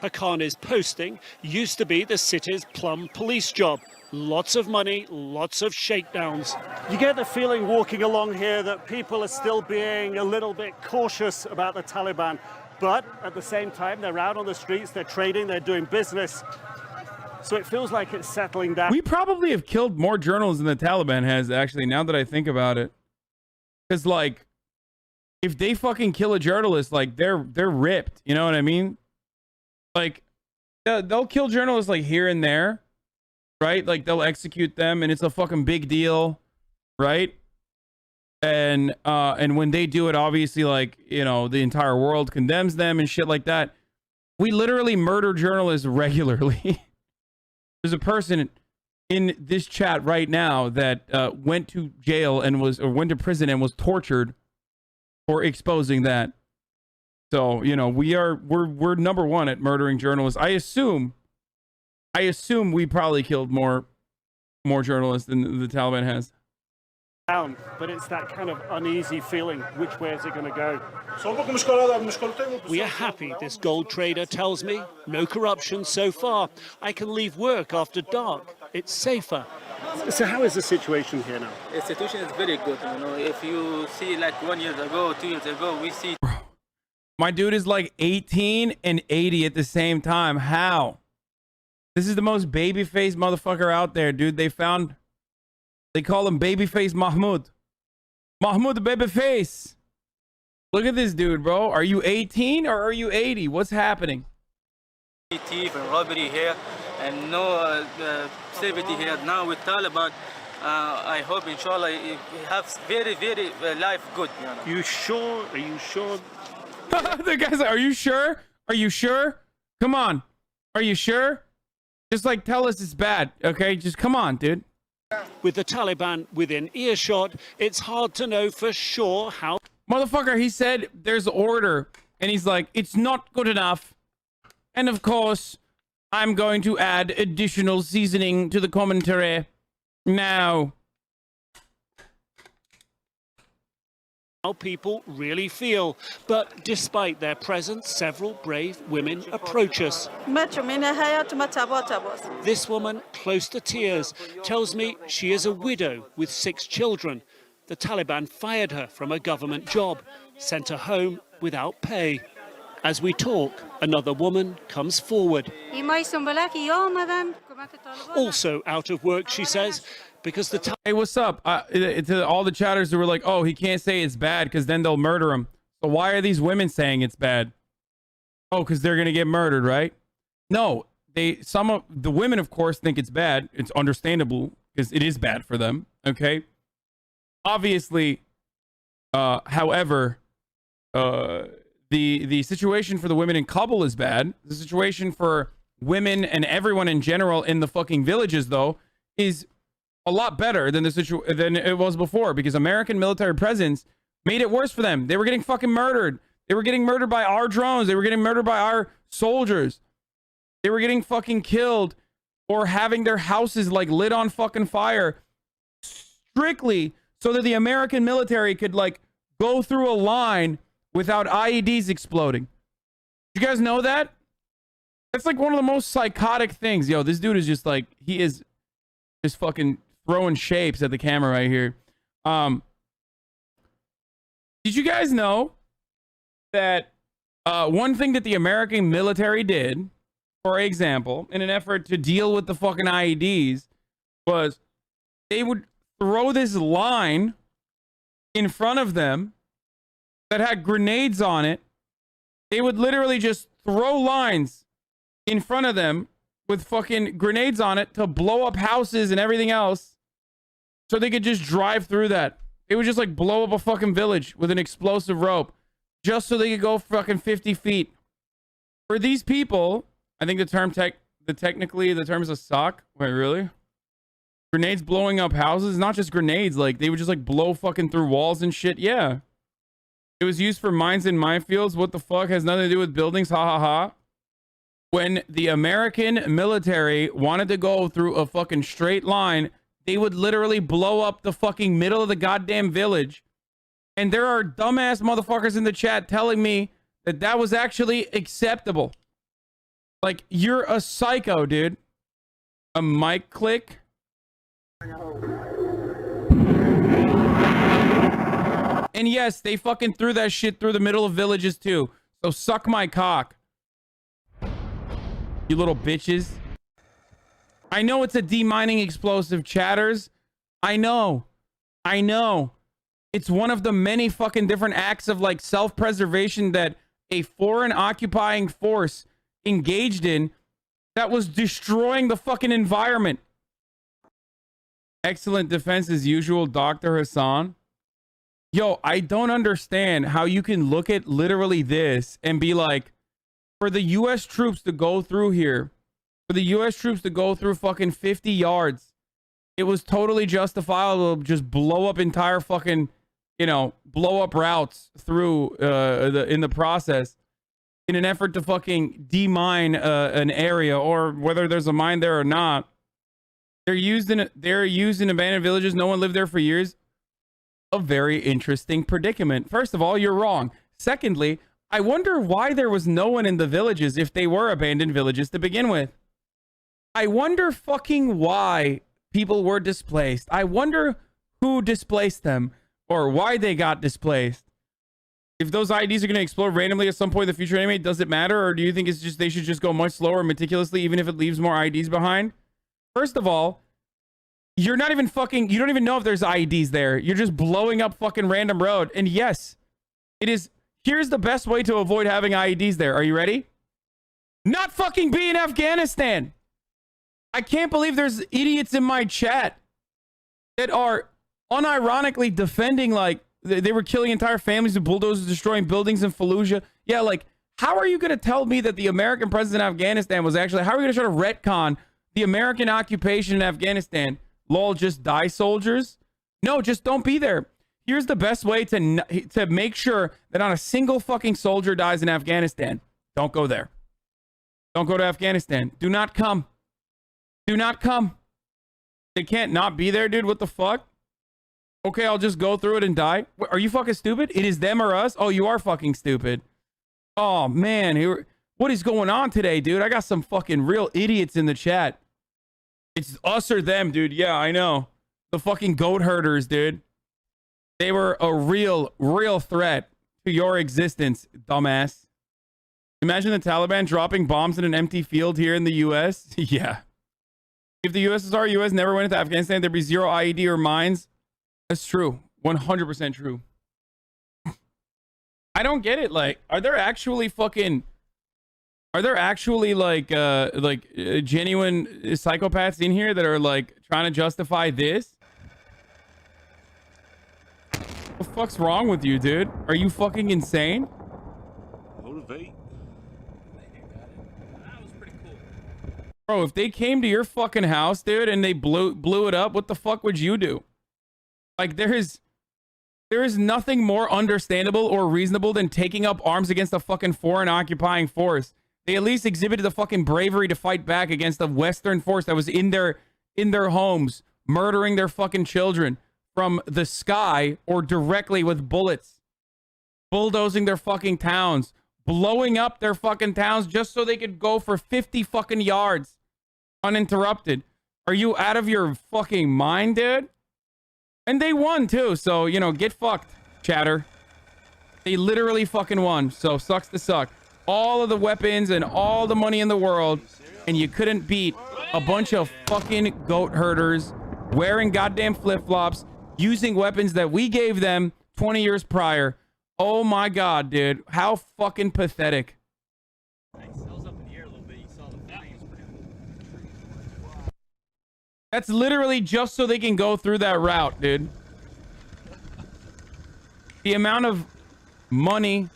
Haqqani's posting used to be the city's plum police job. Lots of money, lots of shakedowns. You get the feeling walking along here that people are still being a little bit cautious about the Taliban. But at the same time, they're out on the streets, they're trading, they're doing business. So it feels like it's settling down. We probably have killed more journalists than the Taliban has, actually, now that I think about it. Because, like, if they fucking kill a journalist, like, they're ripped. You know what I mean? Like, they'll kill journalists, like, here and there. Right? Like, they'll execute them, and it's a fucking big deal. Right? And when they do it, obviously, like, you know, the entire world condemns them and shit like that. We literally murder journalists regularly. There's a person in this chat right now that went to jail and went to prison and was tortured for exposing that. So, you know, we're number one at murdering journalists. I assume we probably killed more journalists than the Taliban has. But it's that kind of uneasy feeling. Which way is it going to go? We are happy, this gold trader tells me. No corruption so far. I can leave work after dark. It's safer. So how is the situation here now? The situation is very good. You know, if you see like 1 year ago, 2 years ago, we see. My dude is like 18 and 80 at the same time. How? This is the most baby-faced motherfucker out there, dude. They call him Babyface Mahmoud. Mahmoud Babyface. Look at this dude, bro. Are you 18 or are you 80? What's happening? Thief and robbery here, and no safety here. Now with Taliban, I hope, inshallah, it has very, very life good. You know? You sure? Are you sure? The guy's like, are you sure? Are you sure? Come on. Are you sure? Just like tell us it's bad, okay? Just come on, dude. With the Taliban within earshot, it's hard to know for sure how. Motherfucker, he said there's order, and he's like, it's not good enough. And of course, I'm going to add additional seasoning to the commentary now. How people really feel. But despite their presence, several brave women approach us. This woman, close to tears, tells me she is a widow with 6 children. The Taliban fired her from a government job, sent her home without pay. As we talk, another woman comes forward. Also out of work, she says, because the Hey, what's up? To all the chatters who were like, oh, he can't say it's bad because then they'll murder him. So why are these women saying it's bad? Oh, because they're gonna get murdered, right? No, some of the women, of course, think it's bad. It's understandable because it is bad for them. Okay. Obviously, however, the situation for the women in Kabul is bad. The situation for women and everyone in general in the fucking villages, though, is a lot better than than it was before, because American military presence made it worse for them. They were getting fucking murdered. They were getting murdered by our drones. They were getting murdered by our soldiers. They were getting fucking killed or having their houses like lit on fucking fire strictly so that the American military could like go through a line without IEDs exploding. You guys know that? That's like one of the most psychotic things. Yo, this dude is just like, he is just fucking throwing shapes at the camera right here. Did you guys know that one thing that the American military did, for example, in an effort to deal with the fucking IEDs, was they would throw this line in front of them that had grenades on it. They would literally just throw lines in front of them with fucking grenades on it to blow up houses and everything else so they could just drive through that. They would just like blow up a fucking village with an explosive rope just so they could go fucking 50 feet. For these people, I think the term technically the term is a sock. Wait, really? Grenades blowing up houses? Not just grenades, like they would just like blow fucking through walls and shit. Yeah. It was used for mines and minefields. What the fuck? Has nothing to do with buildings. Ha ha ha. When the American military wanted to go through a fucking straight line, they would literally blow up the fucking middle of the goddamn village. And there are dumbass motherfuckers in the chat telling me that that was actually acceptable. Like, you're a psycho, dude. A mic click? And yes, they fucking threw that shit through the middle of villages too. So suck my cock. You little bitches. I know it's a demining explosive, chatters. I know. I know. It's one of the many fucking different acts of like self-preservation that a foreign occupying force engaged in that was destroying the fucking environment. Excellent defense as usual, Dr. Hassan. Yo, I don't understand how you can look at literally this and be like, for the U.S. troops to go through here, for the U.S. troops to go through fucking 50 yards, it was totally justifiable to just blow up entire fucking, you know, blow up routes through in the process in an effort to fucking demine an area, or whether there's a mine there or not. They're used in abandoned villages. No one lived there for years. A very interesting predicament. First of all, you're wrong. Secondly, I wonder why there was no one in the villages if they were abandoned villages to begin with. I wonder fucking why people were displaced. I wonder who displaced them or why they got displaced. If those IDs are going to explode randomly at some point in the future anyway, does it matter? Or do you think it's just they should just go much slower meticulously even if it leaves more IDs behind? First of all, you're not even fucking, you don't even know if there's IEDs there. You're just blowing up fucking random road. And yes, it is. Here's the best way to avoid having IEDs there. Are you ready? Not fucking be in Afghanistan. I can't believe there's idiots in my chat that are unironically defending, like, they were killing entire families with bulldozers, destroying buildings in Fallujah. Yeah, like, how are you going to tell me that the American president of Afghanistan was actually, how are we going to try to retcon the American occupation in Afghanistan? Lol, just die soldiers? No, just don't be there. Here's the best way to make sure that not a single fucking soldier dies in Afghanistan. Don't go there. Don't go to Afghanistan. Do not come. Do not come. They can't not be there, dude. What the fuck? Okay, I'll just go through it and die. Are you fucking stupid? It is them or us? Oh, you are fucking stupid. Oh, man. What is going on today, dude? I got some fucking real idiots in the chat. It's us or them, dude. Yeah, I know. The fucking goat herders, dude. They were a real threat to your existence, dumbass. Imagine the Taliban dropping bombs in an empty field here in the U.S. Yeah. If the USSR, U.S. never went into Afghanistan, there'd be zero IED or mines. That's true. 100% true. I don't get it. Like, are there actually genuine psychopaths in here that are like trying to justify this? What the fuck's wrong with you, dude? Are you fucking insane? Motivate. Bro, if they came to your fucking house, dude, and they blew it up, what the fuck would you do? Like, there is nothing more understandable or reasonable than taking up arms against a fucking foreign occupying force. They at least exhibited the fucking bravery to fight back against a Western force that was in their homes, murdering their fucking children from the sky or directly with bullets, bulldozing their fucking towns, blowing up their fucking towns just so they could go for 50 fucking yards uninterrupted. Are you out of your fucking mind, dude? And they won too, so, you know, get fucked, chatter. They literally fucking won, so sucks to suck. All of the weapons and all the money in the world, and you couldn't beat a bunch of fucking goat herders wearing goddamn flip-flops, using weapons that we gave them 20 years prior. Oh my god, dude. How fucking pathetic. That's literally just so they can go through that route, dude. The amount of money,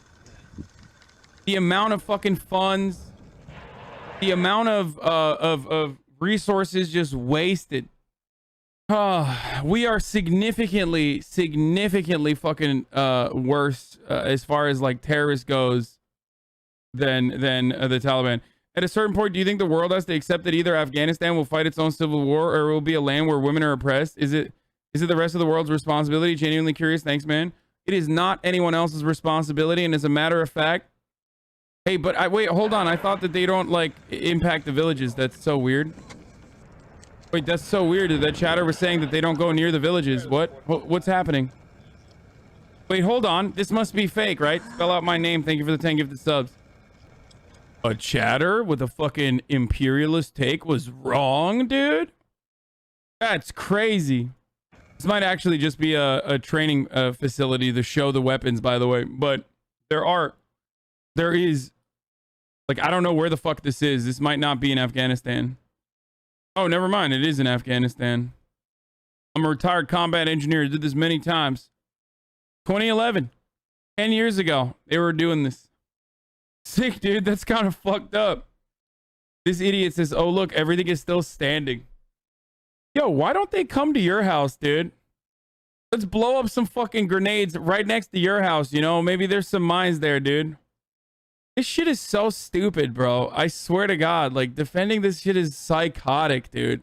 the amount of fucking funds, the amount of resources just wasted. We are significantly fucking worse as far as like terrorists goes than the Taliban. At a certain point, do you think the world has to accept that either Afghanistan will fight its own civil war or it will be a land where women are oppressed? Is it the rest of the world's responsibility? Genuinely curious. Thanks, man. It is not anyone else's responsibility, and as a matter of fact, hey, but wait, hold on. I thought that they don't like impact the villages. That's so weird. Wait, that's so weird. That chatter was saying that they don't go near the villages. What's happening? Wait, hold on. This must be fake, right? Spell out my name. Thank you for the 10 gifted subs. A chatter with a fucking imperialist take was wrong, dude? That's crazy. This might actually just be a training facility to show the weapons, by the way. But there is, like, I don't know where the fuck this is. This might not be in Afghanistan. Oh, never mind. It is in Afghanistan. I'm a retired combat engineer. Did this many times. 2011. 10 years ago, they were doing this. Sick, dude. That's kind of fucked up. This idiot says, oh, look, everything is still standing. Yo, why don't they come to your house, dude? Let's blow up some fucking grenades right next to your house, you know? Maybe there's some mines there, dude. This shit is so stupid, bro. I swear to God, like, defending this shit is psychotic, dude.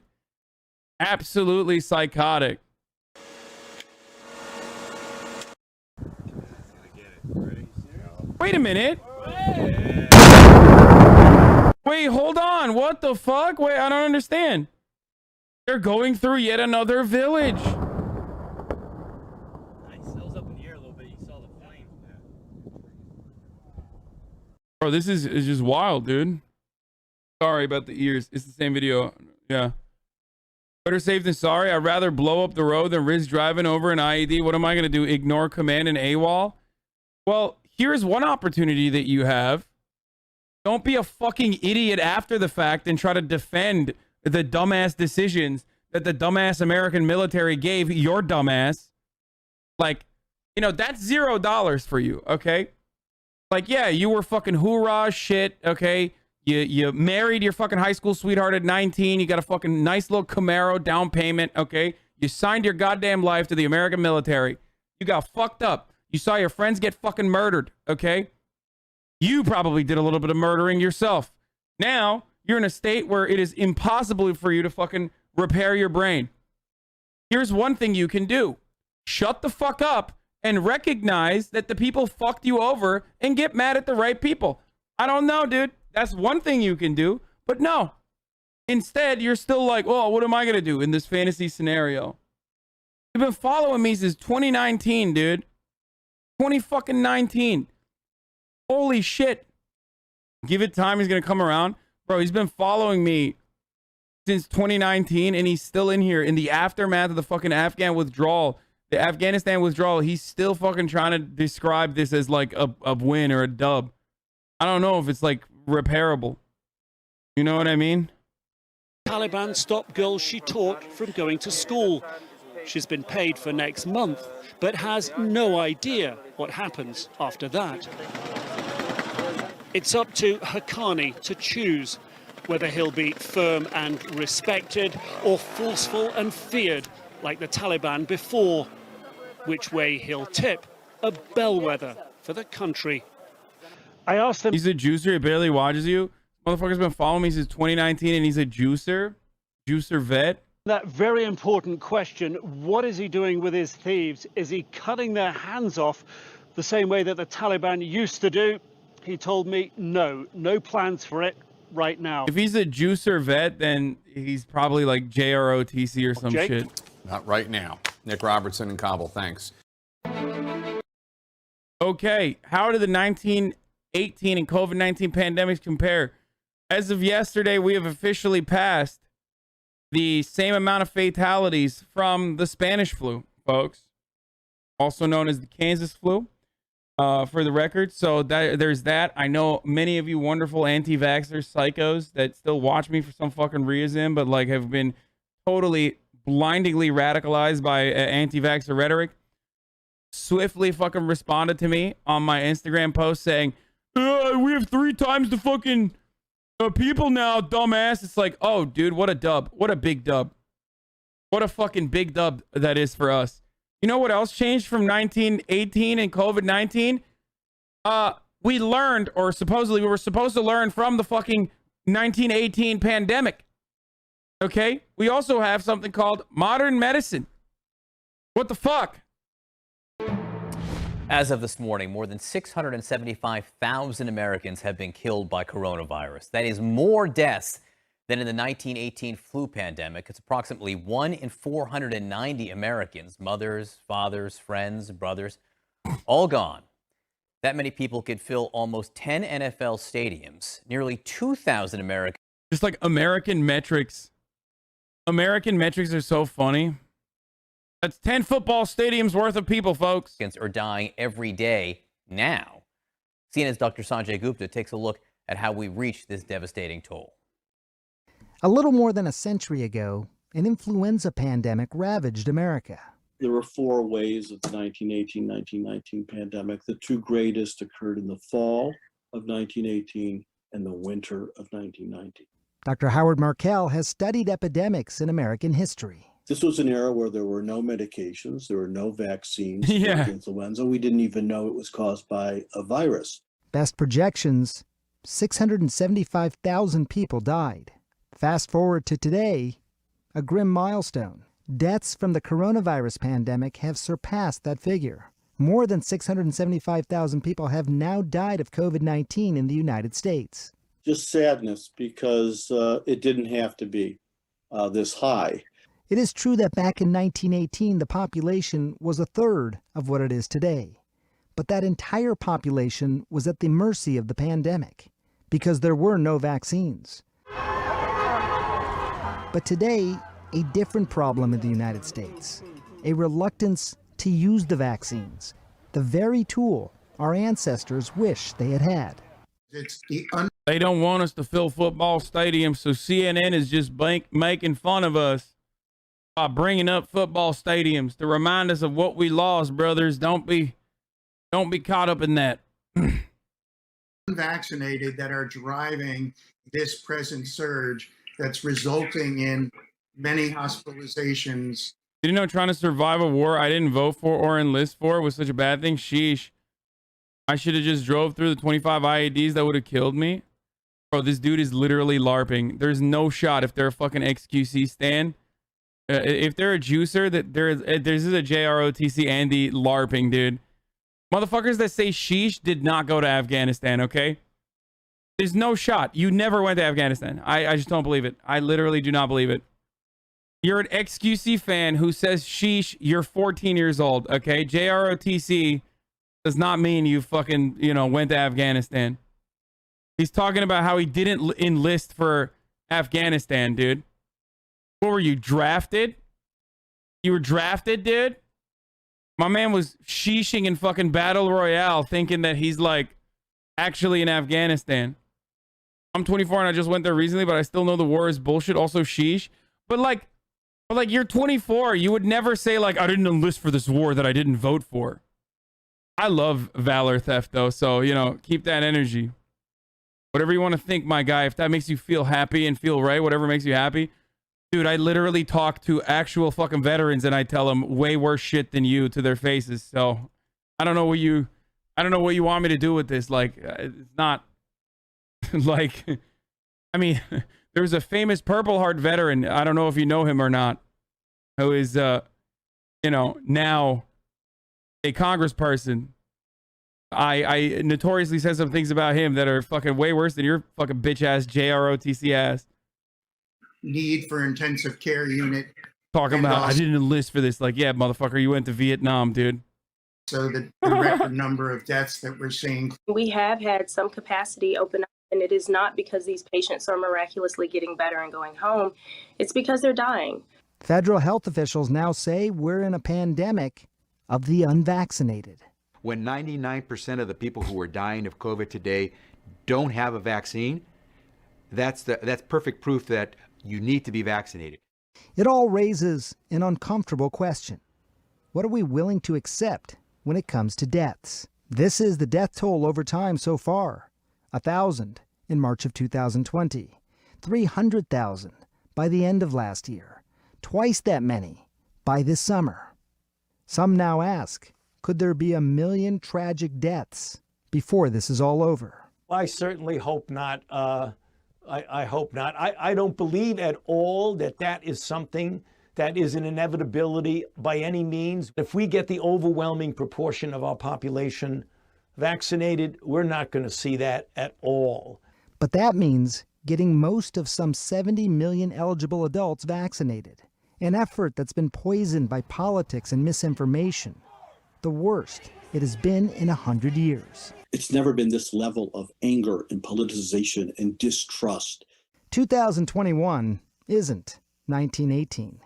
Absolutely psychotic. Wait a minute. Wait, hold on. What the fuck? Wait, I don't understand. They're going through yet another village. Bro, this is just wild, dude. Sorry about the ears. It's the same video. Yeah. Better safe than sorry. I'd rather blow up the road than risk driving over an IED. What am I going to do? Ignore command and AWOL? Well, here's one opportunity that you have. Don't be a fucking idiot after the fact and try to defend the dumbass decisions that the dumbass American military gave your dumbass. Like, you know, that's $0 for you, okay? Like, yeah, you were fucking hoorah shit, okay? You married your fucking high school sweetheart at 19. You got a fucking nice little Camaro down payment, okay? You signed your goddamn life to the American military. You got fucked up. You saw your friends get fucking murdered, okay? You probably did a little bit of murdering yourself. Now, you're in a state where it is impossible for you to fucking repair your brain. Here's one thing you can do. Shut the fuck up and recognize that the people fucked you over and get mad at the right people. I don't know, dude. That's one thing you can do. But no. Instead, you're still like, well, what am I going to do in this fantasy scenario? You've been following me since 2019, dude. 2019. Holy shit. Give it time. He's going to come around. Bro, he's been following me since 2019, and he's still in here in the aftermath of the fucking Afghan withdrawal. The Afghanistan withdrawal, he's still fucking trying to describe this as like a win or a dub. I don't know if it's like repairable. You know what I mean? Taliban stopped girls she taught from going to school. She's been paid for next month, but has no idea what happens after that. It's up to Haqqani to choose whether he'll be firm and respected or forceful and feared like the Taliban before. Which way he'll tip, a bellwether for the country. I asked him. He's a juicer. He barely watches you. Motherfucker's been following me since 2019, and he's a juicer vet. That very important question, what is he doing with his thieves? Is he cutting their hands off the same way that the Taliban used to do? He told me no plans for it right now. If he's a juicer vet, then he's probably like JROTC or some Jake? shit. Not right now. Nick Robertson in Kabul, thanks. Okay, how do the 1918 and COVID-19 pandemics compare? As of yesterday, we have officially passed the same amount of fatalities from the Spanish flu, folks. Also known as the Kansas flu, for the record. So there's that. I know many of you wonderful anti-vaxxers, psychos that still watch me for some fucking reason, but like have been totally blindingly radicalized by anti-vaxxer rhetoric, swiftly fucking responded to me on my Instagram post saying, we have 3 times the fucking people now, dumbass. It's like, oh, dude, what a dub. What a big dub. What a fucking big dub that is for us. You know what else changed from 1918 and COVID-19? We learned, or supposedly we were supposed to learn from the fucking 1918 pandemic. Okay? We also have something called modern medicine. What the fuck? As of this morning, more than 675,000 Americans have been killed by coronavirus. That is more deaths than in the 1918 flu pandemic. It's approximately 1 in 490 Americans, mothers, fathers, friends, brothers, all gone. That many people could fill almost 10 NFL stadiums, nearly 2,000 Americans. Just like American metrics. American metrics are so funny. That's 10 football stadiums worth of people, folks. Are dying every day now. CNN's Dr. Sanjay Gupta takes a look at how we reached this devastating toll. A little more than a century ago, an influenza pandemic ravaged America. There were 4 waves of the 1918-1919 pandemic. The 2 greatest occurred in the fall of 1918 and the winter of 1919. Dr. Howard Markel has studied epidemics in American history. This was an era where there were no medications, there were no vaccines Yeah. for influenza. We didn't even know it was caused by a virus. Best projections, 675,000 people died. Fast forward to today, a grim milestone. Deaths from the coronavirus pandemic have surpassed that figure. More than 675,000 people have now died of COVID-19 in the United States. Just sadness because it didn't have to be this high. It is true that back in 1918, the population was a third of what it is today. But that entire population was at the mercy of the pandemic because there were no vaccines. But today, a different problem in the United States, a reluctance to use the vaccines, the very tool our ancestors wish they had had. They don't want us to fill football stadiums, so CNN is just making fun of us by bringing up football stadiums to remind us of what we lost, brothers. Don't be caught up in that. Unvaccinated that are driving this present surge that's resulting in many hospitalizations. Did you know trying to survive a war I didn't vote for or enlist for was such a bad thing? Sheesh. I should have just drove through the 25 IEDs that would have killed me. Bro, this dude is literally LARPing. There's no shot if they're a fucking XQC stan. If they're a juicer, that there's a JROTC Andy LARPing, dude. Motherfuckers that say sheesh did not go to Afghanistan, okay? There's no shot. You never went to Afghanistan. I just don't believe it. I literally do not believe it. You're an XQC fan who says sheesh, you're 14 years old, okay? JROTC does not mean you fucking, went to Afghanistan. He's talking about how he didn't enlist for Afghanistan, dude. What were you, drafted? You were drafted, dude? My man was sheeshing in fucking Battle Royale thinking that he's, like, actually in Afghanistan. I'm 24 and I just went there recently, but I still know the war is bullshit. Also, sheesh. But you're 24. You would never say, like, I didn't enlist for this war that I didn't vote for. I love valor theft, though, so, keep that energy. Whatever you want to think, my guy, if that makes you feel happy and feel right, whatever makes you happy. Dude, I literally talk to actual fucking veterans and I tell them way worse shit than you to their faces. So I don't know what you want me to do with this. Like, it's not like, I mean, there was a famous Purple Heart veteran. I don't know if you know him or not, who is, now a congressperson. I notoriously said some things about him that are fucking way worse than your fucking bitch ass JROTC ass. Need for intensive care unit. Talking about, I didn't enlist for this. Like, yeah, motherfucker, you went to Vietnam, dude. So the record number of deaths that we're seeing. We have had some capacity open up, and it is not because these patients are miraculously getting better and going home. It's because they're dying. Federal health officials now say we're in a pandemic of the unvaccinated. When 99% of the people who are dying of COVID today don't have a vaccine, that's perfect proof that you need to be vaccinated. It all raises an uncomfortable question. What are we willing to accept when it comes to deaths? This is the death toll over time so far. 1,000 in March of 2020. 300,000 by the end of last year. Twice that many by this summer. Some now ask, could there be 1 million tragic deaths before this is all over? I certainly hope not. I hope not. I don't believe at all that is something that is an inevitability by any means. If we get the overwhelming proportion of our population vaccinated, we're not going to see that at all. But that means getting most of some 70 million eligible adults vaccinated, an effort that's been poisoned by politics and misinformation, the worst it has been in 100 years. It's never been this level of anger and politicization and distrust. 2021 isn't 1918.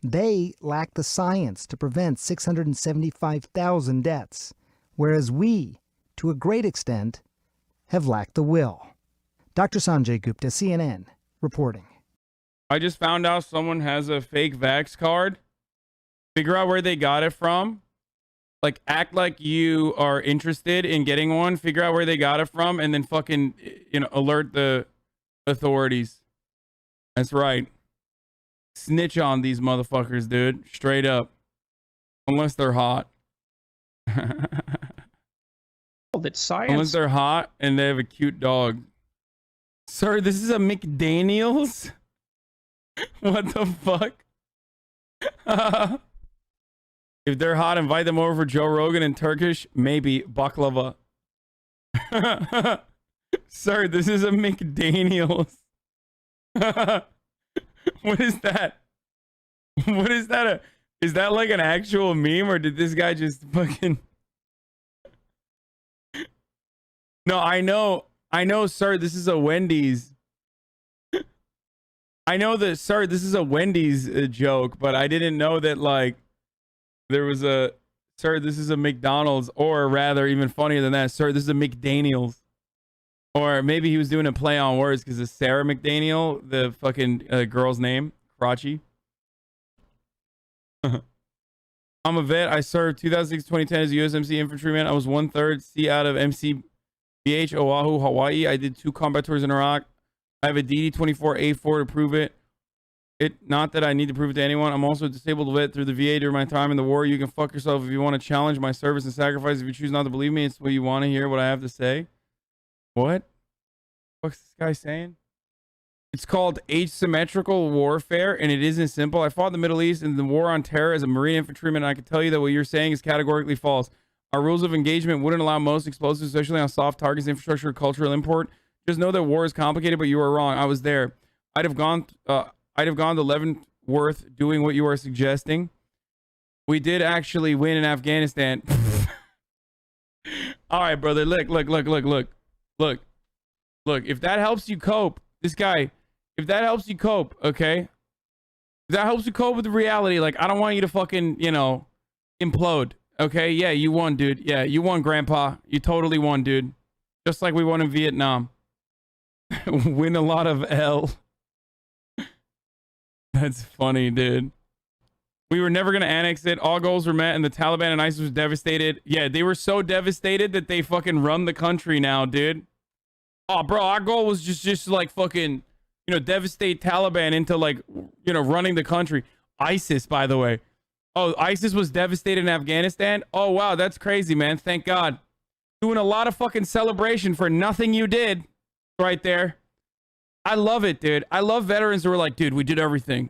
They lack the science to prevent 675,000 deaths, whereas we, to a great extent, have lacked the will. Dr. Sanjay Gupta, CNN, reporting. I just found out someone has a fake vax card. Figure out where they got it from. Like, act like you are interested in getting one. Figure out where they got it from, and then fucking, alert the authorities. That's right. Snitch on these motherfuckers, dude. Straight up. Unless they're hot. That science. Unless they're hot and they have a cute dog. Sir, this is a McDaniels? What the fuck? If they're hot, invite them over for Joe Rogan in Turkish. Maybe baklava. Sir, this is a McDaniels. What is that? What is that? Is that like an actual meme, or did this guy just fucking... No, I know, sir, this is a Wendy's. I know that, sir, this is a Wendy's joke, but I didn't know that, like, there was a, sir, this is a McDonald's, or rather, even funnier than that, sir, this is a McDaniels. Or maybe he was doing a play on words because it's Sarah McDaniel, the fucking girl's name, Crotchy. I'm a vet. I served 2006-2010 as a USMC infantryman. I was 1/3 C out of MCBH, Oahu, Hawaii. I did 2 combat tours in Iraq. I have a DD-24A4 to prove it. Not that I need to prove it to anyone. I'm also a disabled vet through the VA during my time in the war. You can fuck yourself if you want to challenge my service and sacrifice. If you choose not to believe me, it's what you want to hear, what I have to say. What? What's this guy saying? It's called asymmetrical warfare, and it isn't simple. I fought in the Middle East in the war on terror as a Marine infantryman, and I can tell you that what you're saying is categorically false. Our rules of engagement wouldn't allow most explosives, especially on soft targets, infrastructure, cultural import. Just know that war is complicated, but you are wrong. I was there. I'd have gone to Leavenworth doing what you are suggesting. We did actually win in Afghanistan. All right, brother. Look. If that helps you cope, this guy, if that helps you cope, okay? If that helps you cope with the reality, like, I don't want you to fucking, implode, okay? Yeah, you won, dude. Yeah, you won, Grandpa. You totally won, dude. Just like we won in Vietnam. Win a lot of L. That's funny, dude. We were never going to annex it. All goals were met, and the Taliban and ISIS was devastated. Yeah, they were so devastated that they fucking run the country now, dude. Oh, bro, our goal was just like fucking, devastate Taliban into like, running the country. ISIS, by the way. Oh, ISIS was devastated in Afghanistan? Oh, wow, that's crazy, man. Thank God. Doing a lot of fucking celebration for nothing you did right there. I love it, dude. I love veterans who are like, dude, we did everything.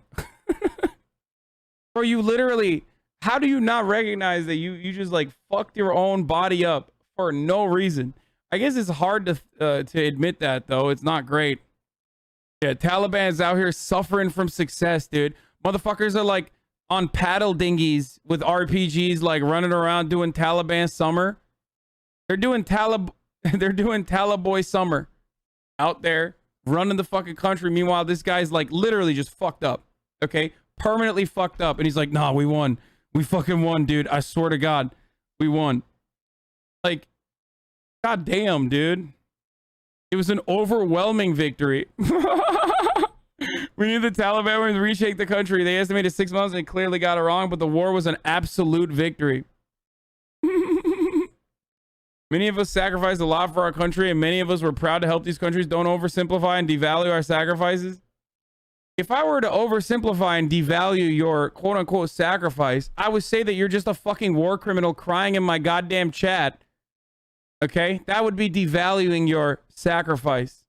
Bro, you literally, how do you not recognize that you just like fucked your own body up for no reason? I guess it's hard to admit that, though. It's not great. Yeah, Taliban's out here suffering from success, dude. Motherfuckers are like on paddle dinghies with RPGs, like running around doing Taliban summer. They're doing Taliboy summer out there running the fucking country. Meanwhile, this guy's like literally just fucked up. Okay, permanently fucked up, and he's like, "Nah, we won. We fucking won, dude. I swear to God, we won." Like, God damn, dude. It was an overwhelming victory. We knew the Taliban were going to reshake the country. They estimated 6 months and clearly got it wrong, but the war was an absolute victory. Many of us sacrificed a lot for our country, and many of us were proud to help these countries. Don't oversimplify and devalue our sacrifices. If I were to oversimplify and devalue your quote-unquote sacrifice, I would say that you're just a fucking war criminal crying in my goddamn chat. Okay? That would be devaluing your sacrifice.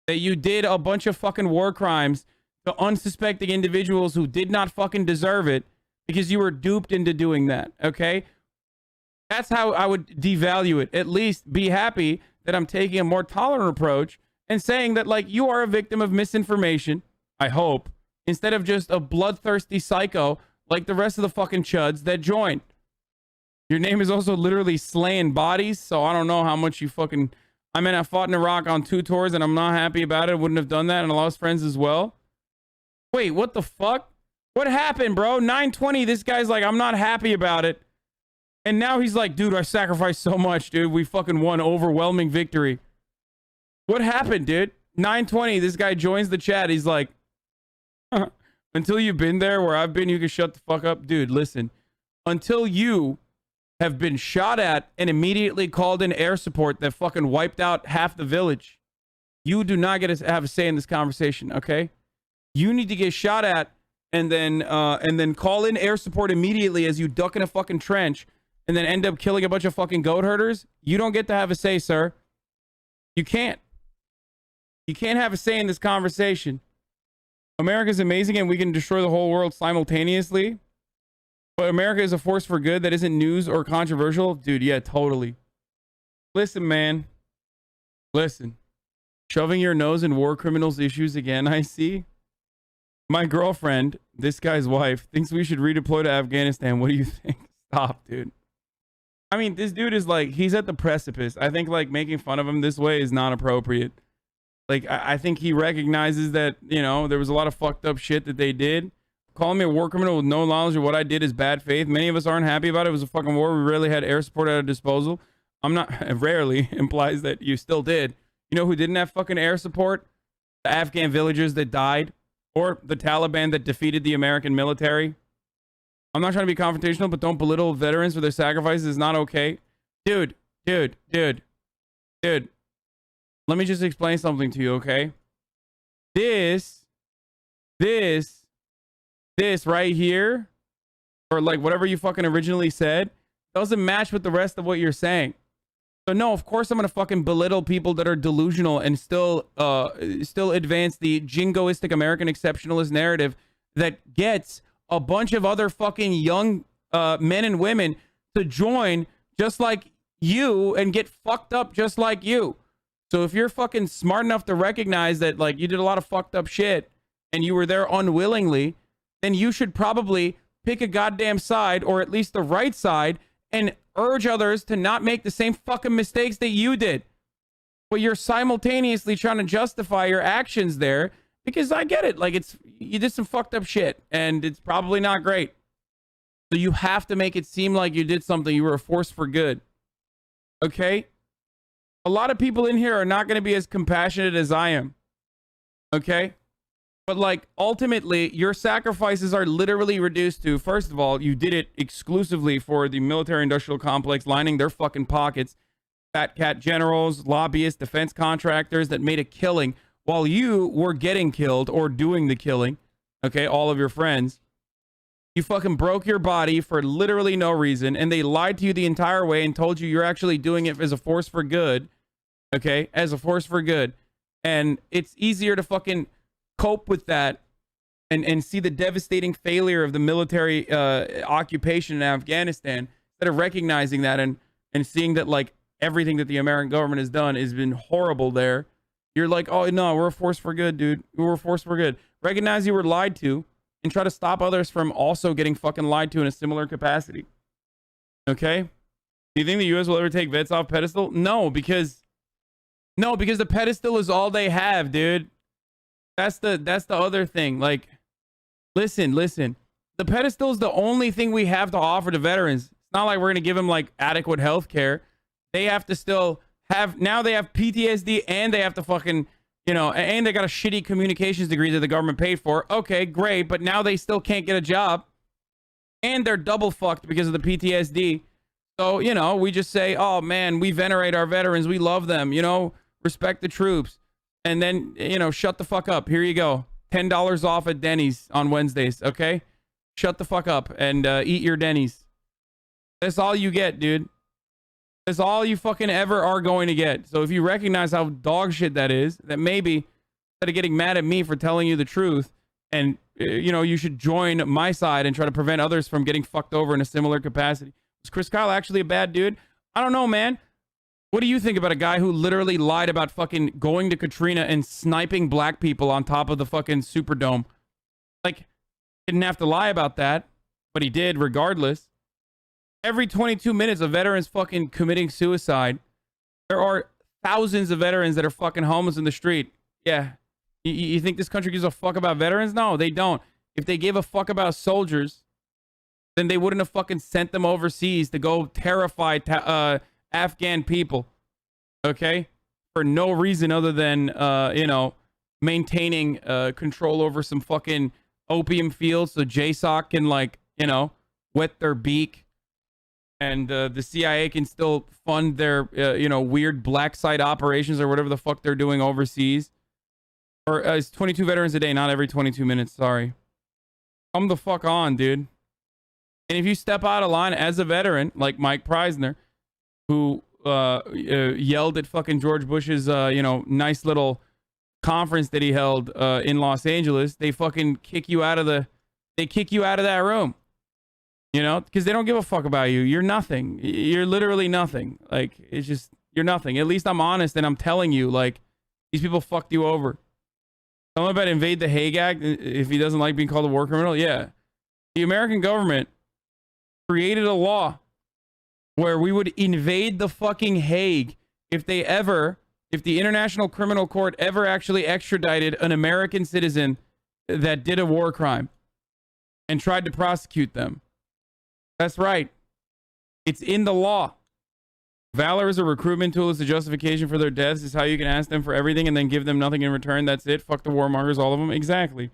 That you did a bunch of fucking war crimes to unsuspecting individuals who did not fucking deserve it because you were duped into doing that. Okay? That's how I would devalue it. At least be happy that I'm taking a more tolerant approach and saying that like you are a victim of misinformation, I hope, instead of just a bloodthirsty psycho like the rest of the fucking chuds that joined. Your name is also literally slaying bodies, so I don't know how much you fucking... I mean, I fought in Iraq on 2 tours and I'm not happy about it. I wouldn't have done that, and I lost friends as well. Wait, what the fuck? What happened, bro? 920, this guy's like, I'm not happy about it. And now he's like, dude, I sacrificed so much, dude. We fucking won overwhelming victory. What happened, dude? 920, this guy joins the chat. He's like, until you've been there where I've been, you can shut the fuck up. Dude, listen. Until you have been shot at and immediately called in air support that fucking wiped out half the village, you do not get to have a say in this conversation, okay? You need to get shot at and then call in air support immediately as you duck in a fucking trench and then end up killing a bunch of fucking goat herders. You don't get to have a say, sir. You can't. You can't have a say in this conversation. America's amazing and we can destroy the whole world simultaneously. But America is a force for good that isn't news or controversial. Dude, yeah, totally. Listen, man. Listen. Shoving your nose in war criminals issues again, I see. My girlfriend, this guy's wife, thinks we should redeploy to Afghanistan. What do you think? Stop, dude. I mean, this dude is like, he's at the precipice. I think like making fun of him this way is not appropriate. Like, I think he recognizes that, you know, there was a lot of fucked up shit that they did. Calling me a war criminal with no knowledge of what I did is bad faith. Many of us aren't happy about it. It was a fucking war. We rarely had air support at our disposal. I'm not, rarely implies that you still did. You know who didn't have fucking air support? The Afghan villagers that died, or the Taliban that defeated the American military. I'm not trying to be confrontational, but don't belittle veterans for their sacrifices. It's not okay. Dude. Let me just explain something to you, okay? This right here, or like whatever you fucking originally said, doesn't match with the rest of what you're saying. So no, of course I'm gonna fucking belittle people that are delusional and still advance the jingoistic American exceptionalist narrative that gets a bunch of other fucking young men and women to join just like you and get fucked up just like you. So if you're fucking smart enough to recognize that like you did a lot of fucked up shit and you were there unwillingly, then you should probably pick a goddamn side, or at least the right side, and urge others to not make the same fucking mistakes that you did. But you're simultaneously trying to justify your actions there, because I get it. Like, you did some fucked up shit and it's probably not great. So you have to make it seem like you did something. You were a force for good. Okay? A lot of people in here are not going to be as compassionate as I am. Okay? But like, ultimately, your sacrifices are literally reduced to, first of all, you did it exclusively for the military-industrial complex, lining their fucking pockets. Fat cat generals, lobbyists, defense contractors that made a killing while you were getting killed or doing the killing. Okay, all of your friends. You fucking broke your body for literally no reason, and they lied to you the entire way and told you you're actually doing it as a force for good. Okay, as a force for good. And it's easier to fucking cope with that and see the devastating failure of the military occupation in Afghanistan, instead of recognizing that and seeing that like everything that the American government has done has been horrible there. You're like, oh no, we're a force for good, dude. We're a force for good. Recognize you were lied to and try to stop others from also getting fucking lied to in a similar capacity. Okay? Do you think the U.S. will ever take vets off pedestal? No, because the pedestal is all they have, dude. That's the other thing. Like, listen. The pedestal is the only thing we have to offer to veterans. It's not like we're going to give them like adequate health care. They have to still have, now they have PTSD and they have to fucking, you know, and they got a shitty communications degree that the government paid for. Okay, great. But now they still can't get a job. And they're double fucked because of the PTSD. So, you know, we just say, oh man, we venerate our veterans. We love them, you know, respect the troops. And then, you know, shut the fuck up. Here you go. $10 off at Denny's on Wednesdays, okay? Shut the fuck up and eat your Denny's. That's all you get, dude. That's all you fucking ever are going to get. So if you recognize how dog shit that is, that maybe instead of getting mad at me for telling you the truth, and, you know, you should join my side and try to prevent others from getting fucked over in a similar capacity. Was Chris Kyle actually a bad dude? I don't know, man. What do you think about a guy who literally lied about fucking going to Katrina and sniping black people on top of the fucking Superdome? Like, didn't have to lie about that, but he did regardless. Every 22 minutes, a veteran's fucking committing suicide. There are thousands of veterans that are fucking homeless in the street. Yeah. You think this country gives a fuck about veterans? No, they don't. If they gave a fuck about soldiers, then they wouldn't have fucking sent them overseas to go terrify Afghan people. Okay? For no reason other than, you know, maintaining control over some fucking opium fields so JSOC can, like, you know, wet their beak. And the CIA can still fund their, you know, weird black site operations or whatever the fuck they're doing overseas. Or it's 22 veterans a day, not every 22 minutes. Sorry. Come the fuck on, dude. And if you step out of line as a veteran, like Mike Preisner, who yelled at fucking George Bush's, you know, nice little conference that he held in Los Angeles, they fucking kick you out of that room. You know, because they don't give a fuck about you. You're nothing. You're literally nothing. Like, it's just, you're nothing. At least I'm honest and I'm telling you, like, these people fucked you over. Tell him about invade the Hague Act if he doesn't like being called a war criminal. Yeah. The American government created a law where we would invade the fucking Hague if the International Criminal Court ever actually extradited an American citizen that did a war crime and tried to prosecute them. That's right. It's in the law. Valor is a recruitment tool. It's a justification for their deaths. It's how you can ask them for everything and then give them nothing in return. That's it. Fuck the warmongers, all of them. Exactly.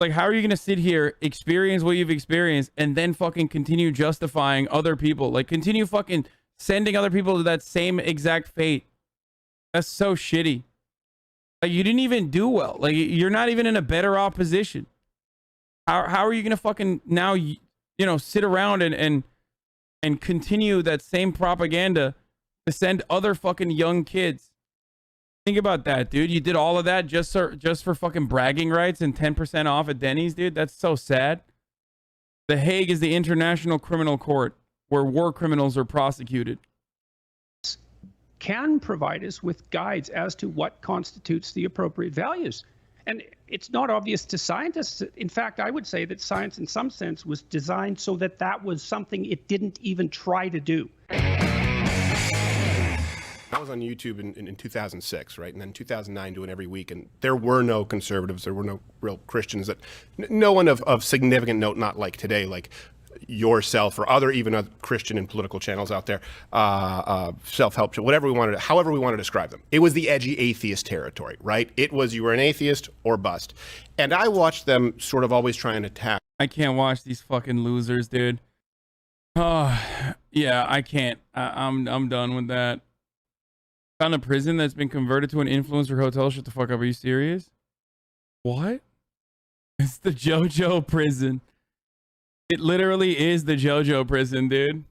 Like, how are you going to sit here, experience what you've experienced, and then fucking continue justifying other people? Like, continue fucking sending other people to that same exact fate. That's so shitty. Like, you didn't even do well. Like, you're not even in a better off position. How are you going to fucking now, you know, sit around and continue that same propaganda to send other fucking young kids? Think about that, dude. You did all of that just for fucking bragging rights and 10% off at Denny's, dude. That's so sad. The Hague is the International Criminal Court where war criminals are prosecuted. Can provide us with guides as to what constitutes the appropriate values. And it's not obvious to scientists. In fact, I would say that science in some sense was designed so that that was something it didn't even try to do. I was on YouTube in 2006, right? And then 2009 doing every week. And there were no conservatives. There were no real Christians. That no one of significant note, not like today, like yourself or other even other Christian and political channels out there, self-help, whatever we wanted, however we want to describe them. It was the edgy atheist territory, right? It was you were an atheist or bust. And I watched them sort of always try and attack. I can't watch these fucking losers, dude. Oh, yeah, I can't. I'm done with that. Found a prison that's been converted to an influencer hotel. Shut the fuck up. Are you serious? What? It's the JoJo prison. It literally is the JoJo prison, dude.